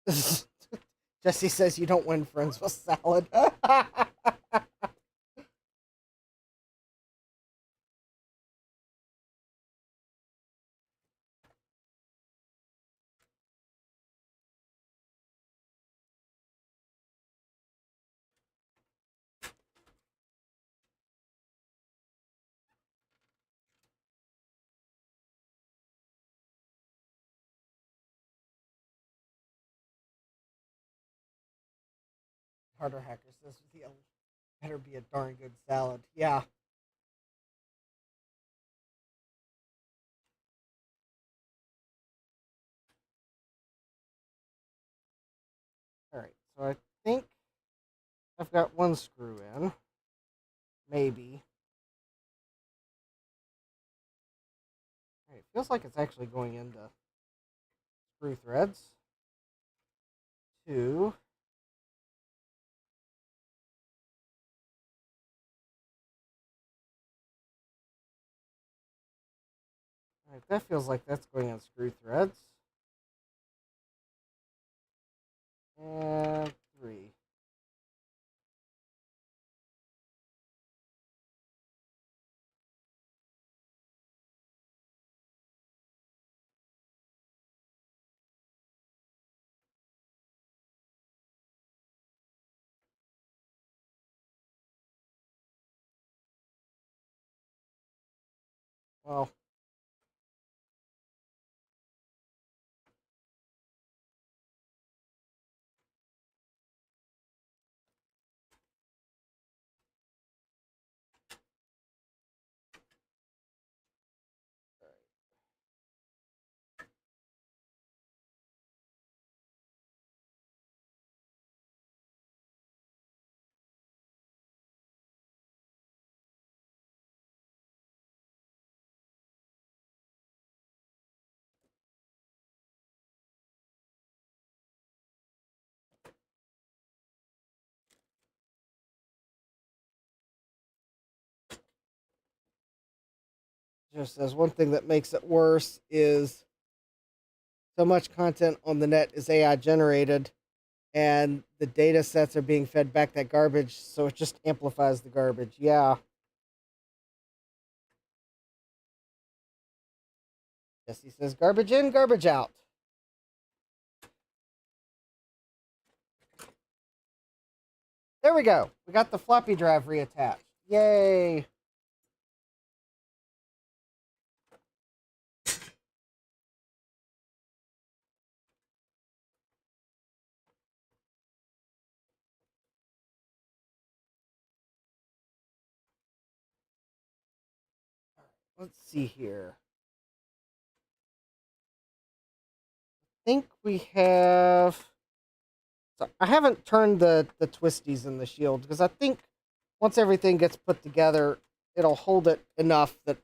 it. Jesse says you don't win friends with salad. Harder Hacker says the better be a darn good salad. Yeah. Alright, so I think I've got 1 screw in. Maybe. Alright, it feels like it's actually going into screw threads. 2. Alright, that feels like that's going on screw threads. And 3. Well, just as one thing that makes it worse is so much content on the net is AI generated, and the data sets are being fed back that garbage, so it just amplifies the garbage. Yeah. Jesse says garbage in, garbage out. There we go. We got the floppy drive reattached. Yay. Let's see here. I think we have... So I haven't turned the twisties in the shield because I think once everything gets put together, it'll hold it enough that...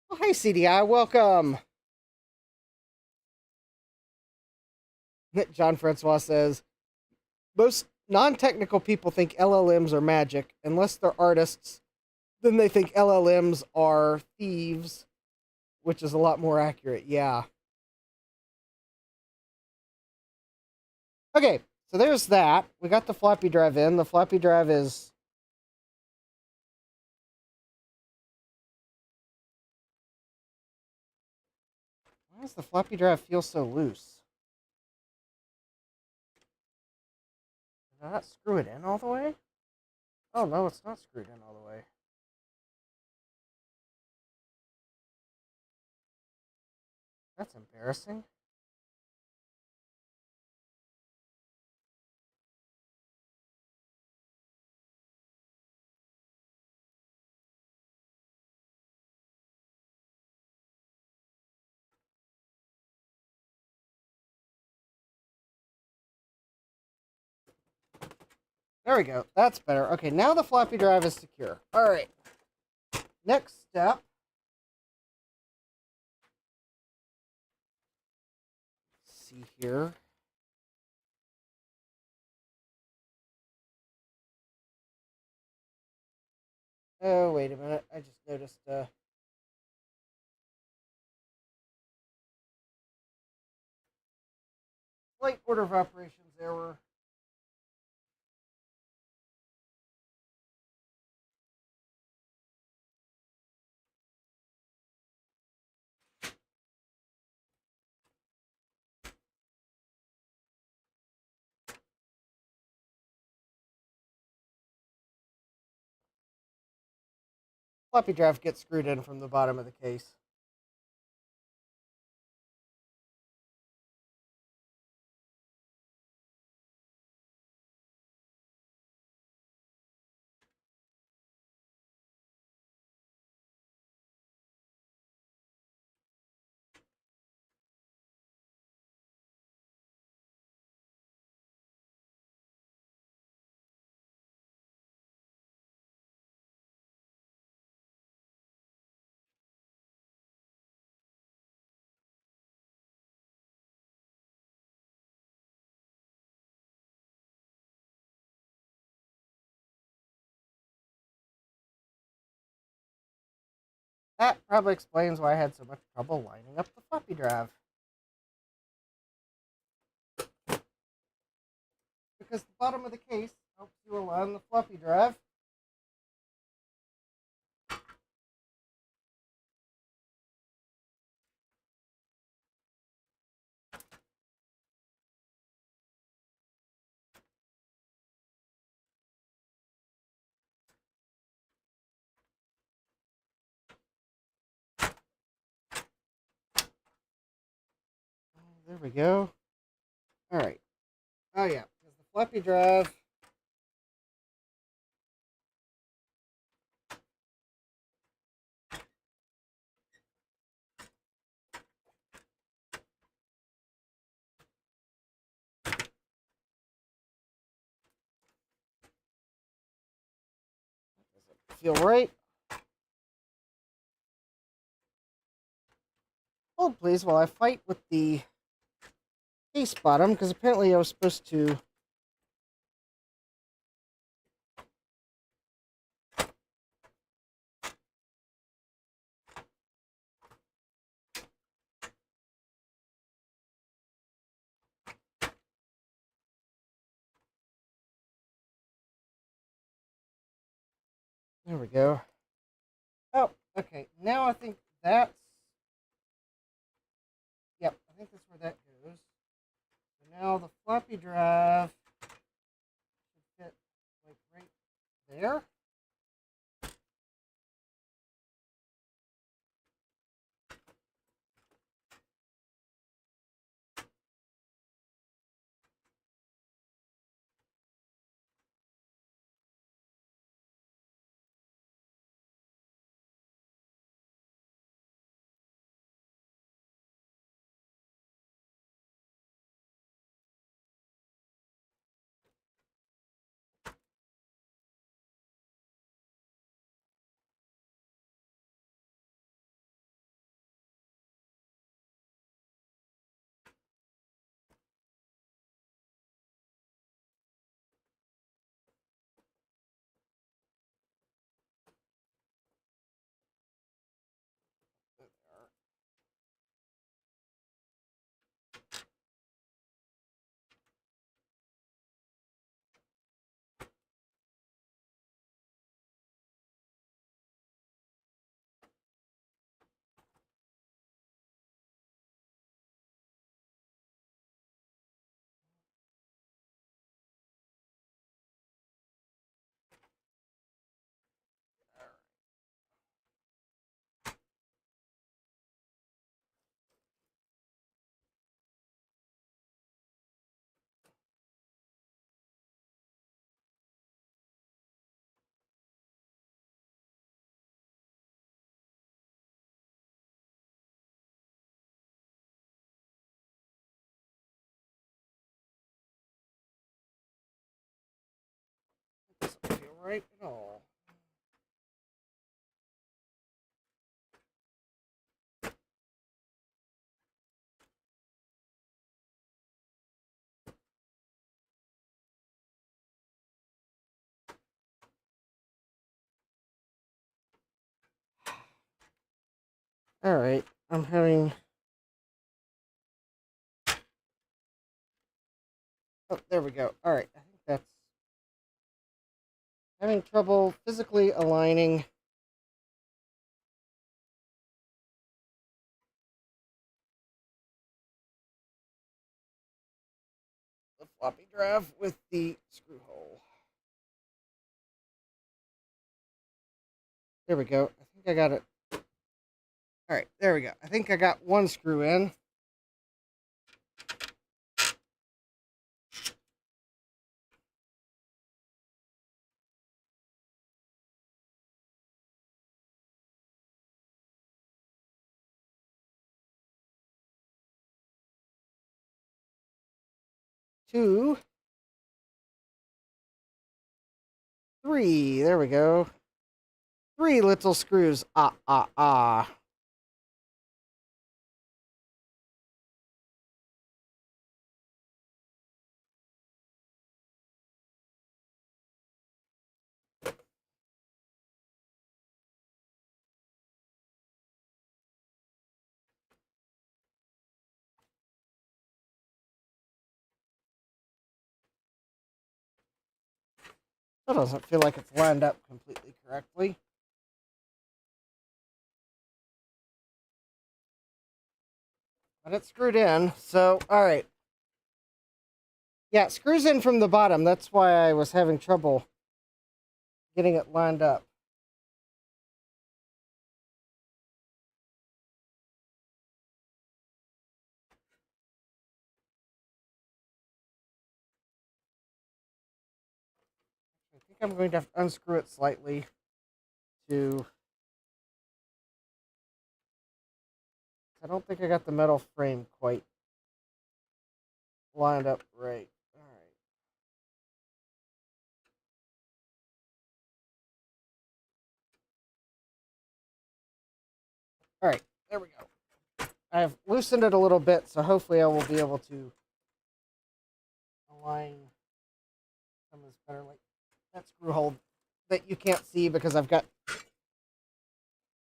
Oh, hey, CDI, welcome. John Francois says, most non-technical people think LLMs are magic. Unless they're artists, Then they think LLMs are thieves, which is a lot more accurate. Yeah. Okay, so there's that. We got the floppy drive in. The floppy drive is... Why does the floppy drive feel so loose? Did I not screw it in all the way? Oh, no, it's not screwed in all the way. That's embarrassing. There we go. That's better. Okay, now the floppy drive is secure. All right. Next step. Let's see here. Oh, wait a minute. I just noticed slight order of operations error. Floppy drive gets screwed in from the bottom of the case. That probably explains why I had so much trouble lining up the floppy drive. Because the bottom of the case helps you align the floppy drive. There we go. All right. Oh, yeah. Because the floppy drive... doesn't feel right. Hold, please, while I fight with the case bottom, because apparently I was supposed to... There we go. Oh, okay. Now I think that's... Yep, I think that's where that goes. So now the floppy drive should fit like right there. right at all. All right, I'm having... Oh, there we go. All right, I think that's... Having trouble physically aligning the floppy drive with the screw hole. There we go. I think I got it. All right, there we go. I think I got one screw in. Two. Three. There we go. Three little screws. Ah, ah, ah. That doesn't feel like it's lined up completely correctly. But it's screwed in, so, all right. Yeah, it screws in from the bottom. That's why I was having trouble getting it lined up. I think I'm going to have to unscrew it slightly to... I don't think I got the metal frame quite lined up right. All right. All right, there we go. I've loosened it a little bit, so hopefully I will be able to align some of this better. Like that screw hole that you can't see because I've got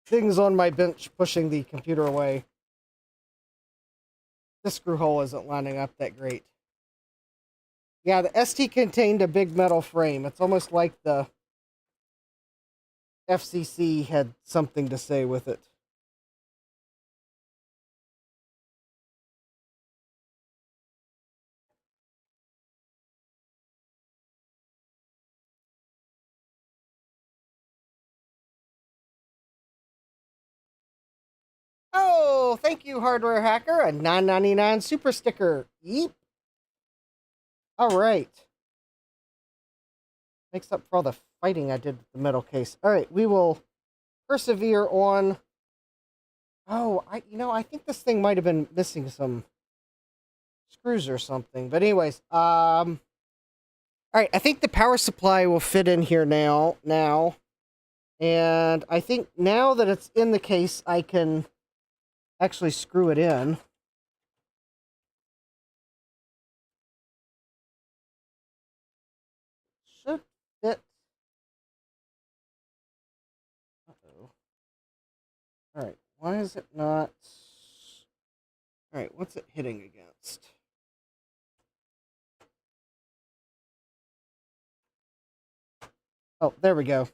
things on my bench pushing the computer away. This screw hole isn't lining up that great. Yeah, the ST contained a big metal frame. It's almost like the FCC had something to say with it. Oh, thank you, Hardware Hacker. A $9.99 super sticker. Yeep. All right. Makes up for all the fighting I did with the metal case. All right, we will persevere on. Oh, I think this thing might have been missing some screws or something. But anyways, all right, I think the power supply will fit in here now. And I think now that it's in the case, I can actually screw it in. Should fit. Uh-oh. All right, why is it not? All right, what's it hitting against? Oh, there we go.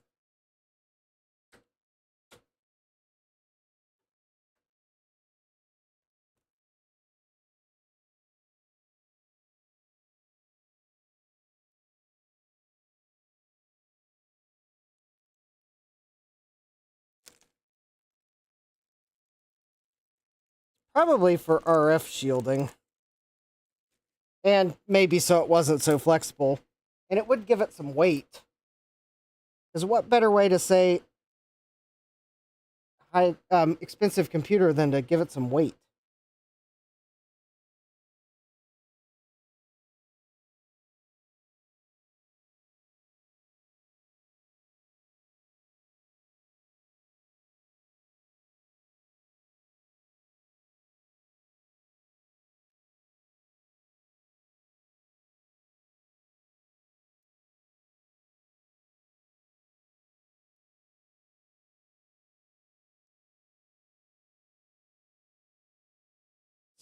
Probably for RF shielding. And maybe so it wasn't so flexible. And it would give it some weight. Because what better way to say high expensive computer than to give it some weight?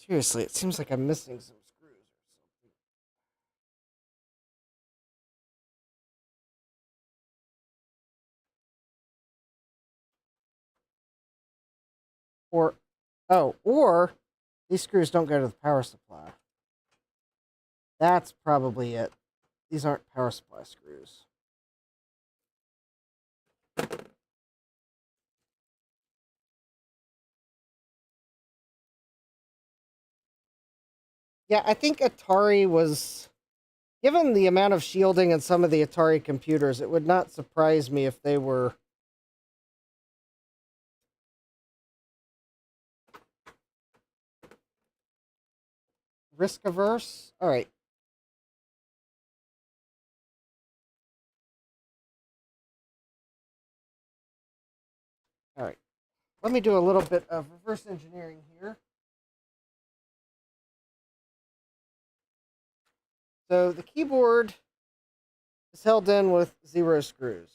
Seriously, it seems like I'm missing some screws or something. Or these screws don't go to the power supply. That's probably it. These aren't power supply screws. Yeah, I think Atari was, given the amount of shielding in some of the Atari computers, it would not surprise me if they were risk averse. All right. All right. Let me do a little bit of reverse engineering here. So the keyboard is held in with 0 screws.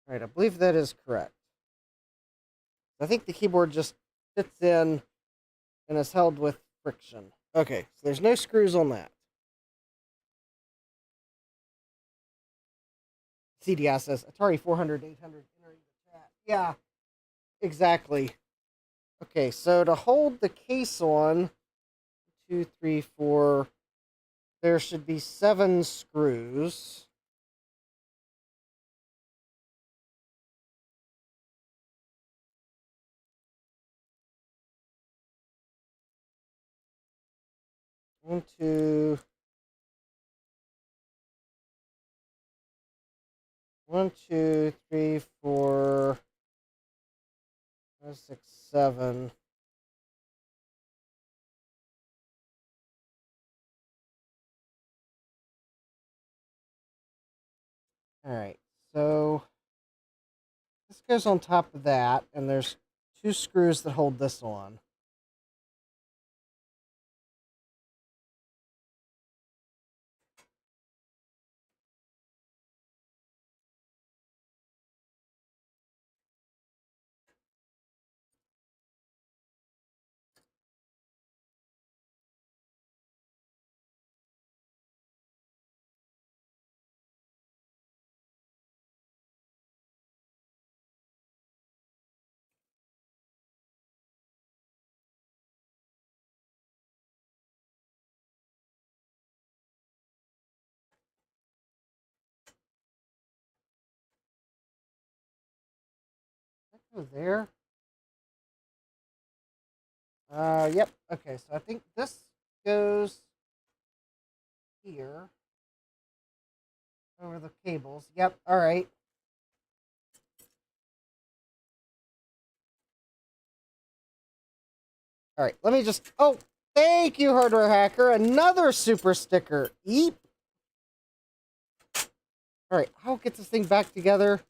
All right, I believe that is correct. I think the keyboard just fits in and is held with friction. Okay, so there's no screws on that. CDI says Atari 400, 800. Yeah, exactly. Okay, so to hold the case on, 2, 3, 4, there should be 7 screws. One, two, 1, 2, 3, 4, 5, 6, 7. All right, so this goes on top of that, and there's 2 screws that hold this on. That go there. Yep. Okay, so I think this goes here over the cables. Yep. All right. All right. Let me just. Oh, thank you, hardware hacker. Another super sticker. Eep. All right. I'll get this thing back together.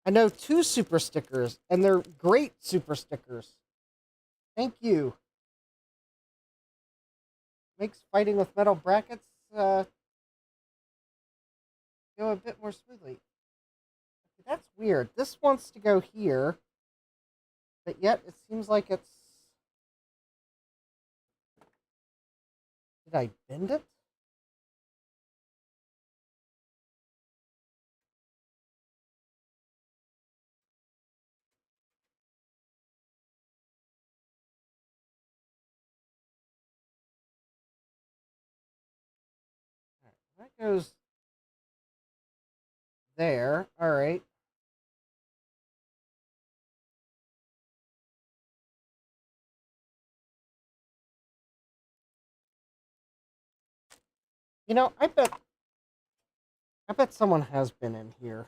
I know 2 super stickers, and they're great super stickers. Thank you. Makes fighting with metal brackets go a bit more smoothly. That's weird. This wants to go here, but yet it seems like it's... Did I bend it? That goes there. All right. You know, I bet someone has been in here.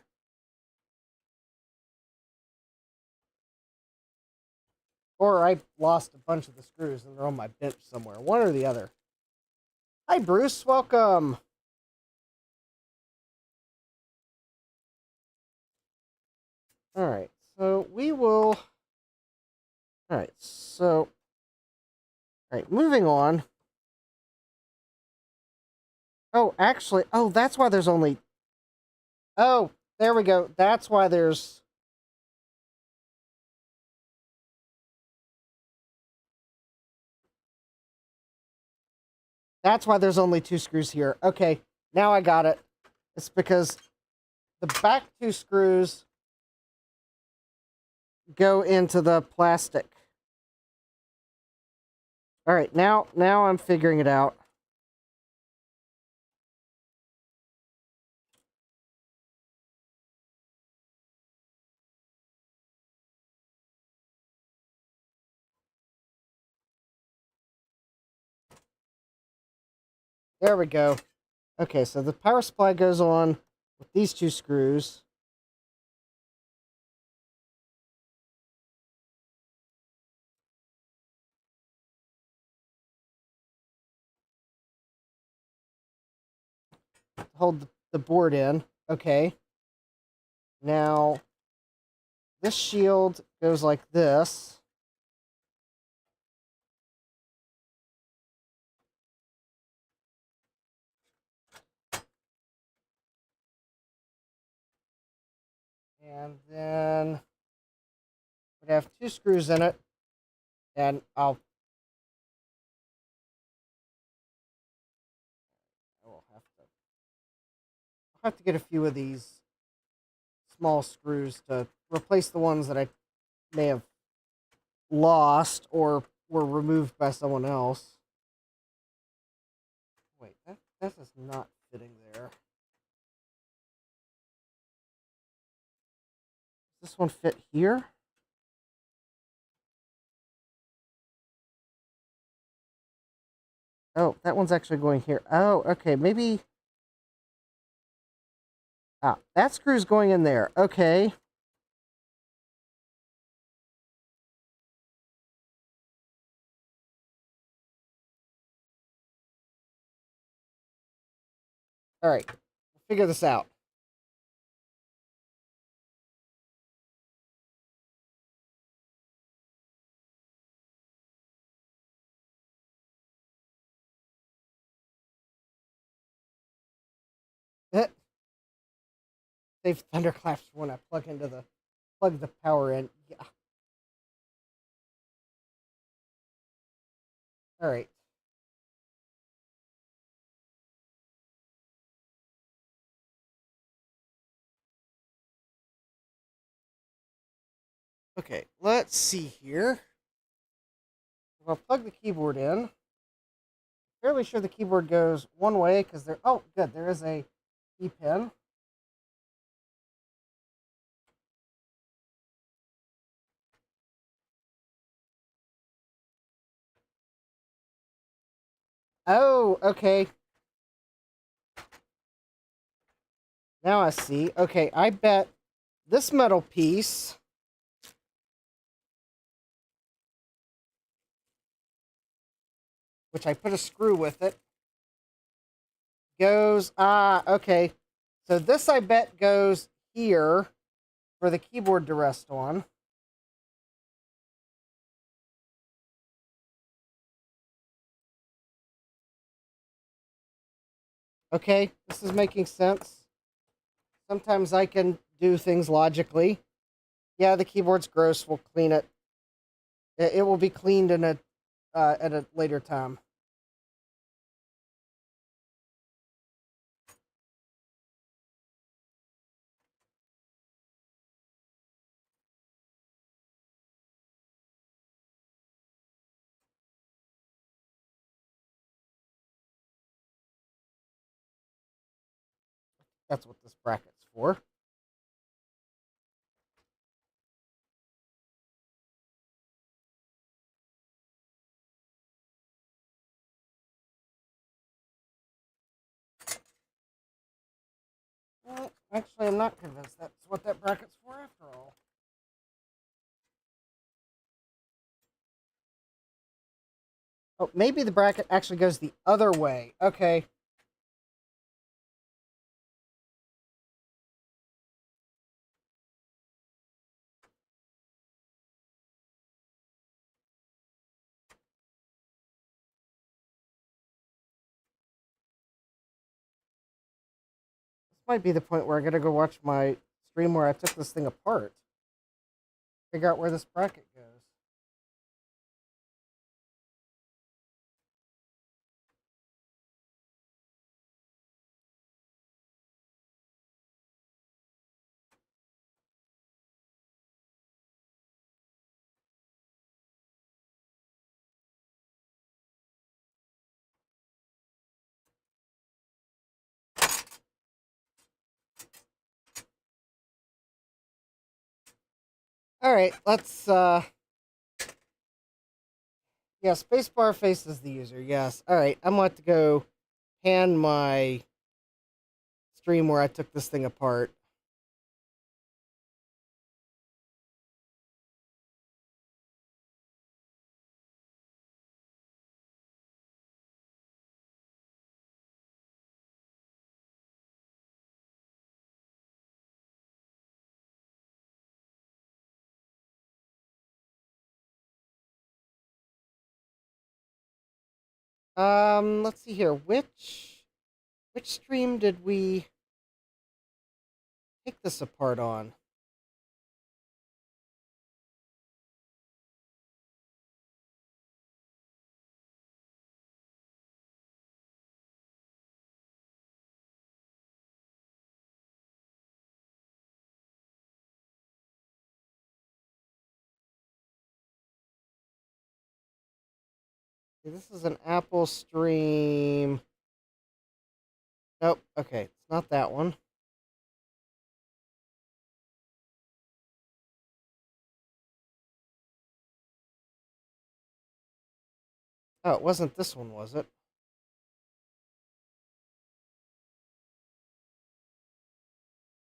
Or I lost a bunch of the screws and they're on my bench somewhere. One or the other. Hi, Bruce. Welcome. All right. So we will... All right. So... All right. Moving on. Oh, actually... Oh, that's why there's only... Oh, there we go. That's why there's... That's why there's only 2 screws here. Okay, now I got it. It's because the back 2 screws go into the plastic. All right, now I'm figuring it out. There we go. Okay, so the power supply goes on with these 2 screws. Hold the board in. Okay. Now, this shield goes like this. And then we have 2 screws in it. And I'll have to get a few of these small screws to replace the ones that I may have lost or were removed by someone else. Wait, that is not fitting there. Does this one fit here? Oh, that one's actually going here. Oh, okay, maybe... Ah, that screw's going in there. Okay. All right, we'll figure this out. Save thunderclaps when I plug the power in. Yeah. All right. Okay, let's see here. If I plug the keyboard in, fairly sure the keyboard goes one way because there. Oh, good. There is a E pin. Oh, okay. Now I see. Okay, I bet this metal piece which I put a screw with it, goes, okay. So this, I bet, goes here for the keyboard to rest on. Okay, this is making sense. Sometimes I can do things logically. Yeah, the keyboard's gross. We'll clean it. It will be cleaned in at a later time. That's what this bracket's for. Well, actually, I'm not convinced that's what that bracket's for after all. Oh, maybe the bracket actually goes the other way. Okay. This might be the point where I gotta go watch my stream where I took this thing apart. Figure out where this bracket goes. Alright, let's, yeah, spacebar faces the user, yes. Alright, I'm going to have to go pan my stream where I took this thing apart. Let's see here. Which stream did we take this apart on? Okay, this is an Apple stream. Nope. Okay, it's not that one. Oh, it wasn't this one, was it?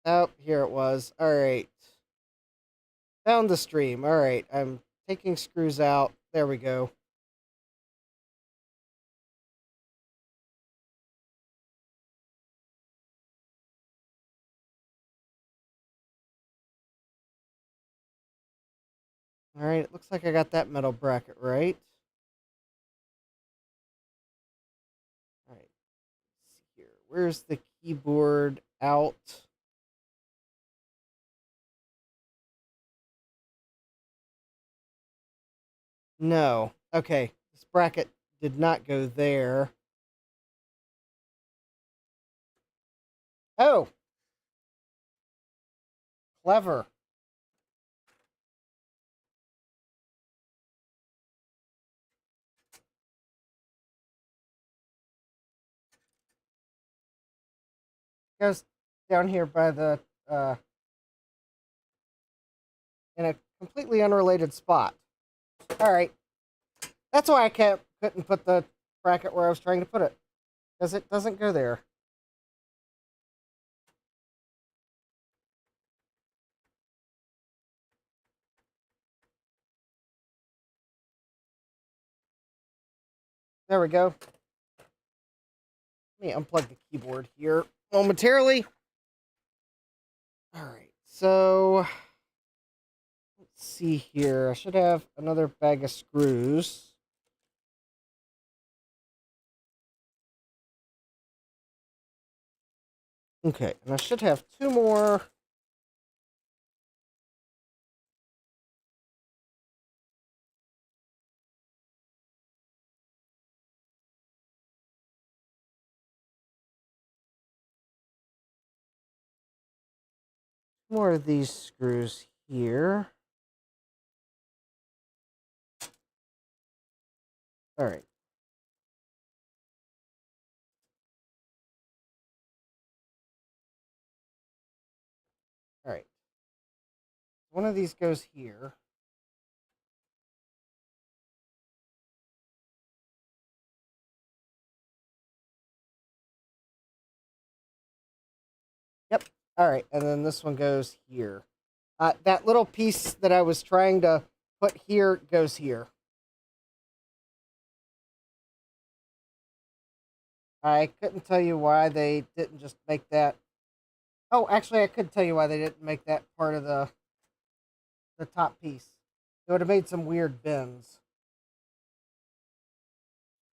Oh, here it was. All right. Found the stream. All right. I'm taking screws out. There we go. All right. It looks like I got that metal bracket right. All right. Let's see here. Where's the keyboard out? No. Okay. This bracket did not go there. Oh. Clever. Goes down here by the in a completely unrelated spot. All right. That's why I couldn't put the bracket where I was trying to put it, because it doesn't go there. There we go. Let me unplug the keyboard here momentarily. All right, so let's see here. I should have another bag of screws. Okay, and I should have two more. More of these screws here. All right. All right. One of these goes here. Yep. All right, and then this one goes here. That little piece that I was trying to put here goes here. I couldn't tell you why they didn't just make that. Oh, actually, I could tell you why they didn't make that part of the top piece. It would have made some weird bends.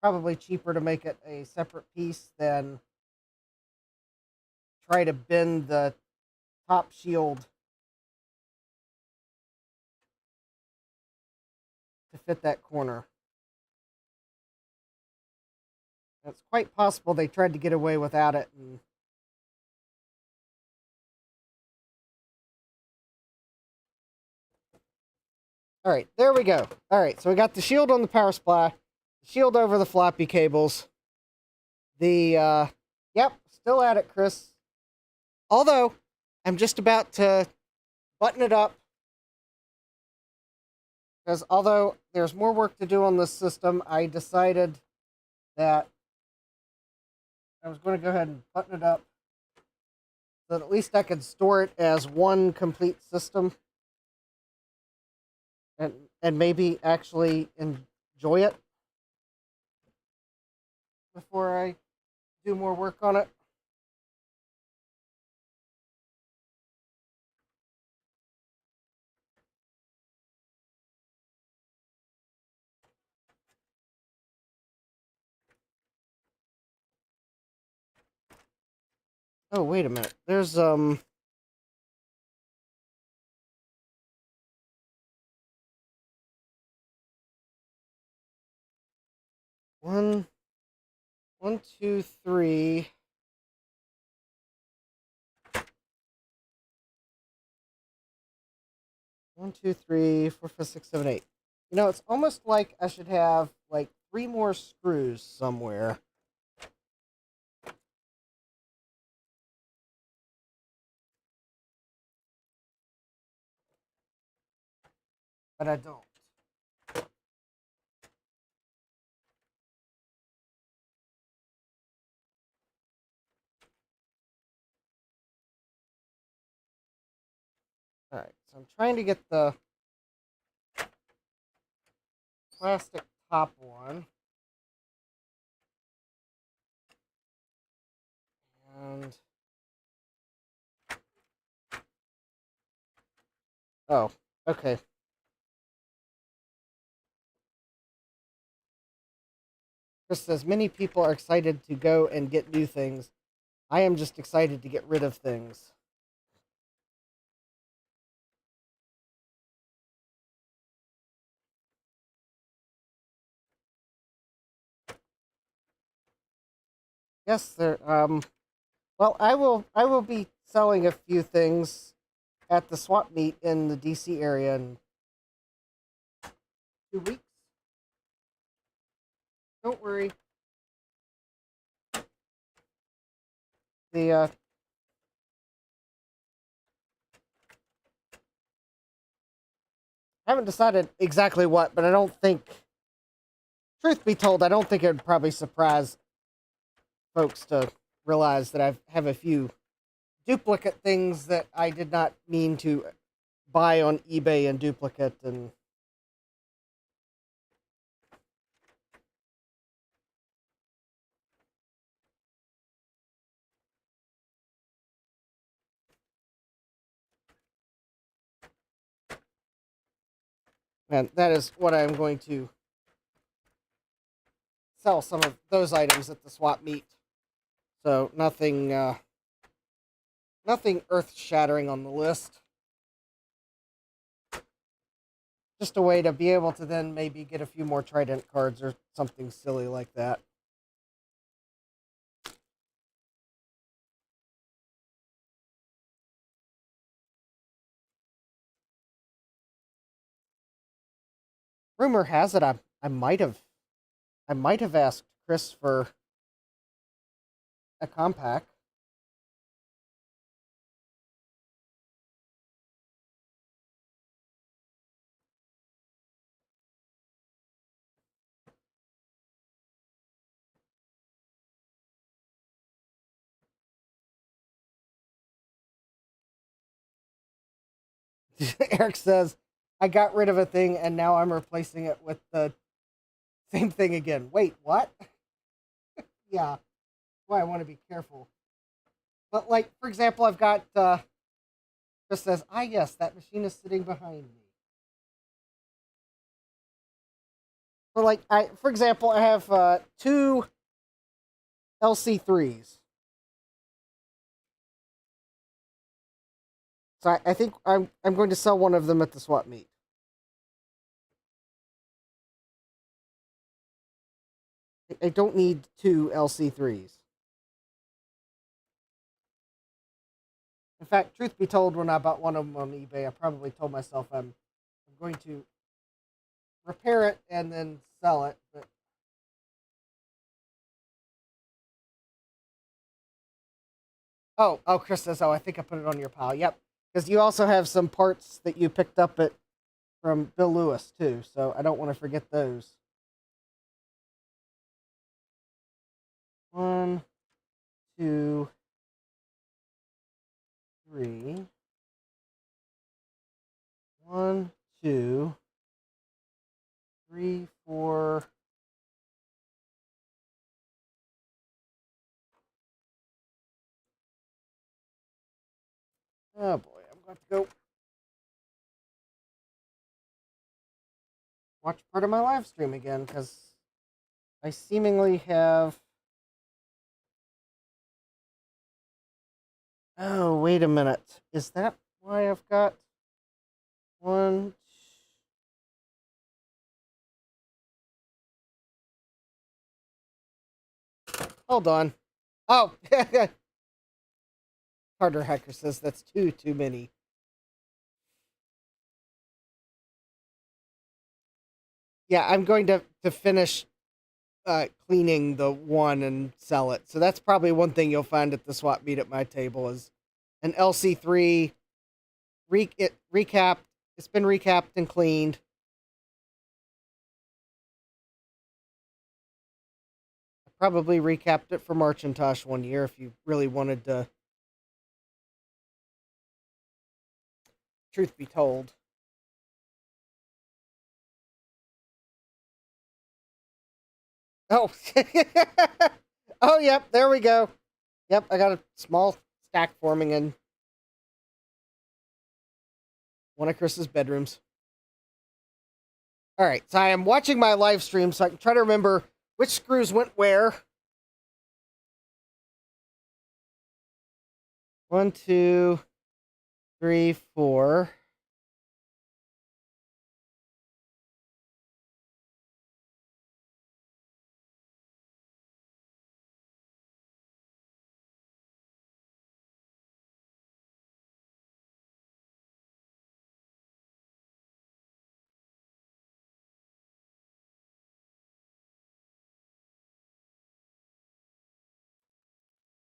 Probably cheaper to make it a separate piece than try to bend the top shield to fit that corner. It's quite possible they tried to get away without it. All right, there we go. All right, so we got the shield on the power supply, the shield over the floppy cables. Yep, still at it, Chris. Although, I'm just about to button it up Because although there's more work to do on this system, I decided that I was going to go ahead and button it up so that at least I could store it as one complete system and maybe actually enjoy it before I do more work on it. Oh, wait a minute. There's one, two, three. One, two, three, four, five, six, seven, eight. You know, it's almost like I should have like 3 more screws somewhere. But I don't. Alright, so I'm trying to get the plastic top one. And... oh, okay. Chris says, many people are excited to go and get new things. I am just excited to get rid of things. Yes, there, well, I will be selling a few things at the swap meet in the DC area in 2 weeks. Don't worry. The I haven't decided exactly what, but I don't think, truth be told, I don't think it would probably surprise folks to realize that I have a few duplicate things that I did not mean to buy on eBay in duplicate, and that is what I'm going to sell some of those items at the swap meet. So nothing nothing earth-shattering on the list. Just a way to be able to then maybe get a few more Trident cards or something silly like that. Rumor has it I might have asked Chris for a compact. Eric says, I got rid of a thing and now I'm replacing it with the same thing again. Wait, what? Yeah. Well, I want to be careful. But, like, for example, I've got, Chris says, ah, yes, that machine is sitting behind me. So, like, for example, I have 2 LC3s. So I think I'm going to sell one of them at the swap meet. I don't need 2 LC3s. In fact, truth be told, when I bought one of them on eBay, I probably told myself I'm going to repair it and then sell it. But oh, Chris says, oh, I think I put it on your pile. Yep, because you also have some parts that you picked up at from Bill Lewis too, so I don't want to forget those. 1, 2, 3. 1, 2, 3, 4. Oh boy, I'm going to go watch part of my live stream again because I seemingly have. Oh, wait a minute. Is that why I've got 1? Hold on. Oh, Harder Hacker says that's too many. Yeah, I'm going to finish cleaning the one and sell it. So that's probably one thing you'll find at the swap meet at my table is an LC3 recapped. It's been recapped and cleaned. I probably recapped it for Marchintosh one year if you really wanted to. Truth be told. Oh. Oh, yep, there we go. Yep, I got a small stack forming in one of Chris's bedrooms. All right, so I am watching my live stream so I can try to remember which screws went where. 1, 2, 3, 4.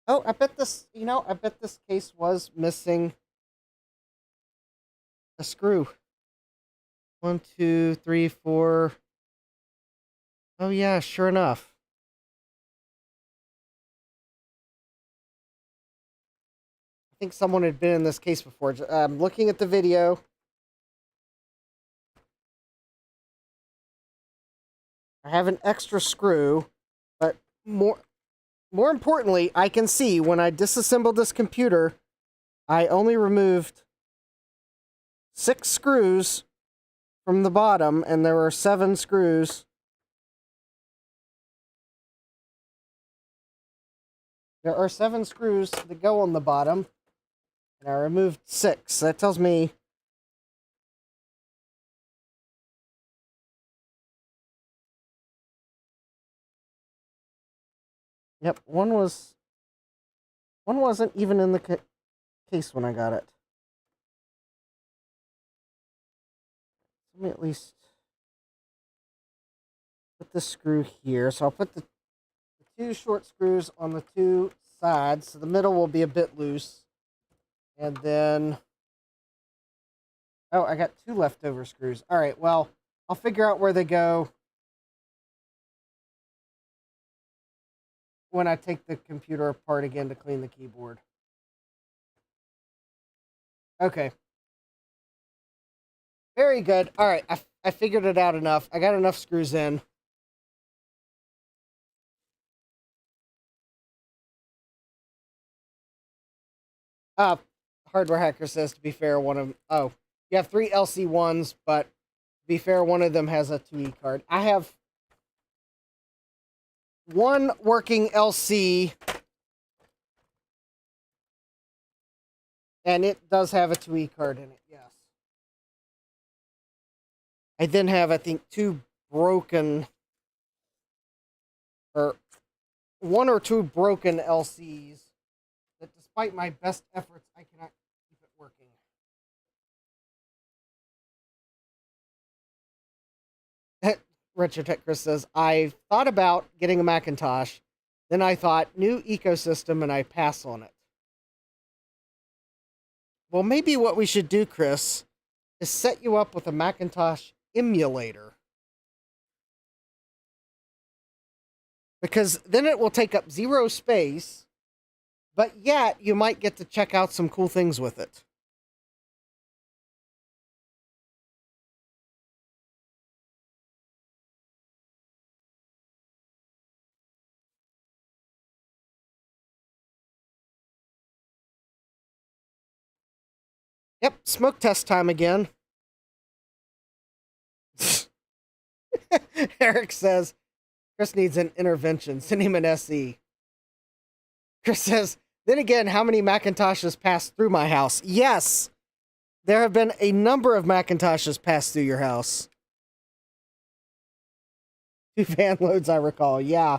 Oh, I bet this, I bet this case was missing a screw. 1, 2, 3, 4. Oh, yeah, sure enough. I think someone had been in this case before. I'm looking at the video. I have an extra screw, but more importantly, I can see when I disassembled this computer, I only removed 6 screws from the bottom, and there were 7 screws. There are 7 screws that go on the bottom, and I removed 6. That tells me yep, one wasn't even in the case when I got it. Let me at least put the screw here. So I'll put the 2 short screws on the 2 sides, so the middle will be a bit loose. And then, oh, I got 2 leftover screws. All right, well, I'll figure out where they go when I take the computer apart again to clean the keyboard. Okay. Very good. All right, I figured it out enough. I got enough screws in. Hardware Hacker says, to be fair, one of them... Oh, you have 3 LC1s, but to be fair, one of them has a 2E card. I have 1 working LC, and it does have a 2E card in it, yes. I then have, I think, 2 broken... or 1 or 2 broken LCs that, despite my best efforts, I cannot keep it working. Richard Tech Chris says, I thought about getting a Macintosh, then I thought, new ecosystem, and I pass on it. Well, maybe what we should do, Chris, is set you up with a Macintosh emulator. Because then it will take up 0 space, but yet you might get to check out some cool things with it. Yep, smoke test time again. Eric says, Chris needs an intervention. Send him an SE. Chris says, then again, how many Macintoshes passed through my house? Yes, there have been a number of Macintoshes passed through your house. 2 fan loads, I recall. Yeah.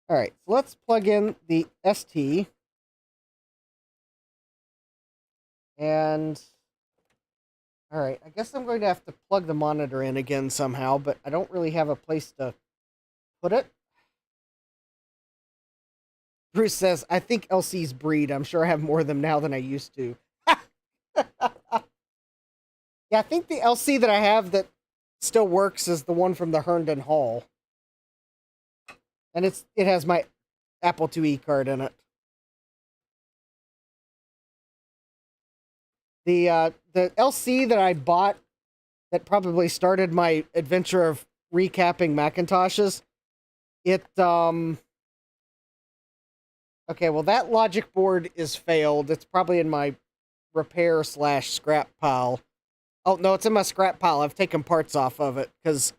All right, so let's plug in the ST. And, all right, I guess I'm going to have to plug the monitor in again somehow, but I don't really have a place to put it. Bruce says, I think LCs breed. I'm sure I have more of them now than I used to. Yeah, I think the LC that I have that still works is the one from the Herndon Hall. And it has my Apple IIe card in it. The LC that I bought that probably started my adventure of recapping Macintoshes, okay, well, that logic board is failed. It's probably in my repair / scrap pile. Oh, no, it's in my scrap pile. I've taken parts off of it because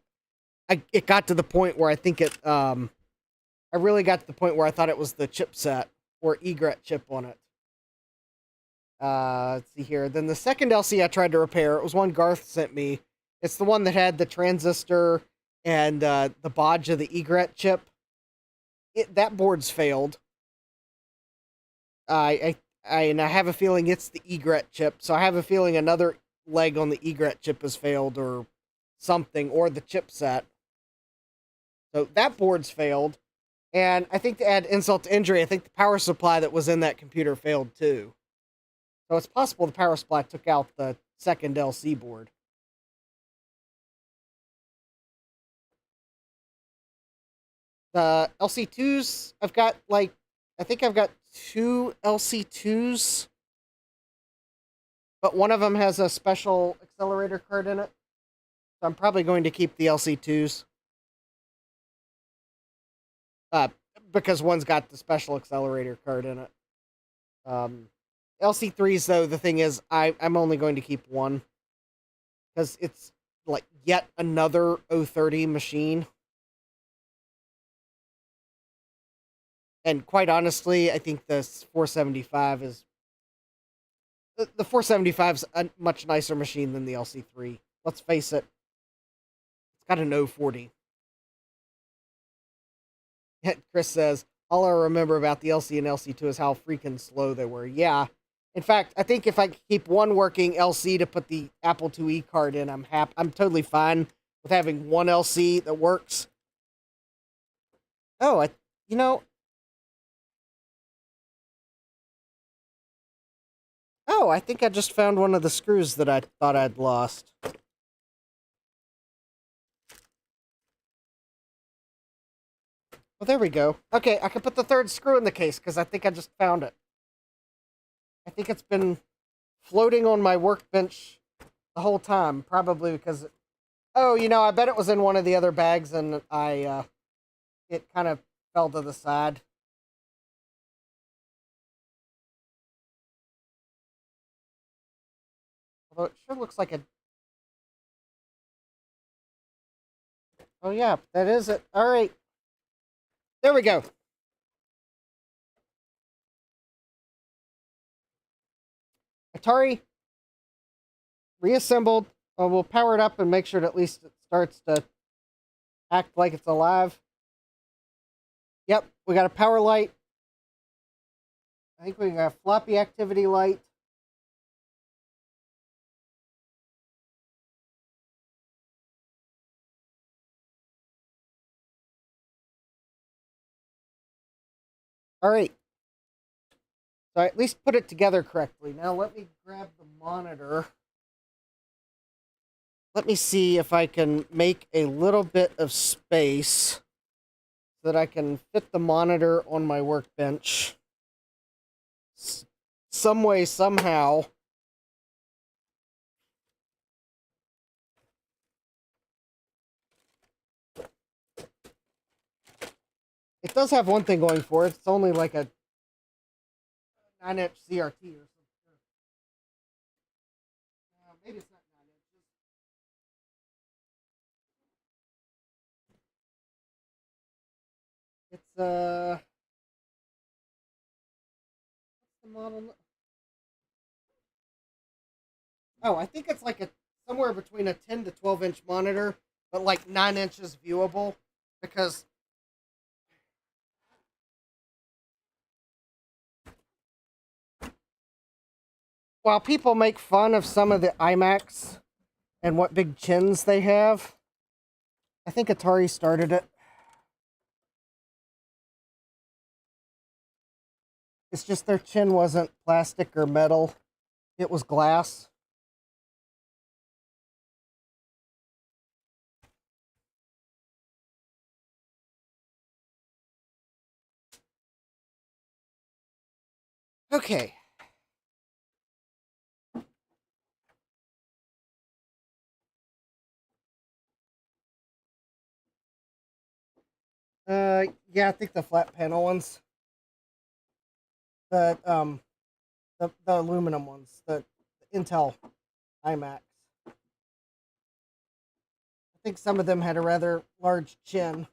it got to the point where I think I really got to the point where I thought it was the chipset or egret chip on it. Let's see here. Then the second LC I tried to repair, it was one Garth sent me. It's the one that had the transistor and the bodge of the egret chip. That board's failed. And I have a feeling it's the egret chip, so I have a feeling another leg on the egret chip has failed or something, or the chipset. So that board's failed. And I think to add insult to injury, I think the power supply that was in that computer failed too. So it's possible the power supply took out the second LC board. The LC2s, I think I've got 2 LC2s, but one of them has a special accelerator card in it. So I'm probably going to keep the LC2s. Because one's got the special accelerator card in it. LC3s, though, the thing is, I'm only going to keep one. Because it's like yet another 030 machine. And quite honestly, I think the 475 is... The 475's a much nicer machine than the LC3. Let's face it. It's got an 040. Chris says, all I remember about the LC and LC2 is how freaking slow they were. Yeah. In fact, I think if I keep one working LC to put the Apple IIe card in, I'm happy. I'm totally fine with having one LC that works. Oh, you know... Oh, I think I just found one of the screws that I thought I'd lost. Well, there we go. Okay, I can put the third screw in the case because I think I just found it. I think it's been floating on my workbench the whole time, probably because... Oh, I bet it was in one of the other bags and it kind of fell to the side. Although it sure looks like a... Oh, yeah, that is it. All right. There we go. Atari reassembled. We'll power it up and make sure that at least it starts to act like it's alive. Yep, we got a power light. I think we got a floppy activity light. All right. So I at least put it together correctly. Now let me grab the monitor. Let me see if I can make a little bit of space so that I can fit the monitor on my workbench. Some way, somehow. It does have one thing going for it. It's only like a 9-inch CRT or something. Maybe it's not 9 inches. It's what's the model? Oh, I think it's like a somewhere between a 10 to 12-inch monitor, but like 9 inches viewable, because while people make fun of some of the iMacs and what big chins they have, I think Atari started it. It's just their chin wasn't plastic or metal. It was glass. Okay. Yeah, I think the flat panel ones. The aluminum ones, the Intel iMacs. I think some of them had a rather large chin.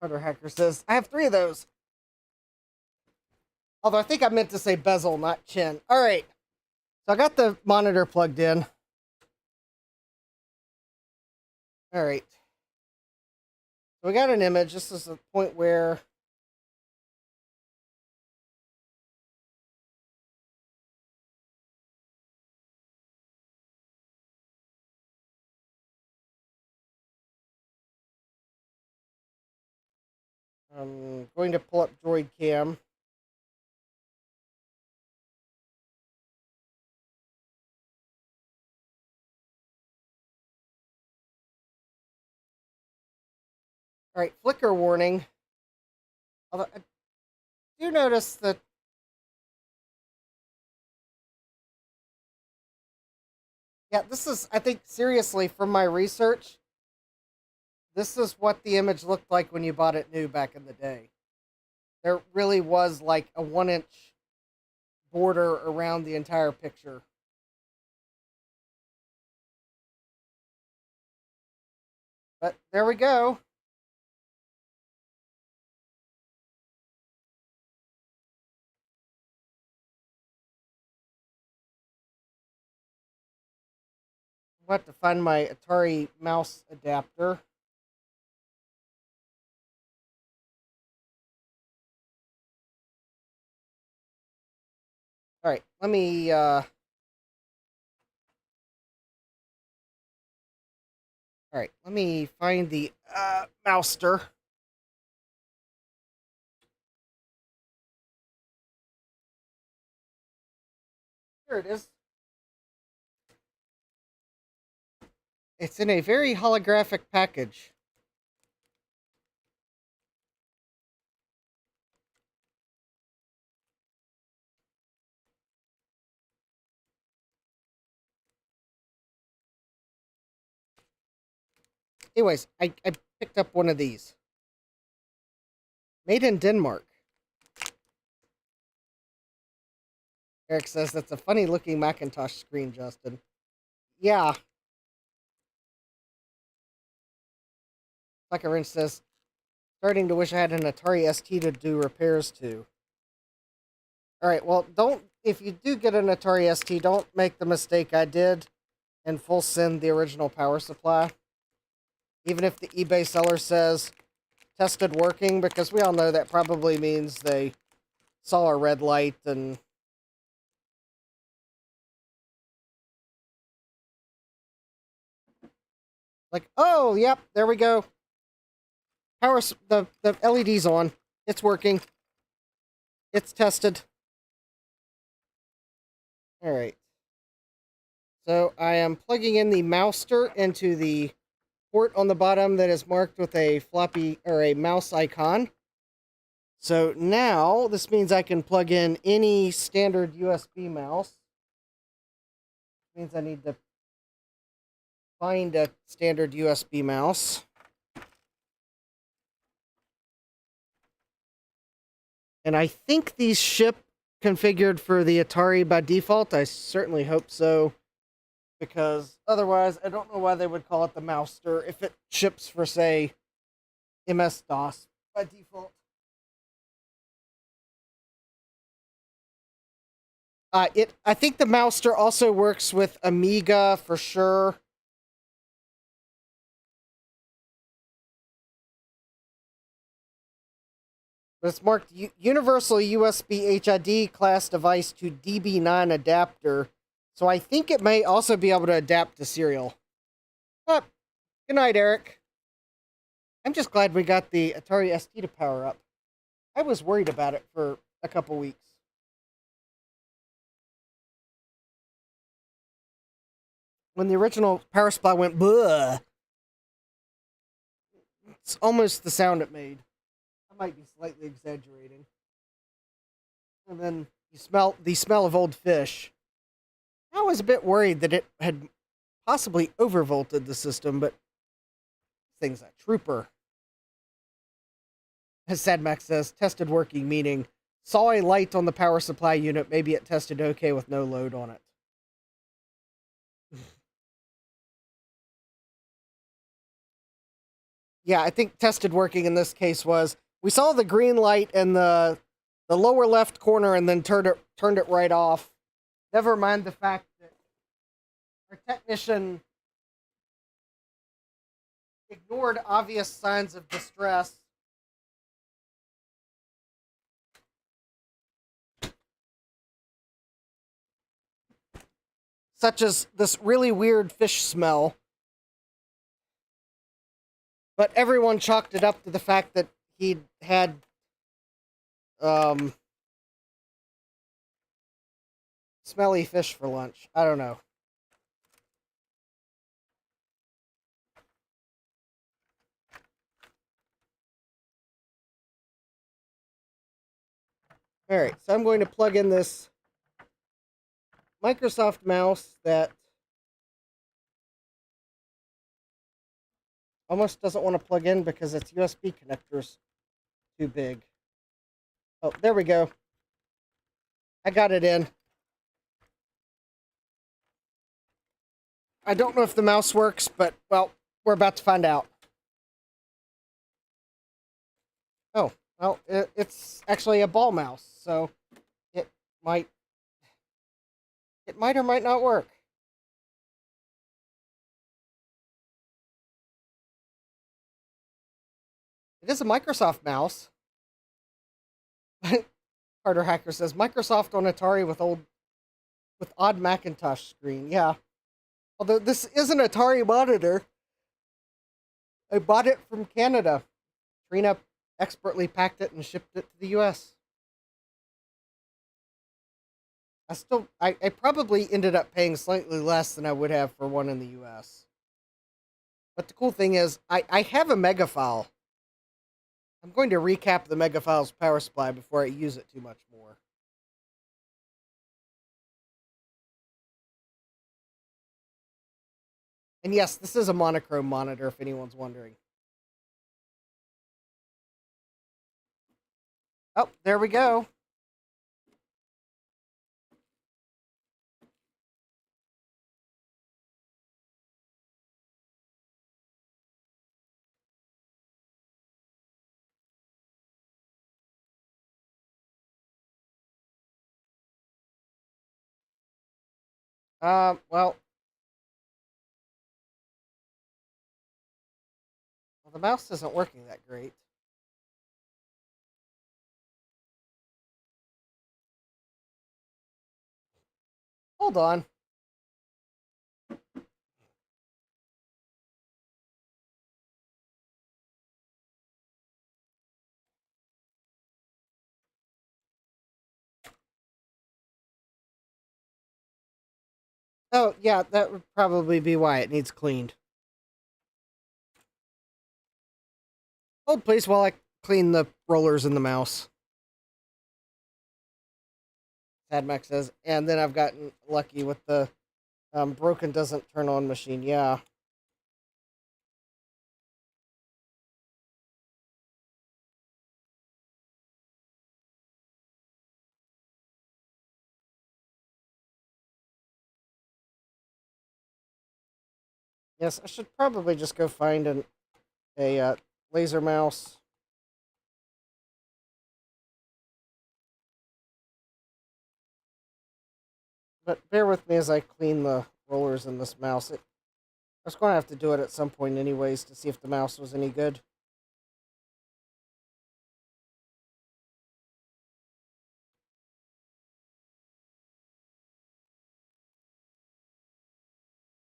Carter Hacker says, I have 3 of those. Although I think I meant to say bezel, not chin. All right. So I got the monitor plugged in. All right. So we got an image. This is a point where I'm going to pull up Droid Cam. All right, flicker warning. Although I do notice that yeah, this is, I think, seriously, from my research, this is what the image looked like when you bought it new back in the day. There really was like a 1-inch border around the entire picture. But there we go. I'll have to find my Atari mouse adapter. All right, let me all right, let me find the mouster. Here it is. It's in a very holographic package. Anyways, I picked up one of these. Made in Denmark. Eric says that's a funny looking Macintosh screen, Justin. Yeah. Like a wrench says, starting to wish I had an Atari ST to do repairs to. Alright, well, if you do get an Atari ST, don't make the mistake I did and full send the original power supply. Even if the eBay seller says tested working, because we all know that probably means they saw a red light and Like, oh, yep, there we go. The LED's on. It's working. It's tested. All right. So I am plugging in the mouster into the port on the bottom that is marked with a floppy or a mouse icon. So now this means I can plug in any standard USB mouse. It means I need to find a standard USB mouse. And I think these ship configured for the Atari by default. I certainly hope so. Because otherwise, I don't know why they would call it the mouster if it ships for, say, MS-DOS by default. I think the mouster also works with Amiga for sure. But it's marked Universal USB HID class device to DB9 adapter. So I think it may also be able to adapt to serial. But, good night, Eric. I'm just glad we got the Atari ST to power up. I was worried about it for a couple weeks. When the original power supply went blah, it's almost the sound it made. I might be slightly exaggerating. And then you smell the smell of old fish. I was a bit worried that it had possibly overvolted the system, but this thing's a trooper. As Sadmax says, tested working, meaning saw a light on the power supply unit, maybe it tested okay with no load on it. Yeah, I think tested working in this case was we saw the green light in the lower left corner and then turned it right off. Never mind the fact that our technician ignored obvious signs of distress. Such as this really weird fish smell. But everyone chalked it up to the fact that he'd had smelly fish for lunch. I don't know. Alright, so I'm going to plug in this Microsoft mouse that almost doesn't want to plug in because its USB connector's too big. Oh, there we go. I got it in. I don't know if the mouse works, but, well, we're about to find out. Oh, well, it's actually a ball mouse, so it might or might not work. It is a Microsoft mouse. Carter Hacker says Microsoft on Atari with odd Macintosh screen. Yeah. Although this is an Atari monitor. I bought it from Canada. Trina expertly packed it and shipped it to the US. I probably ended up paying slightly less than I would have for one in the US. But the cool thing is, I have a mega file. I'm going to recap the mega file's power supply before I use it too much more. And yes, this is a monochrome monitor, if anyone's wondering. Oh, there we go. Well, the mouse isn't working that great. Hold on. Oh, yeah, that would probably be why it needs cleaned. Hold please while I clean the rollers and the mouse. Sadmax says, and then I've gotten lucky with the broken doesn't turn on machine. Yeah. Yes, I should probably just go find a laser mouse. But bear with me as I clean the rollers in this mouse. I was going to have to do it at some point anyways to see if the mouse was any good.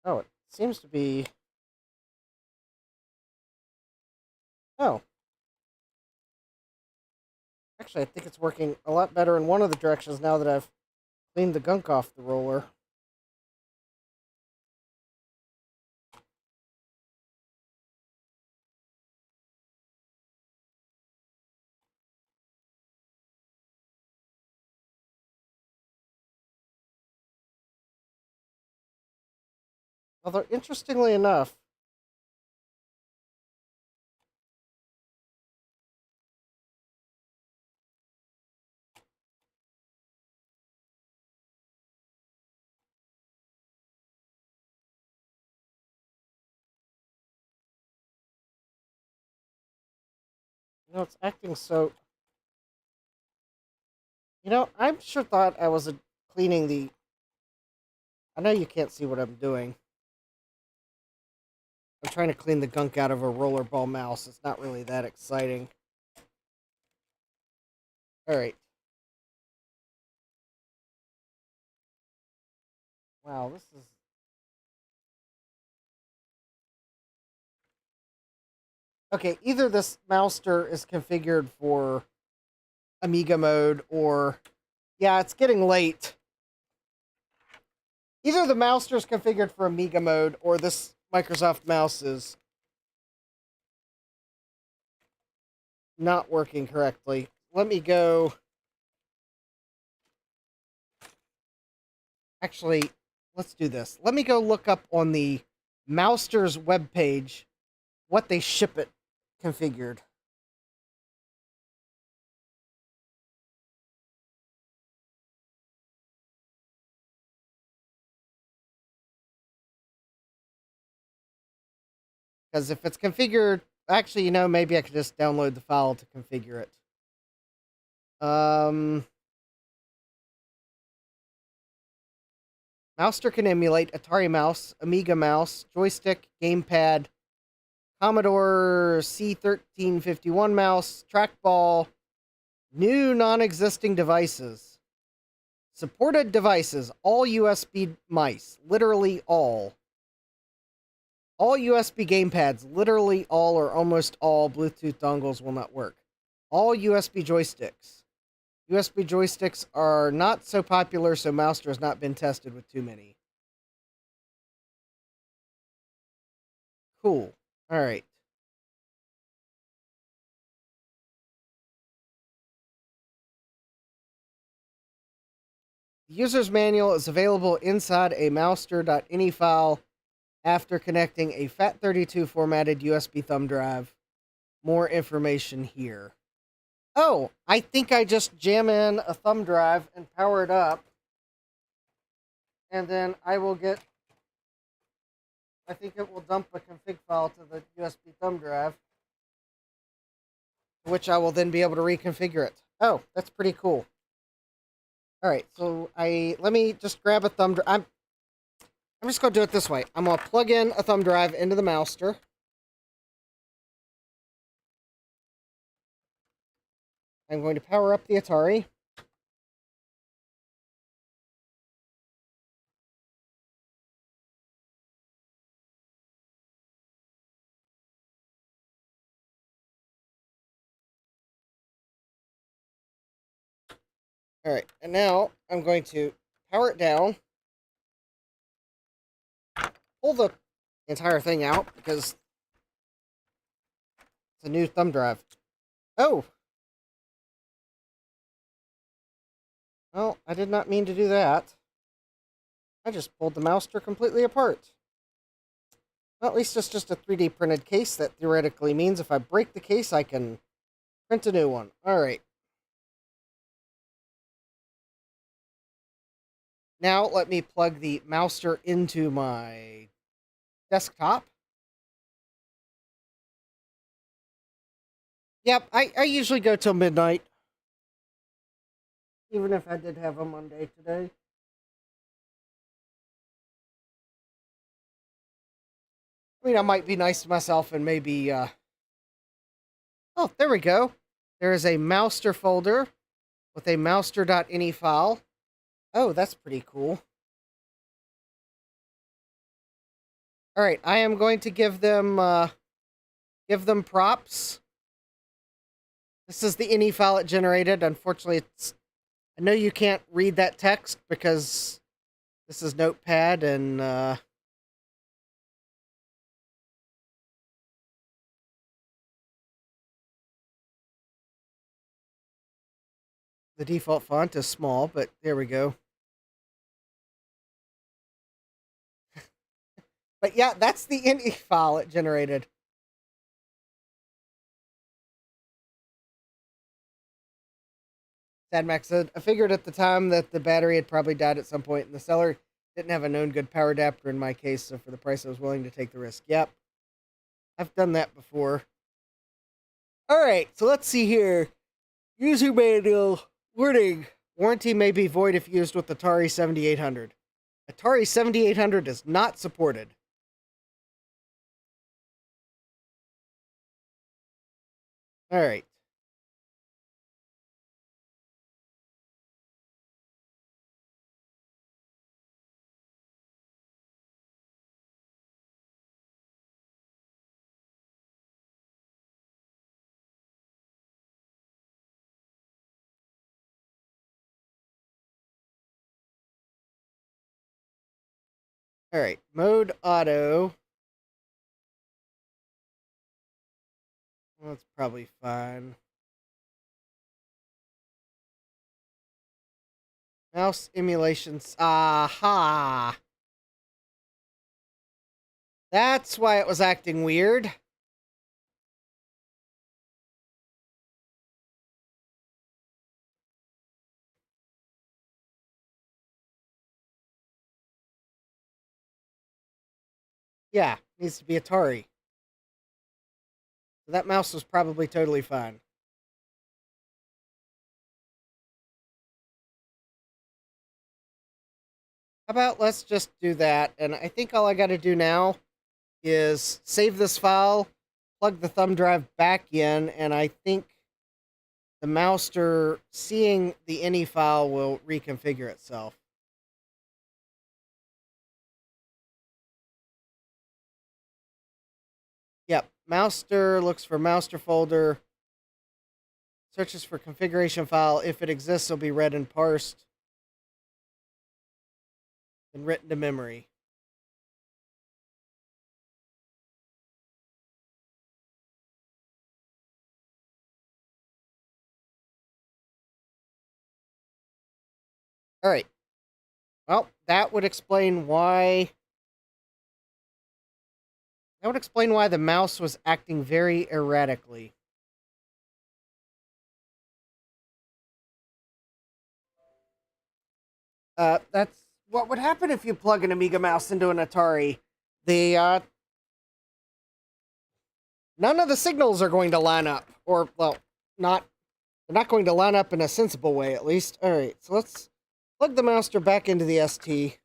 Oh, it seems to be... Oh. Actually, I think it's working a lot better in one of the directions now that I've cleaned the gunk off the roller. Although, interestingly enough, it's acting so... I'm sure thought I was cleaning the... I know you can't see what I'm doing. I'm trying to clean the gunk out of a rollerball mouse. It's not really that exciting. Alright. Wow, this is... Okay, either this mouster is configured for Amiga mode or... Yeah, it's getting late. Either the mouster is configured for Amiga mode or this Microsoft mouse is not working correctly. Let me go... Actually, let's do this. Let me go look up on the Mouster's webpage what they ship it configured. Because if it's configured... Actually, maybe I could just download the file to configure it. Mouster can emulate Atari mouse, Amiga mouse, joystick, gamepad, Commodore C1351 mouse, trackball, new non-existing devices. Supported devices, all USB mice, literally all. All USB gamepads, literally all or almost all Bluetooth dongles will not work. All USB joysticks. USB joysticks are not so popular, so Mouster has not been tested with too many. Cool. Alright. The user's manual is available inside a mouster.ini file after connecting a FAT32 formatted USB thumb drive. More information here. Oh, I think I just jam in a thumb drive and power it up. And then I will get... I think it will dump a config file to the USB thumb drive, which I will then be able to reconfigure it. Oh, that's pretty cool. Alright, so let me just grab a thumb drive. I'm just going to do it this way. I'm going to plug in a thumb drive into the Mouster. I'm going to power up the Atari. Alright, and now I'm going to power it down. pull the entire thing out because it's a new thumb drive. Oh! Well, I did not mean to do that. I just pulled the mouster completely apart. Well, at least it's just a 3D printed case. That theoretically means if I break the case, I can print a new one. Alright. Now, let me plug the mouster into my desktop. Yep, I usually go till midnight. Even if I did have a Monday today. I mean, I might be nice to myself and maybe, Oh, there we go. There is a mouster folder with a mouster.ini file. Oh, that's pretty cool. Alright, I am going to give them props. This is the ini file it generated. Unfortunately, I know you can't read that text because this is Notepad and, the default font is small, but there we go. But yeah, that's the ini file it generated. Sad Max said, I figured at the time that the battery had probably died at some point, and the seller didn't have a known good power adapter in my case, so for the price I was willing to take the risk. Yep. I've done that before. Alright, so let's see here. User manual. Warning. Warranty may be void if used with Atari 7800. Atari 7800 is not supported. Alright. Alright, mode auto. Well, that's probably fine. Mouse emulations. Aha! That's why it was acting weird. Yeah, needs to be Atari. That mouse was probably totally fine. How about let's just do that, and I think all I gotta do now is save this file, plug the thumb drive back in, and I think the mouster, seeing the ini file, will reconfigure itself. Yep, mouster looks for mouster folder, searches for configuration file. If it exists, it'll be read and parsed, and written to memory. Alright. Well, that would explain why... That would explain why the mouse was acting very erratically. That's what would happen if you plug an Amiga mouse into an Atari. The, none of the signals are going to line up. Or, well, they're not going to line up in a sensible way, at least. Alright, so let's plug the mouster back into the ST.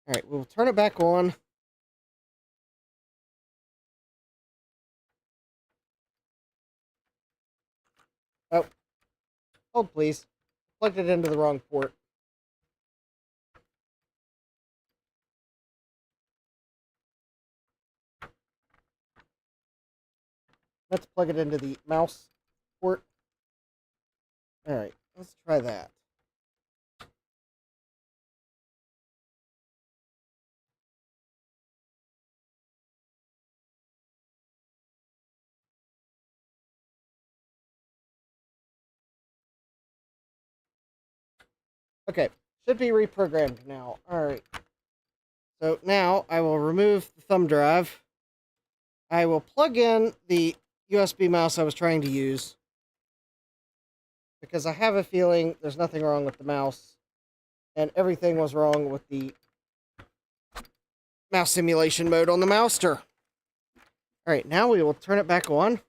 Alright, we'll turn it back on. Oh. Hold, please. Plugged it into the wrong port. Let's plug it into the mouse port. Alright, let's try that. Okay, should be reprogrammed now. Alright. So now I will remove the thumb drive. I will plug in the USB mouse I was trying to use, because I have a feeling there's nothing wrong with the mouse, and everything was wrong with the mouse simulation mode on the Mouster. Alright, now we will turn it back on.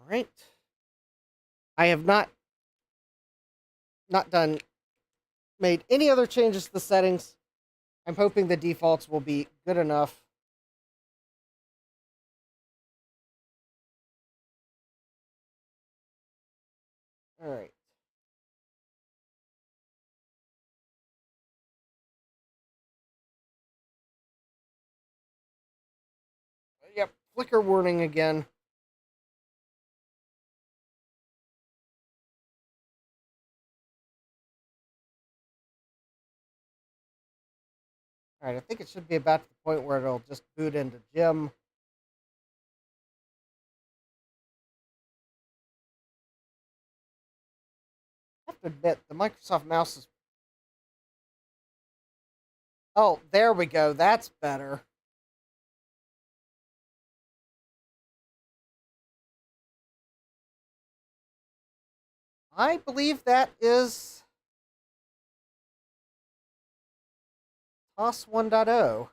Alright. I have not made any other changes to the settings. I'm hoping the defaults will be good enough. Alright. Yep, flicker warning again. Alright, I think it should be about to the point where it'll just boot into Gym. I have to admit, the Microsoft mouse is... Oh, there we go. That's better. I believe that is TOS 1.0.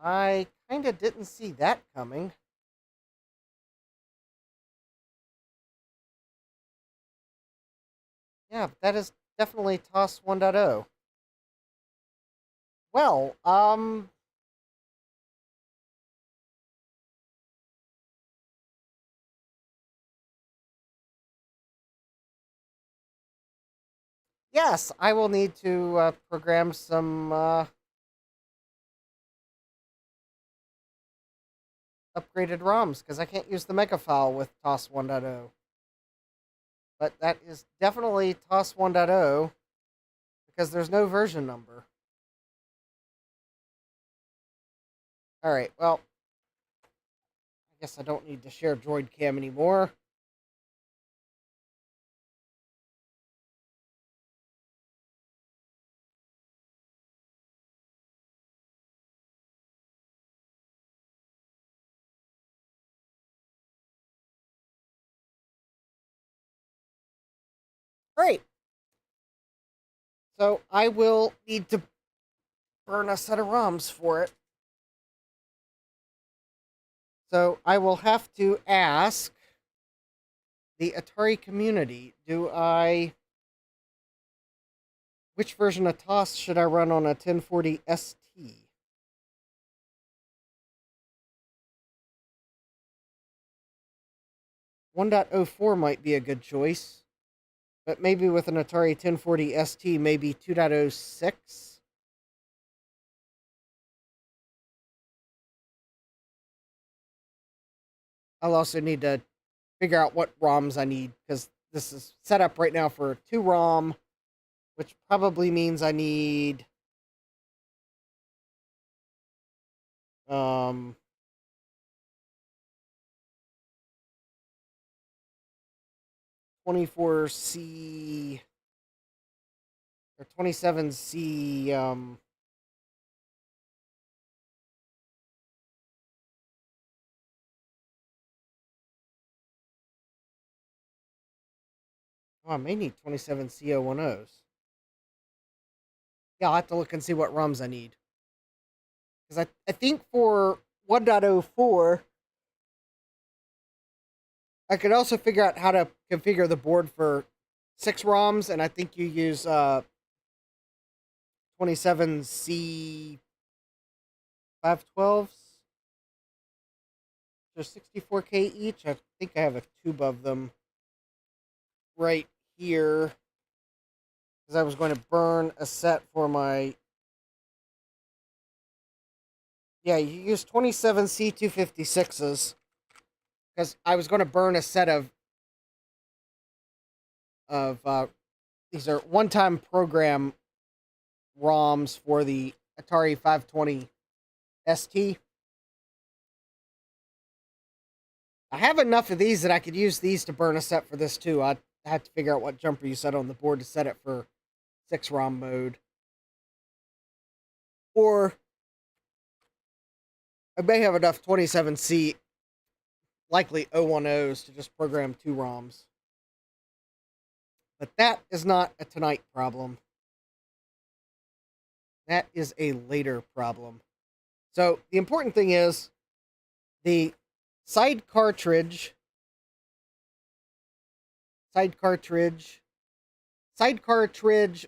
I kind of didn't see that coming. Yeah, that is definitely TOS 1.0. Well, yes, I will need to program some upgraded ROMs, because I can't use the mega file with TOS 1.0. But that is definitely TOS 1.0, because there's no version number. Alright, well, I guess I don't need to share Droid Cam anymore. Great. So I will need to burn a set of ROMs for it. So I will have to ask the Atari community, which version of TOS should I run on a 1040ST? 1.04 might be a good choice, but maybe with an Atari 1040ST, maybe 2.06? I'll also need to figure out what ROMs I need, because this is set up right now for 2 ROM, which probably means I need 24C or 27C I may need 27 CO10s. Yeah, I'll have to look and see what ROMs I need. Because I think for 1.04, I could also figure out how to configure the board for 6 ROMs, and I think you use 27C 512s. They're 64K each. I think I have a tube of them right here, because I was going to burn a set for my... Yeah, you use 27C256s. because I was going to burn a set of these are one-time program ROMs for the Atari 520ST. I have enough of these that I could use these to burn a set for this too. I have to figure out what jumper you set on the board to set it for 6 ROM mode. Or I may have enough 27C, likely 010s, to just program 2 ROMs. But that is not a tonight problem. That is a later problem. So the important thing is the side cartridge,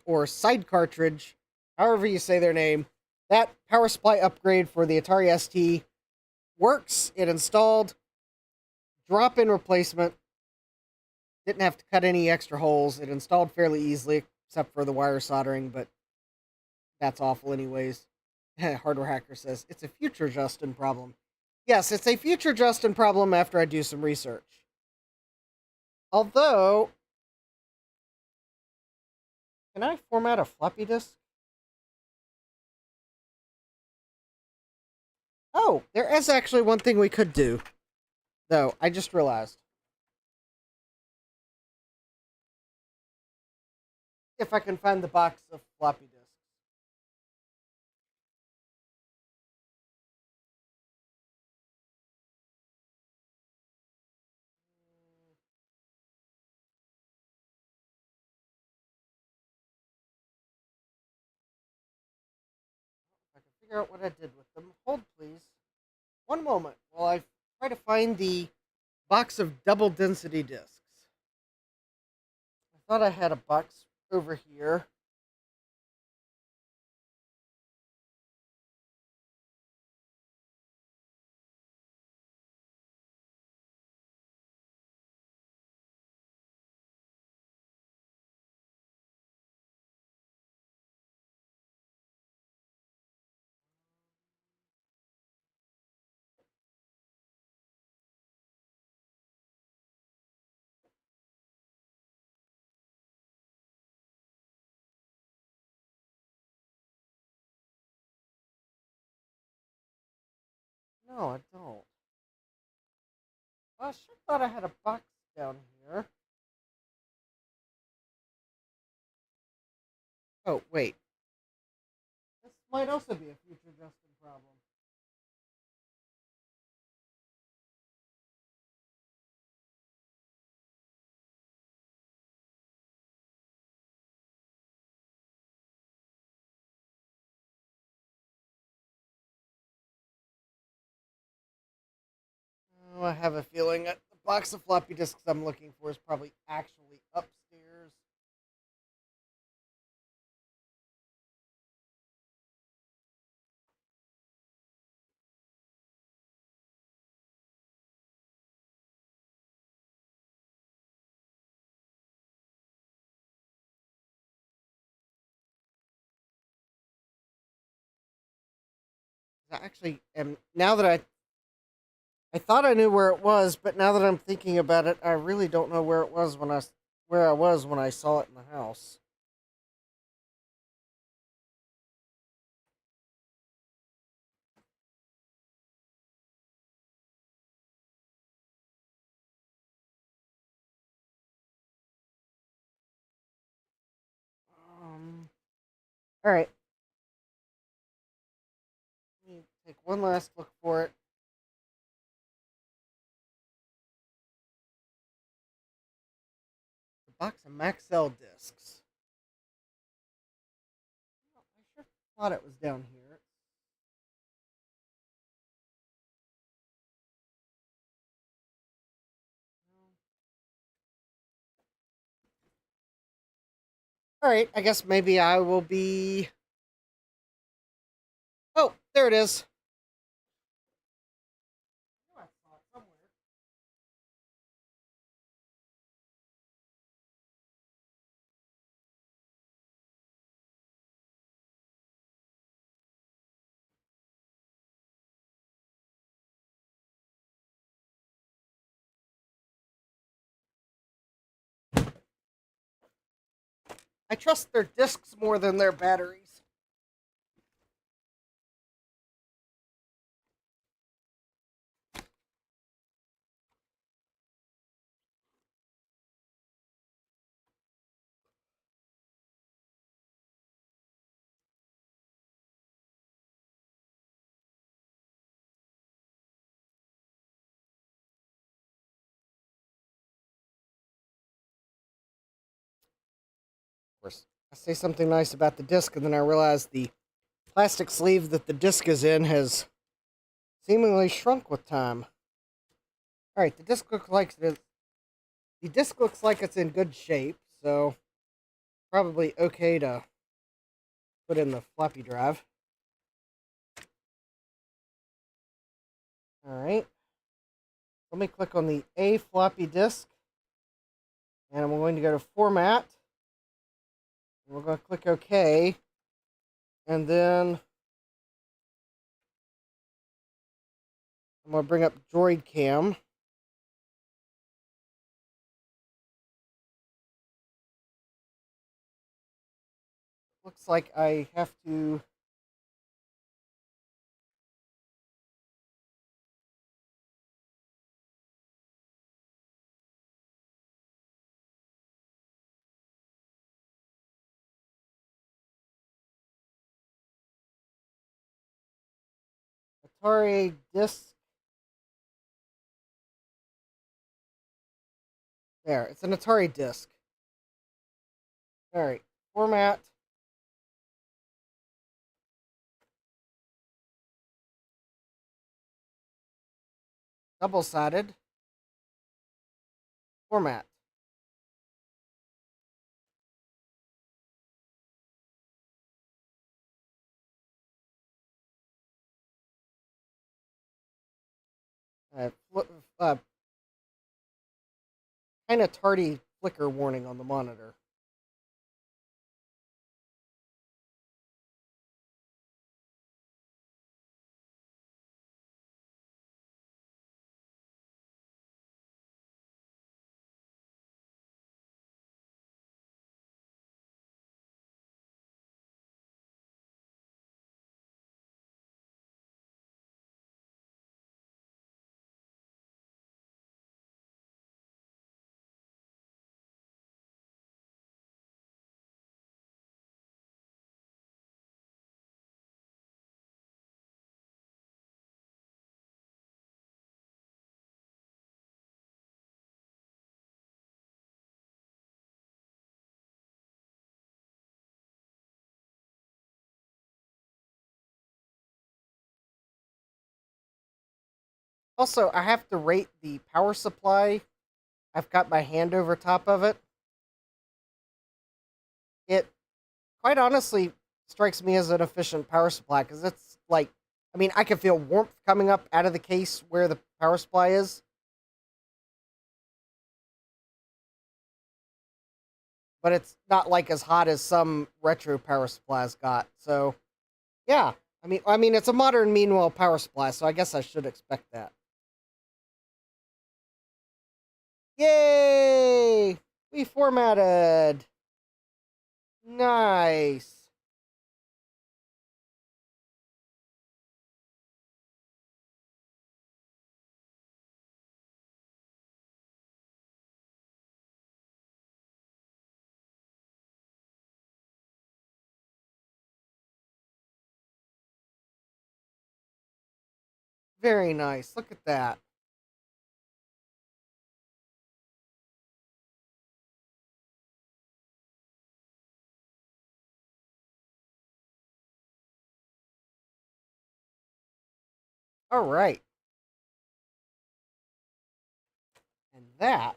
or side cartridge, however you say their name, that power supply upgrade for the Atari ST works. It installed, drop-in replacement, didn't have to cut any extra holes. It installed fairly easily, except for the wire soldering, but that's awful anyways. Hardware Hacker says, it's a future Justin problem. Yes, it's a future Justin problem after I do some research. Although, can I format a floppy disk? Oh, there is actually one thing we could do, though. I just realized. If I can find the box of floppy disks. If I can figure out what I did with them. Hold, please. One moment while I try to find the box of double density disks. I thought I had a box over here. No, I don't. I sure thought I had a box down here. Oh, wait. This might also be a future Justin problem. Oh, I have a feeling that the box of floppy disks I'm looking for is probably actually upstairs. I actually am, now that I thought I knew where it was, but now that I'm thinking about it, I really don't know where it was where I was when I saw it in the house. All right. Let me take one last look for it. The box of Maxell discs. I sure thought it was down here. All right, I guess maybe I will be. Oh, there it is. I saw it somewhere. I trust their discs more than their batteries. Of course, I say something nice about the disc, and then I realize the plastic sleeve that the disc is in has seemingly shrunk with time. All right, the disc looks like it's in good shape, so probably okay to put in the floppy drive. All right, let me click on the A floppy disk, and I'm going to go to Format. We're going to click OK, and then I'm going to bring up Droid Cam. Looks like I have to Atari disk. There, it's an Atari disk. All right, Format. Double-sided. Format. Uh, uh, kind of tardy flicker warning on the monitor. Also, I have to rate the power supply. I've got my hand over top of it. It, quite honestly, strikes me as an efficient power supply because it's like, I mean, I can feel warmth coming up out of the case where the power supply is. But it's not like as hot as some retro power supplies got. So, yeah. I mean, it's a modern Meanwhile power supply, so I guess I should expect that. Yay! We formatted. Nice. Very nice. Look at that. All right. And that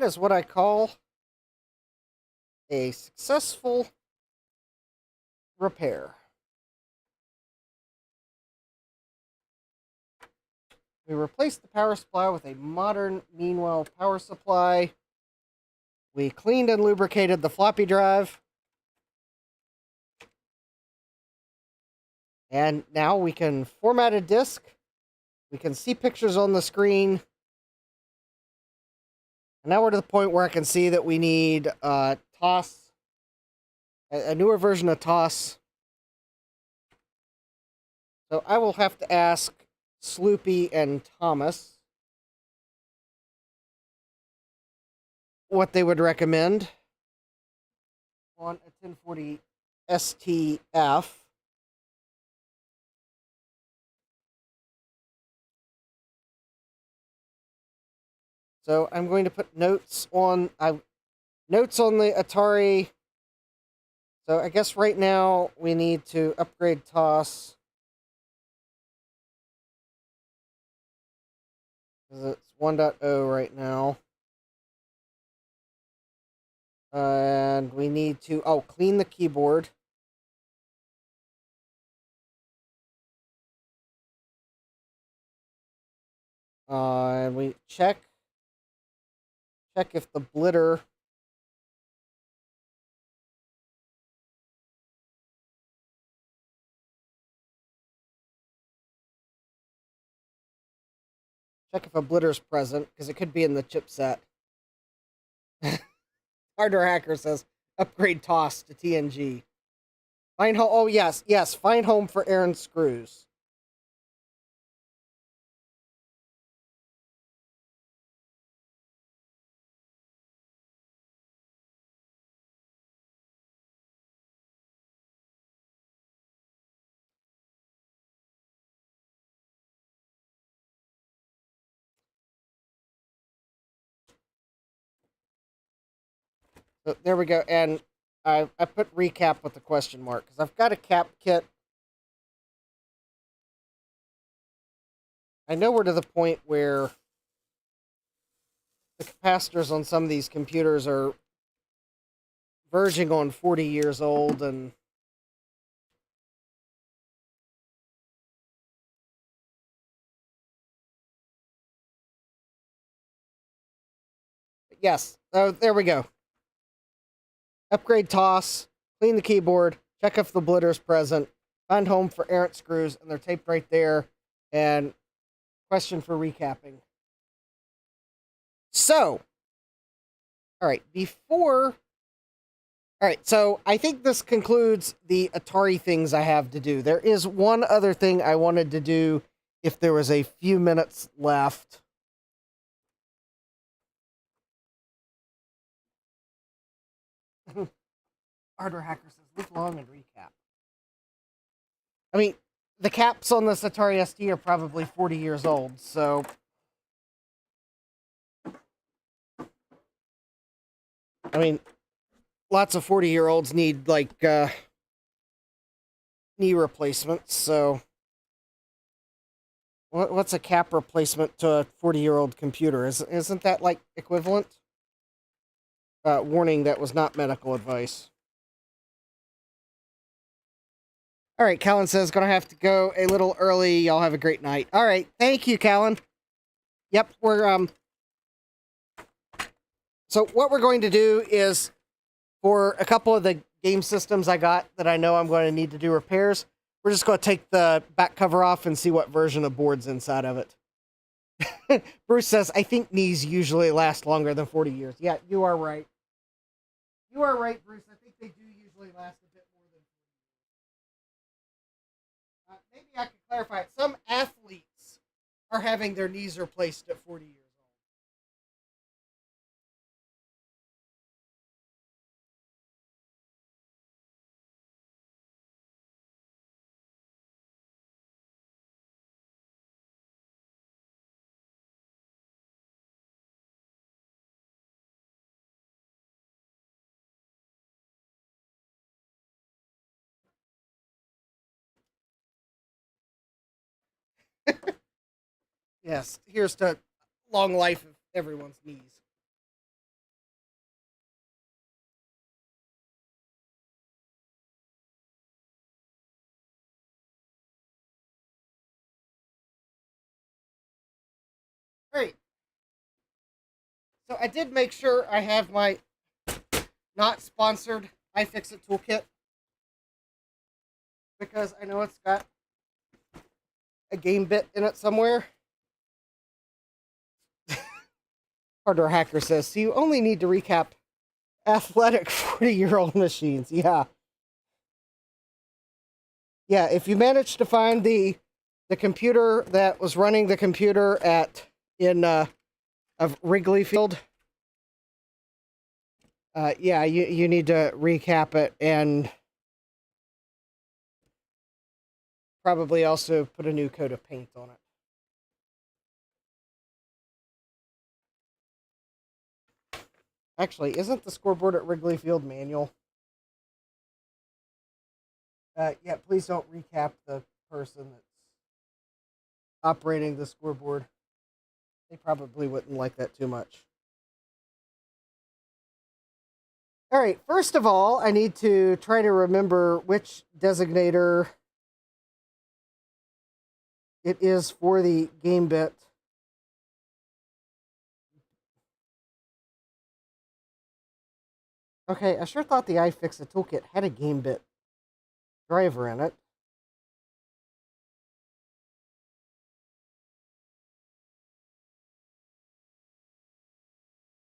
is what I call a successful repair. We replaced the power supply with a modern Meanwhile power supply. We cleaned and lubricated the floppy drive. And now we can format a disk. We can see pictures on the screen. And now we're to the point where I can see that we need TOS, a newer version of TOS. So I will have to ask Sloopy and Thomas what they would recommend on a 1040 STF. So I'm going to put notes on the Atari. So I guess right now we need to upgrade TOS. Because it's 1.0 right now. And we need to, clean the keyboard. And we check if the blitter check if a blitter's present, because it could be in the chipset. Hardware Hacker says, upgrade TOS to TNG. Find home. Oh, yes. Find home for Aaron Screws. So there we go. And I put recap with the question mark, because I've got a cap kit. I know we're to the point where the capacitors on some of these computers are verging on 40 years old, and yes. Oh, there we go. Upgrade TOS, clean the keyboard, check if the blitter's present, find home for errant screws, and they're taped right there. And question for recapping. So, all right, so I think this concludes the Atari things I have to do. There is one other thing I wanted to do if there was a few minutes left. Hardware Hacker says, look long and recap. I mean, the caps on this Atari ST are probably 40 years old, so... I mean, lots of 40-year-olds need, like, knee replacements, so... What's a cap replacement to a 40-year-old computer? Isn't that, like, equivalent? Warning, that was not medical advice. All right, Callan says, gonna have to go a little early. Y'all have a great night. All right, thank you, Callan. Yep, we're, So what we're going to do is, for a couple of the game systems I got that I know I'm going to need to do repairs, we're just going to take the back cover off and see what version of board's inside of it. Bruce says, I think knees usually last longer than 40 years. Yeah, you are right. You are right, Bruce. I think they do usually last a bit more than 40 years. Maybe I can clarify it. Some athletes are having their knees replaced at 40 years old. Yes, here's to long life of everyone's knees. Great. So I did make sure I have my not sponsored iFixit toolkit, because I know it's got a game bit in it somewhere. Hardware Hacker says, so you only need to recap athletic 40-year-old machines. Yeah. Yeah, if you manage to find the computer that was running the computer of Wrigley Field, yeah, you need to recap it and probably also put a new coat of paint on it. Actually, isn't the scoreboard at Wrigley Field manual? Yeah, please don't recap the person that's operating the scoreboard. They probably wouldn't like that too much. All right, first of all, I need to try to remember which designator it is for the game bit. Okay, I sure thought the iFixit toolkit had a game bit driver in it.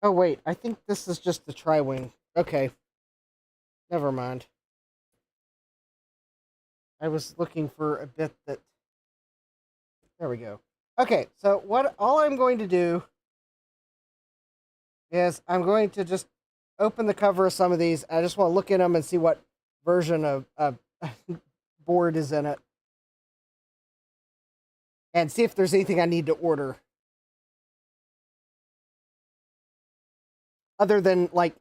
Oh wait, I think this is just the tri-wing. Okay. Never mind. I was looking for a bit that... There we go. Okay, so all I'm going to do is I'm going to just open the cover of some of these. I just want to look in them and see what version of board is in it. And see if there's anything I need to order. Other than, like,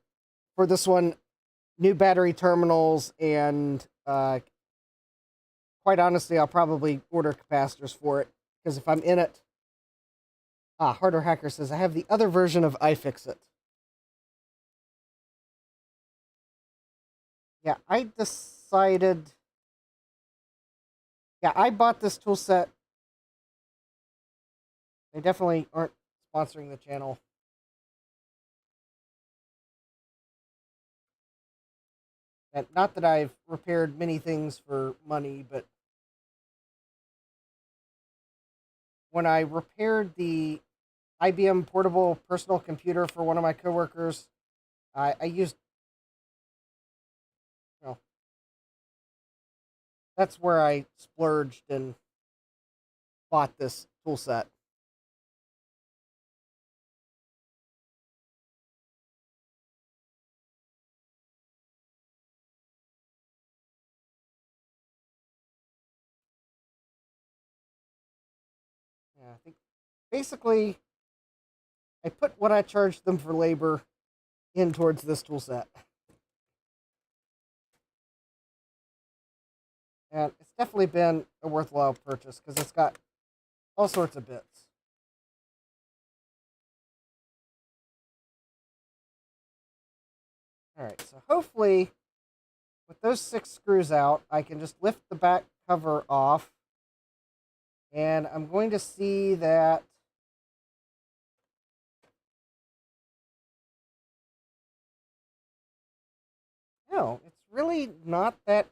for this one, new battery terminals and, quite honestly, I'll probably order capacitors for it. Because if I'm in it... Hardware Hacker says, I have the other version of iFixit. Yeah, I decided... Yeah, I bought this tool set. They definitely aren't sponsoring the channel. And not that I've repaired many things for money, but when I repaired the IBM portable personal computer for one of my coworkers, I used, that's where I splurged and bought this tool set. Yeah, I think basically I put what I charged them for labor in towards this tool set. And it's definitely been a worthwhile purchase because it's got all sorts of bits. Alright, so hopefully with those 6 screws out, I can just lift the back cover off. And I'm going to see that no, it's really not that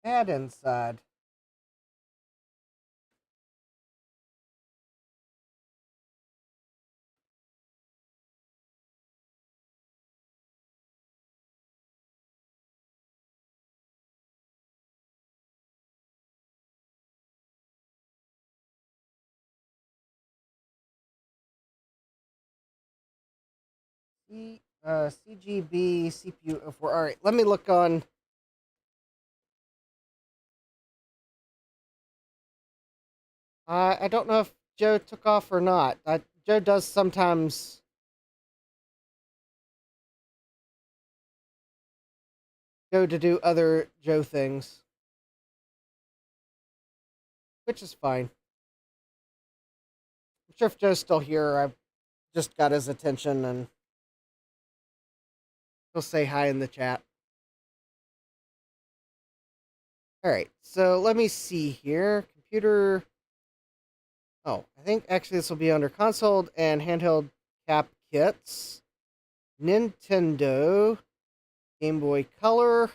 bad inside. CGB CPU 04. All right, let me look on. I don't know if Joe took off or not. Joe does sometimes go to do other Joe things, which is fine. I'm sure if Joe's still here, I've just got his attention and he'll say hi in the chat. All right, so let me see here. Computer. Oh, I think actually this will be under console and handheld cap kits. Nintendo. Game Boy Color.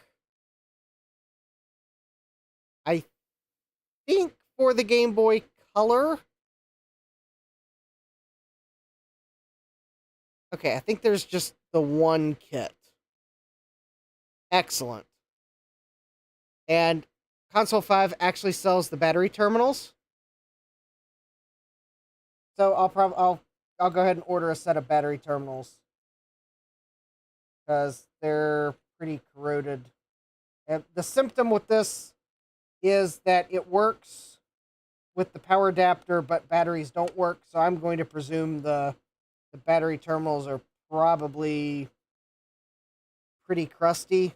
I think for the Game Boy Color, Okay, I think there's just the one kit. Excellent. And Console 5 actually sells the battery terminals. So I'll go ahead and order a set of battery terminals because they're pretty corroded. And the symptom with this is that it works with the power adapter, but batteries don't work. So I'm going to presume the battery terminals are probably pretty crusty.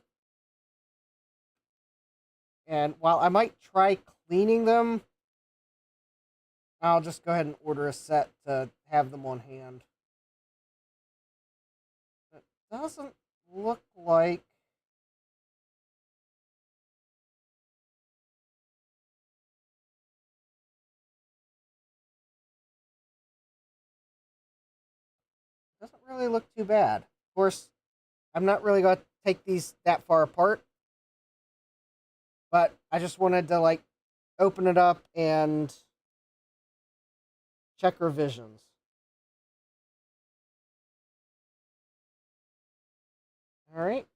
And while I might try cleaning them, I'll just go ahead and order a set to have them on hand. It doesn't look like... doesn't really look too bad. Of course, I'm not really going to take these that far apart, but I just wanted to like open it up and check revisions. All right.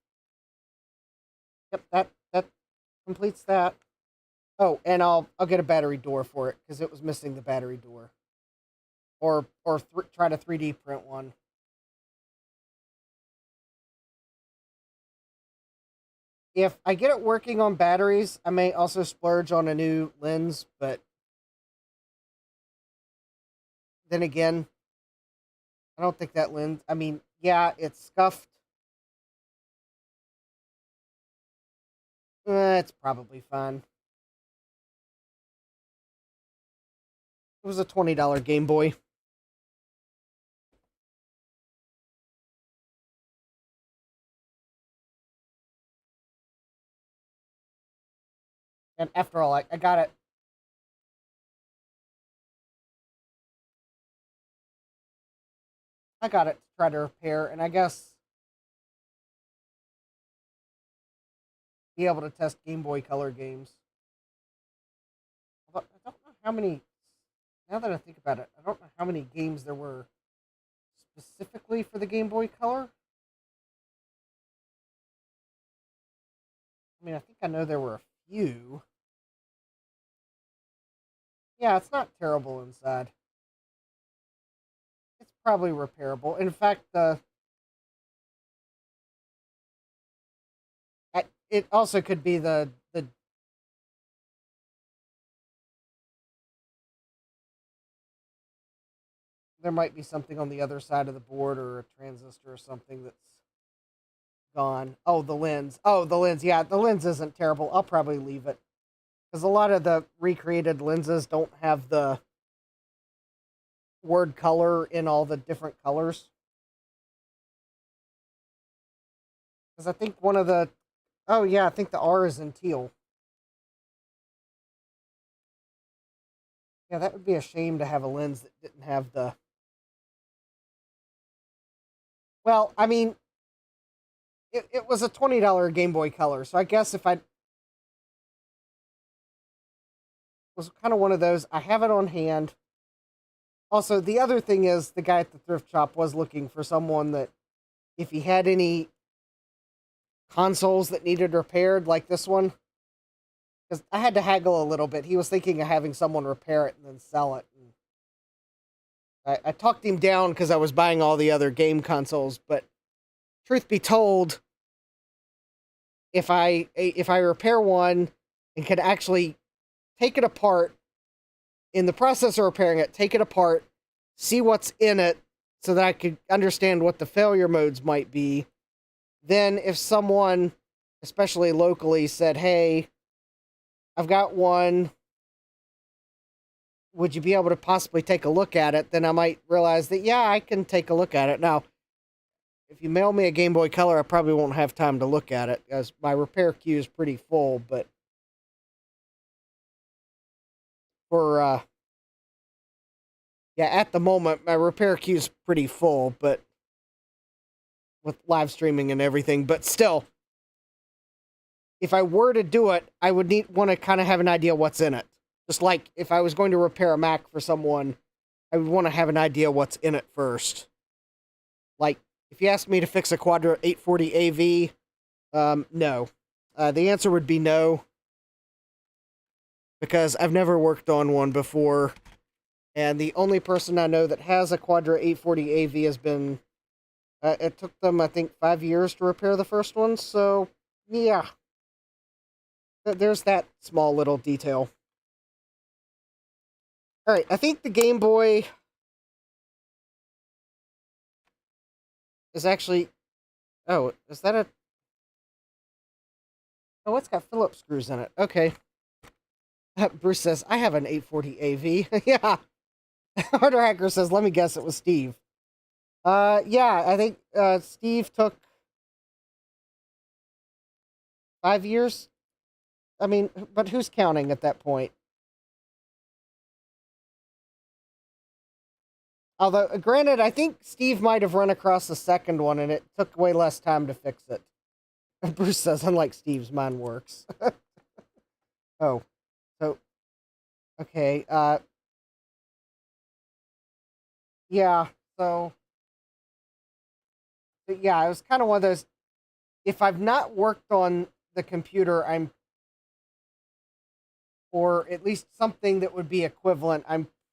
Yep, that completes that. Oh, and I'll get a battery door for it because it was missing the battery door. Or try to 3D print one. If I get it working on batteries, I may also splurge on a new lens, but then again, I don't think that lens... I mean, yeah, it's scuffed. It's probably fine. It was a $20 Game Boy. And after all, I got it. I got it to try to repair, and I guess be able to test Game Boy Color games. But I don't know how many... Now that I think about it, I don't know how many games there were specifically for the Game Boy Color. I mean, I think I know there were a few. Yeah, it's not terrible inside. It's probably repairable. In fact, it also could be the there might be something on the other side of the board or a transistor or something that's gone. Oh, the lens. Oh, the lens. Yeah, the lens isn't terrible. I'll probably leave it. Because a lot of the recreated lenses don't have the word color in all the different colors. Because I think one of the... Oh, yeah, I think the R is in teal. Yeah, that would be a shame to have a lens that didn't have the... Well, I mean, it was a $20 Game Boy Color, so I guess if I... was kind of one of those, I have it on hand. Also, the other thing is, the guy at the thrift shop was looking for someone that, if he had any consoles that needed repaired, like this one, because I had to haggle a little bit. He was thinking of having someone repair it and then sell it. And I talked him down because I was buying all the other game consoles, but truth be told, if I repair one and could actually take it apart, in the process of repairing it, take it apart, see what's in it, so that I could understand what the failure modes might be. Then if someone, especially locally, said, hey, I've got one, would you be able to possibly take a look at it? Then I might realize that, yeah, I can take a look at it. Now, if you mail me a Game Boy Color, I probably won't have time to look at it, as my repair queue is pretty full, but for, yeah, at the moment, my repair queue is pretty full, but with live streaming and everything, but still, if I were to do it, I would want to kind of have an idea what's in it. Just like if I was going to repair a Mac for someone, I would want to have an idea what's in it first. Like, if you asked me to fix a Quadra 840 AV, no. The answer would be no, because I've never worked on one before, and the only person I know that has a Quadra 840 AV has been, it took them, I think, 5 years to repair the first one, so, yeah. There's that small little detail. Alright, I think the Game Boy is actually... Oh, is that a... Oh, it's got Phillips screws in it. Okay. Bruce says, I have an 840 AV. Yeah. Harder Hacker says, let me guess, it was Steve. Yeah, I think Steve took 5 years. I mean, but who's counting at that point? Although, granted, I think Steve might have run across the second one, and it took way less time to fix it. Bruce says, unlike Steve's, mine works. Oh. So, okay, yeah, so... But yeah, it was kind of one of those... If I've not worked on the computer, or at least something that would be equivalent,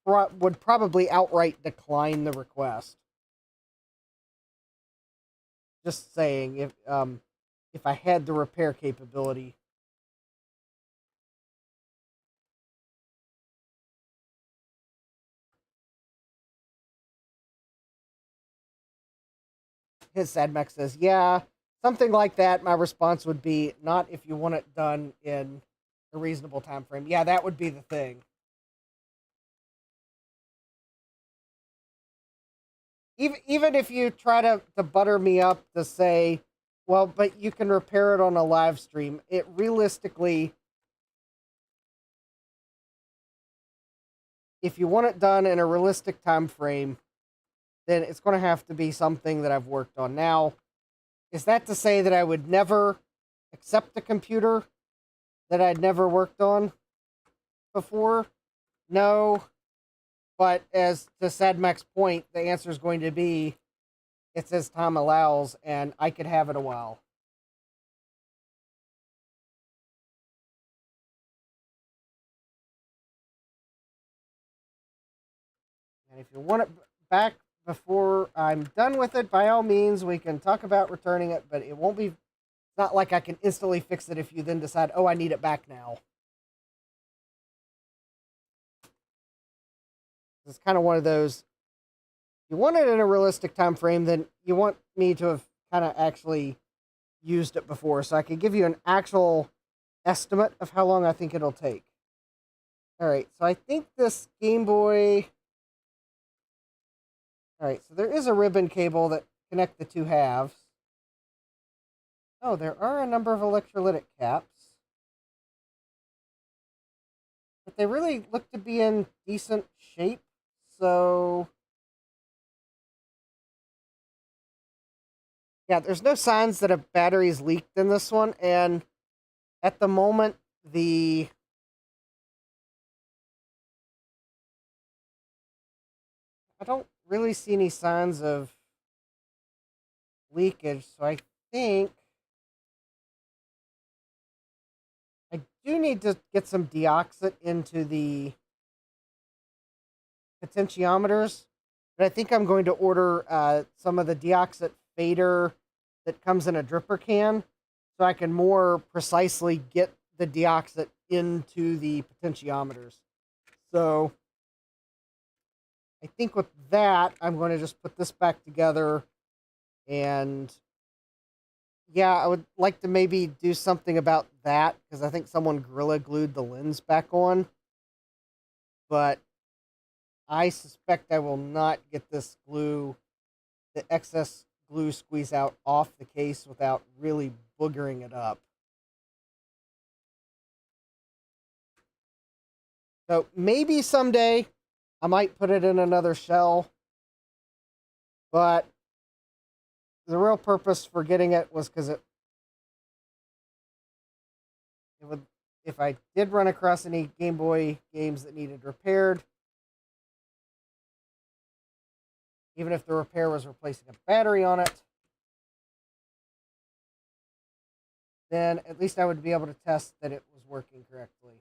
would probably outright decline the request. Just saying, if I had the repair capability. His Sadmax says, yeah, something like that. My response would be, not if you want it done in a reasonable time frame. Yeah, that would be the thing. Even if you try to butter me up to say, well, but you can repair it on a live stream, it realistically, if you want it done in a realistic time frame, then it's going to have to be something that I've worked on. Now, is that to say that I would never accept a computer that I'd never worked on before? No. But as to Sadmac's point, the answer is going to be, it's as time allows, and I could have it a while. And if you want it back before I'm done with it, by all means, we can talk about returning it, but it won't be... It's not like I can instantly fix it if you then decide, oh, I need it back now. It's kind of one of those, if you want it in a realistic time frame, then you want me to have kind of actually used it before, so I can give you an actual estimate of how long I think it'll take. Alright, so I think this Game Boy... Alright, so there is a ribbon cable that connect the two halves. Oh, there are a number of electrolytic caps. But they really look to be in decent shape, so... Yeah, there's no signs that a battery's leaked in this one, and at the moment, I don't really see any signs of leakage, so I think I do need to get some deoxit into the potentiometers, but I think I'm going to order some of the deoxit fader that comes in a dripper can, so I can more precisely get the deoxit into the potentiometers. So I think with that, I'm going to just put this back together, and yeah, I would like to maybe do something about that, because I think someone Gorilla Glued the lens back on, but I suspect I will not get this glue, the excess glue squeeze out off the case without really boogering it up. So maybe someday I might put it in another shell, but the real purpose for getting it was because it would, if I did run across any Game Boy games that needed repaired, even if the repair was replacing a battery on it, then at least I would be able to test that it was working correctly.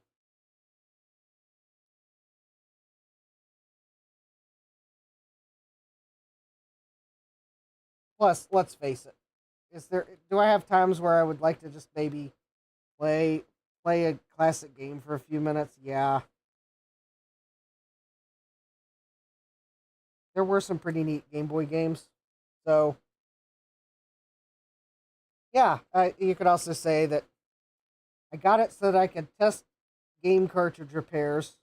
Plus, let's face it, do I have times where I would like to just maybe play a classic game for a few minutes? Yeah. There were some pretty neat Game Boy games. So, yeah, you could also say that I got it so that I could test game cartridge repairs.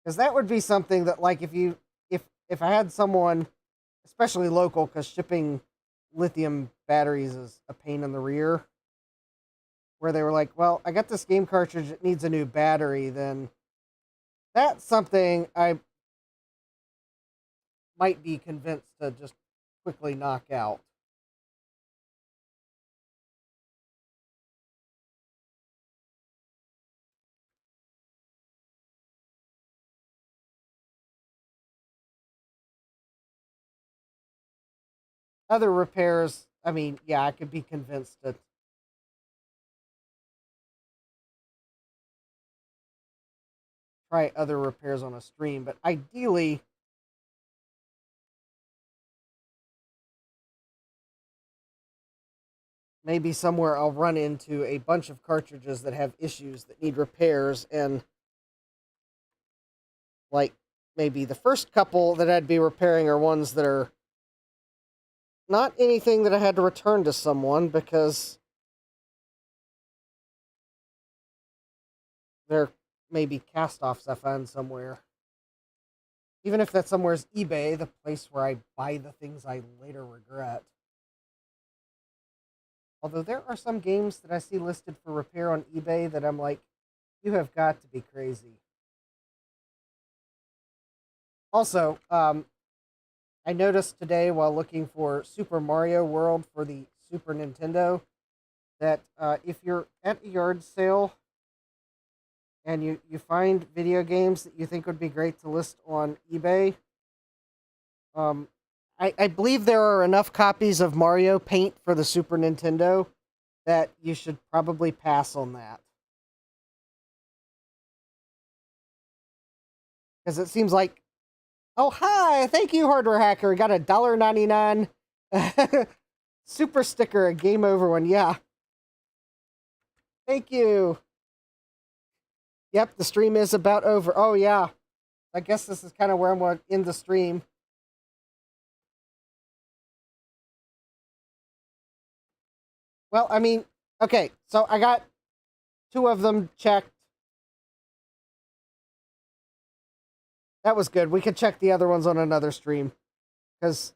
Because that would be something that, like, if I had someone, especially local, because shipping lithium batteries is a pain in the rear, where they were like, well, I got this game cartridge, it needs a new battery, then that's something I might be convinced to just quickly knock out. Other repairs, I mean, yeah, I could be convinced to try other repairs on a stream, but ideally, maybe somewhere I'll run into a bunch of cartridges that have issues that need repairs, and like maybe the first couple that I'd be repairing are ones that are not anything that I had to return to someone because they're maybe cast-offs I found somewhere. Even if that somewhere is eBay, the place where I buy the things I later regret. Although there are some games that I see listed for repair on eBay that I'm like, you have got to be crazy. Also, I noticed today while looking for Super Mario World for the Super Nintendo that if you're at a yard sale and you find video games that you think would be great to list on eBay, I believe there are enough copies of Mario Paint for the Super Nintendo that you should probably pass on that. Because it seems like, oh, hi, thank you, Hardware Hacker. Got a $1.99 super sticker, a game over one. Yeah. Thank you. Yep, the stream is about over. Oh, yeah. I guess this is kind of where I'm going to end the stream. Well, I mean, okay, so I got 2 of them checked. That was good. We could check the other ones on another stream. Because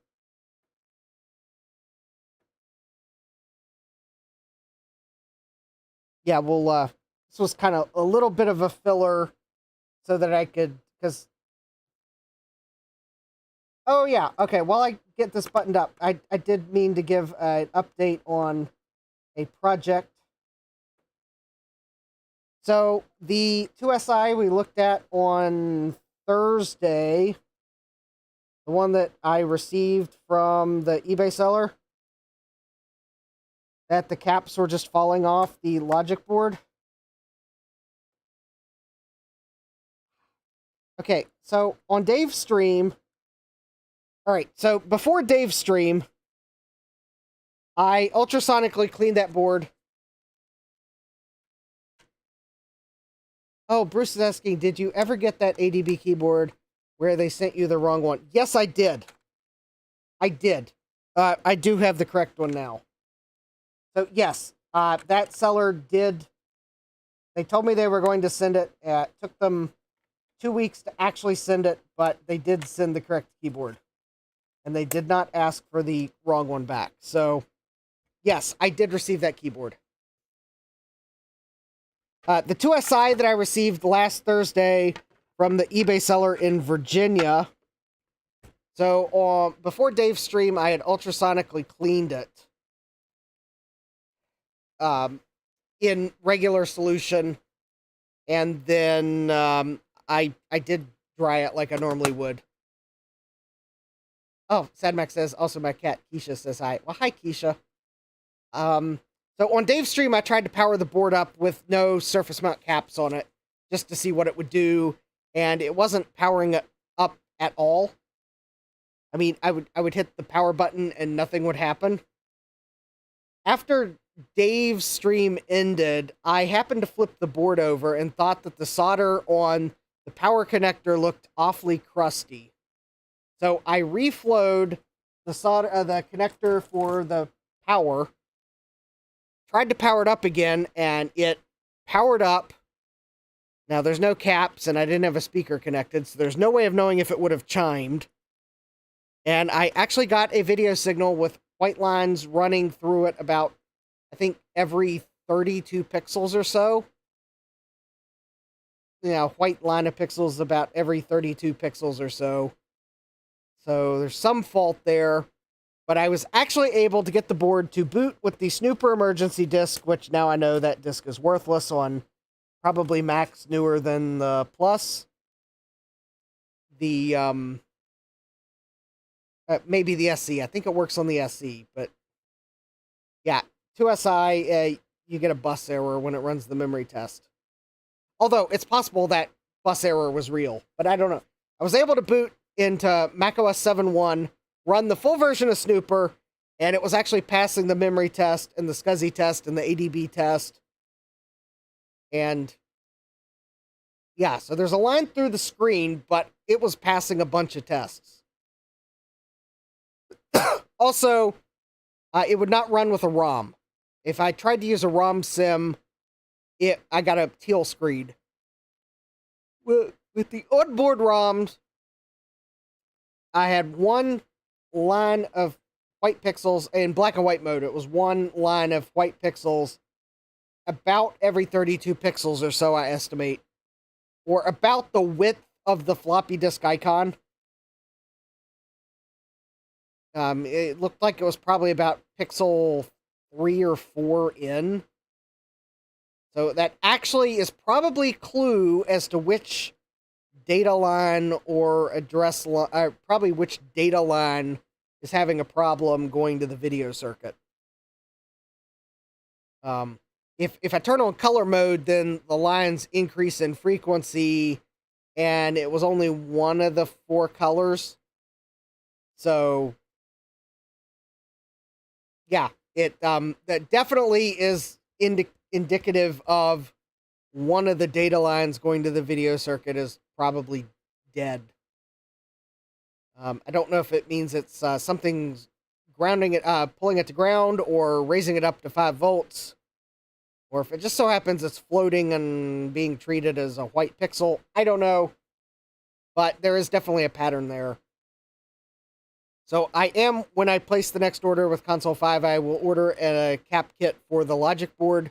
yeah, we'll this was kind of a little bit of a filler so that I could, because oh yeah, okay, while I get this buttoned up, I did mean to give an update on a project. So the 2SI we looked at on Thursday, the one that I received from the eBay seller, that the caps were just falling off the logic board. Okay, so on Dave's stream, all right, so before Dave's stream, I ultrasonically cleaned that board. Oh, Bruce is asking, did you ever get that ADB keyboard where they sent you the wrong one? Yes, I did. I did. I do have the correct one now. So, yes, that seller did. They told me they were going to send it. It took them 2 weeks to actually send it, but they did send the correct keyboard. And they did not ask for the wrong one back. So, yes, I did receive that keyboard. The 2SI that I received last Thursday from the eBay seller in Virginia. So, before Dave's stream, I had ultrasonically cleaned it in regular solution. And then I did dry it like I normally would. Oh, Sad Max says, also my cat Keisha says hi. Well, hi, Keisha. So on Dave's stream, I tried to power the board up with no surface mount caps on it, just to see what it would do, and it wasn't powering it up at all. I mean, I would hit the power button and nothing would happen. After Dave's stream ended, I happened to flip the board over and thought that the solder on the power connector looked awfully crusty. So I reflowed the connector for the power, tried to power it up again, and it powered up. Now, there's no caps, and I didn't have a speaker connected, so there's no way of knowing if it would have chimed. And I actually got a video signal with white lines running through it about, I think, every 32 pixels or so. Yeah, white line of pixels about every 32 pixels or so. So there's some fault there. But I was actually able to get the board to boot with the Snooper emergency disc, which now I know that disc is worthless on probably Macs newer than the Plus. The, maybe the SC. I think it works on the SC, but yeah, 2SI, you get a bus error when it runs the memory test. Although, it's possible that bus error was real, but I don't know. I was able to boot into macOS 7.1, run the full version of Snooper, and it was actually passing the memory test, and the SCSI test, and the ADB test. And yeah, so there's a line through the screen, but it was passing a bunch of tests. Also, it would not run with a ROM. If I tried to use a ROM sim, I got a teal screen. With the onboard ROMs, I had one line of white pixels in black and white mode. It was one line of white pixels about every 32 pixels or so, I estimate, or about the width of the floppy disk icon. It looked like it was probably about pixel 3 or 4 in. So that actually is probably clue as to which data line or address line, probably which data line is having a problem going to the video circuit. If I turn on color mode, then the lines increase in frequency, and it was only one of the 4 colors. So yeah, that definitely is indicative of one of the data lines going to the video circuit is probably dead. I don't know if it means it's something's grounding it, pulling it to ground, or raising it up to 5 volts, or if it just so happens it's floating and being treated as a white pixel. I don't know, but there is definitely a pattern there. So when I place the next order with Console 5, I will order a cap kit for the logic board.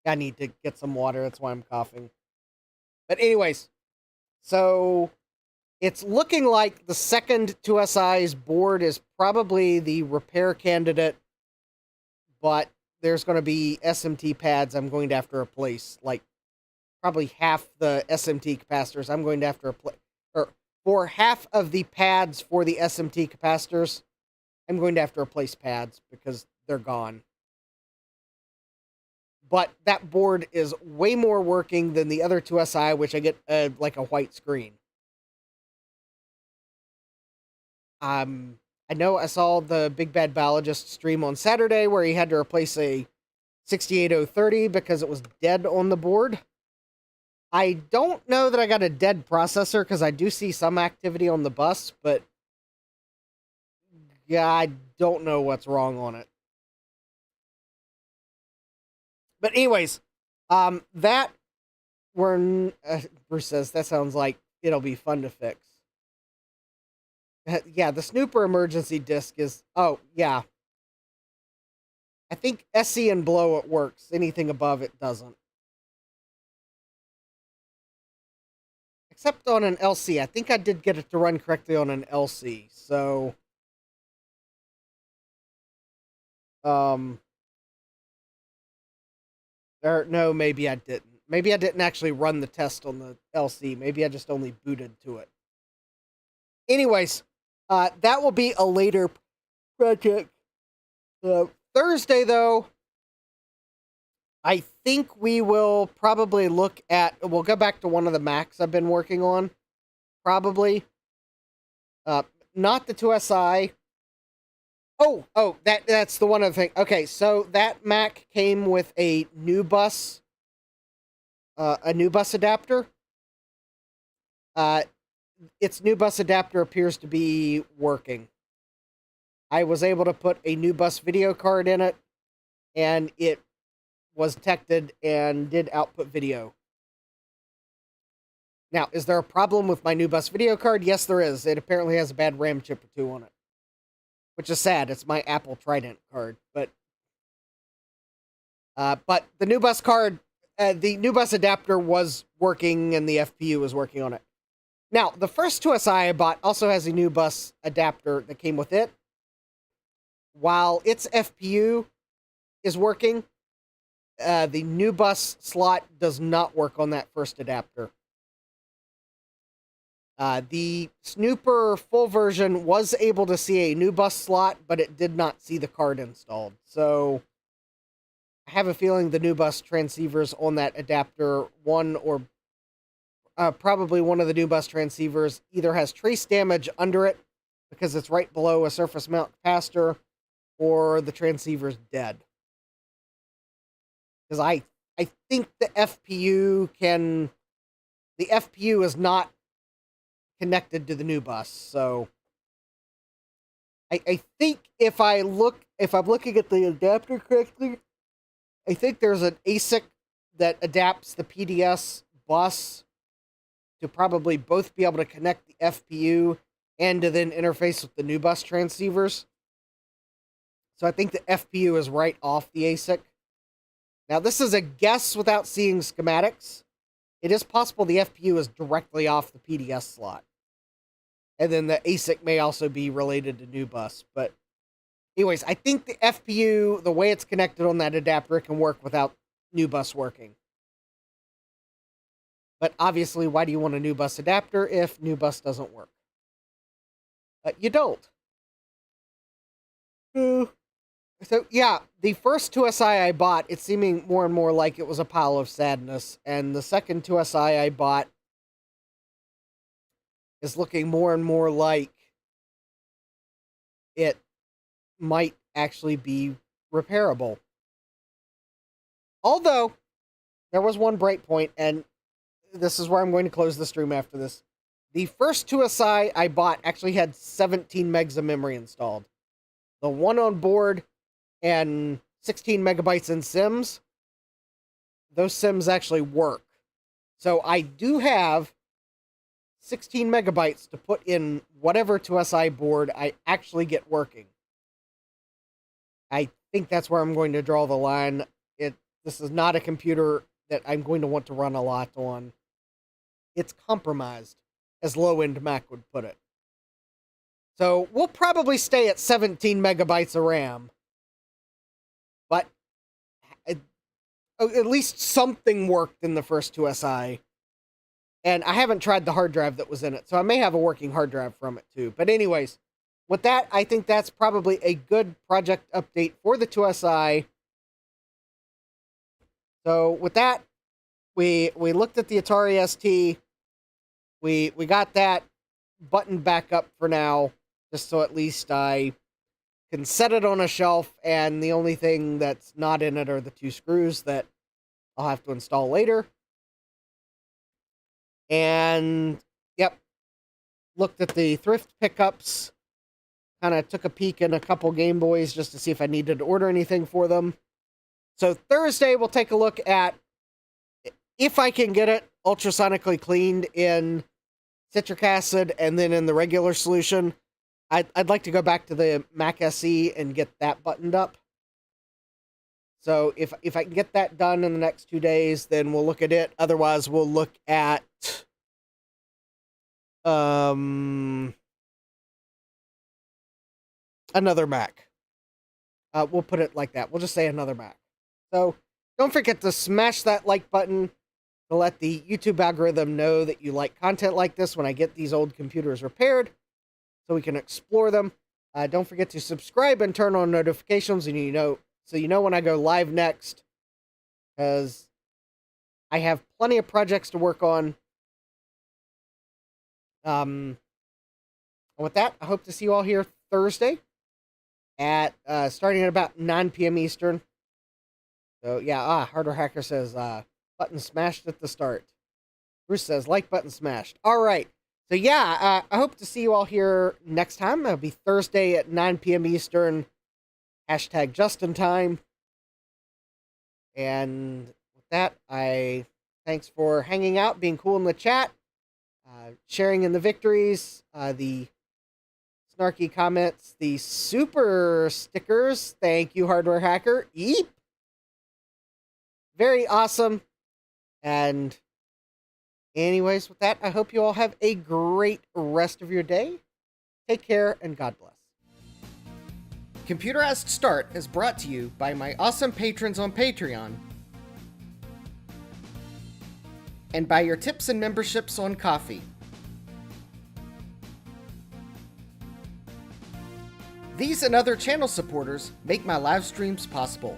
I need to get some water, that's why I'm coughing. But anyways, so it's looking like the second 2SI's board is probably the repair candidate, but there's going to be SMT pads I'm going to have to replace. Like, probably half the SMT capacitors I'm going to have to replace. Or for half of the pads for the SMT capacitors, I'm going to have to replace pads because they're gone. But that board is way more working than the other 2SI, which I get like a white screen. I know I saw the Big Bad Biologist stream on Saturday where he had to replace a 68030 because it was dead on the board. I don't know that I got a dead processor because I do see some activity on the bus, but yeah, I don't know what's wrong on it. But anyways, Bruce says, that sounds like it'll be fun to fix. Yeah, the Snooper emergency disc is, oh, yeah. I think SC and below it works. Anything above it doesn't. Except on an LC. I think I did get it to run correctly on an LC, so... no, maybe I didn't. Maybe I didn't actually run the test on the LC. Maybe I just only booted to it. Anyways, that will be a later project. Thursday, though, I think we will probably look at... We'll go back to one of the Macs I've been working on, probably. Not the 2SI. Oh, that's the one other thing. Okay, so that Mac came with a new bus adapter. Its new bus adapter appears to be working. I was able to put a new bus video card in it, and it was detected and did output video. Now, is there a problem with my new bus video card? Yes, there is. It apparently has a bad RAM chip or two on it, which is sad. It's my Apple Trident card, but the new bus card, the new bus adapter was working, and the FPU was working on it. Now, the first 2SI I bought also has a new bus adapter that came with it. While its FPU is working, the new bus slot does not work on that first adapter. The Snooper full version was able to see a new bus slot, but it did not see the card installed. So I have a feeling the new bus transceivers on that adapter, probably one of the new bus transceivers, either has trace damage under it because it's right below a surface mount capacitor, or the transceiver's dead. Because I think the FPU is not connected to the new bus, so I think if I'm looking at the adapter correctly, I think there's an ASIC that adapts the PDS bus to probably both be able to connect the FPU and to then interface with the new bus transceivers. So I think the FPU is right off the ASIC. Now, this is a guess without seeing schematics. It is possible the FPU is directly off the PDS slot. And then the ASIC may also be related to new bus. But anyways, I think the FPU, the way it's connected on that adapter, can work without new bus working. But obviously, why do you want a new bus adapter if new bus doesn't work? You don't. So, yeah, the first 2SI I bought, it's seeming more and more like it was a pile of sadness. And the second 2SI I bought is looking more and more like it might actually be repairable. Although, there was one bright point, and this is where I'm going to close the stream after this. The first 2SI I bought actually had 17 megs of memory installed. The one on board and 16 megabytes in SIMs, those SIMs actually work. So I do have 16 megabytes to put in whatever 2SI board I actually get working. I think that's where I'm going to draw the line. This is not a computer that I'm going to want to run a lot on. It's compromised, as low-end Mac would put it. So we'll probably stay at 17 megabytes of RAM. But at least something worked in the first 2SI. And I haven't tried the hard drive that was in it, so I may have a working hard drive from it too. But anyways, with that, I think that's probably a good project update for the 2SI. So with that, we looked at the Atari ST. We got that buttoned back up for now, just so at least I can set it on a shelf, and the only thing that's not in it are the two screws that I'll have to install later. And, yep, looked at the thrift pickups, kind of took a peek in a couple Game Boys just to see if I needed to order anything for them. So Thursday, we'll take a look at if I can get it ultrasonically cleaned in citric acid and then in the regular solution. I'd like to go back to the Mac SE and get that buttoned up. So if I can get that done in the next 2 days, then we'll look at it. Otherwise, we'll look at another Mac. We'll put it like that. We'll just say another Mac. So don't forget to smash that like button to let the YouTube algorithm know that you like content like this when I get these old computers repaired, so we can explore them. Don't forget to subscribe and turn on notifications, and so you know when I go live next, because I have plenty of projects to work on. With that, I hope to see you all here Thursday at starting at about 9 p.m. Eastern. So yeah, Hardware Hacker says button smashed at the start. Bruce says like button smashed. All right. So yeah, I hope to see you all here next time. It'll be Thursday at 9 p.m. Eastern. Hashtag just in time. And with that, thanks for hanging out, being cool in the chat, sharing in the victories, the snarky comments, the super stickers. Thank you, Hardware Hacker. Eep. Very awesome. And anyways, with that, I hope you all have a great rest of your day. Take care and God bless. Computerized Start is brought to you by my awesome patrons on Patreon and by your tips and memberships on Ko-fi. These and other channel supporters make my live streams possible.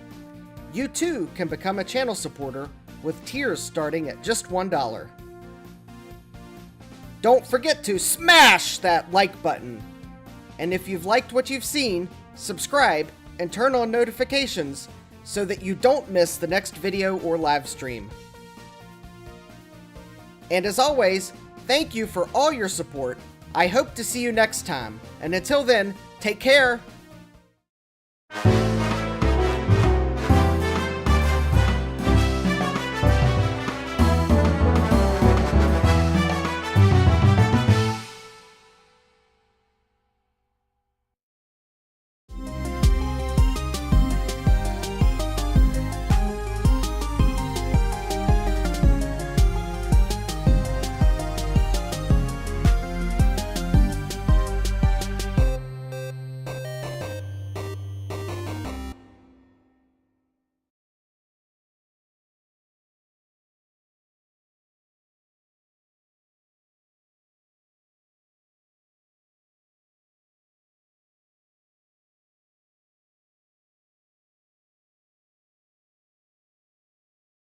You too can become a channel supporter with tiers starting at just $1. Don't forget to smash that like button. And if you've liked what you've seen, subscribe and turn on notifications so that you don't miss the next video or live stream. And as always, thank you for all your support. I hope to see you next time. And until then, take care.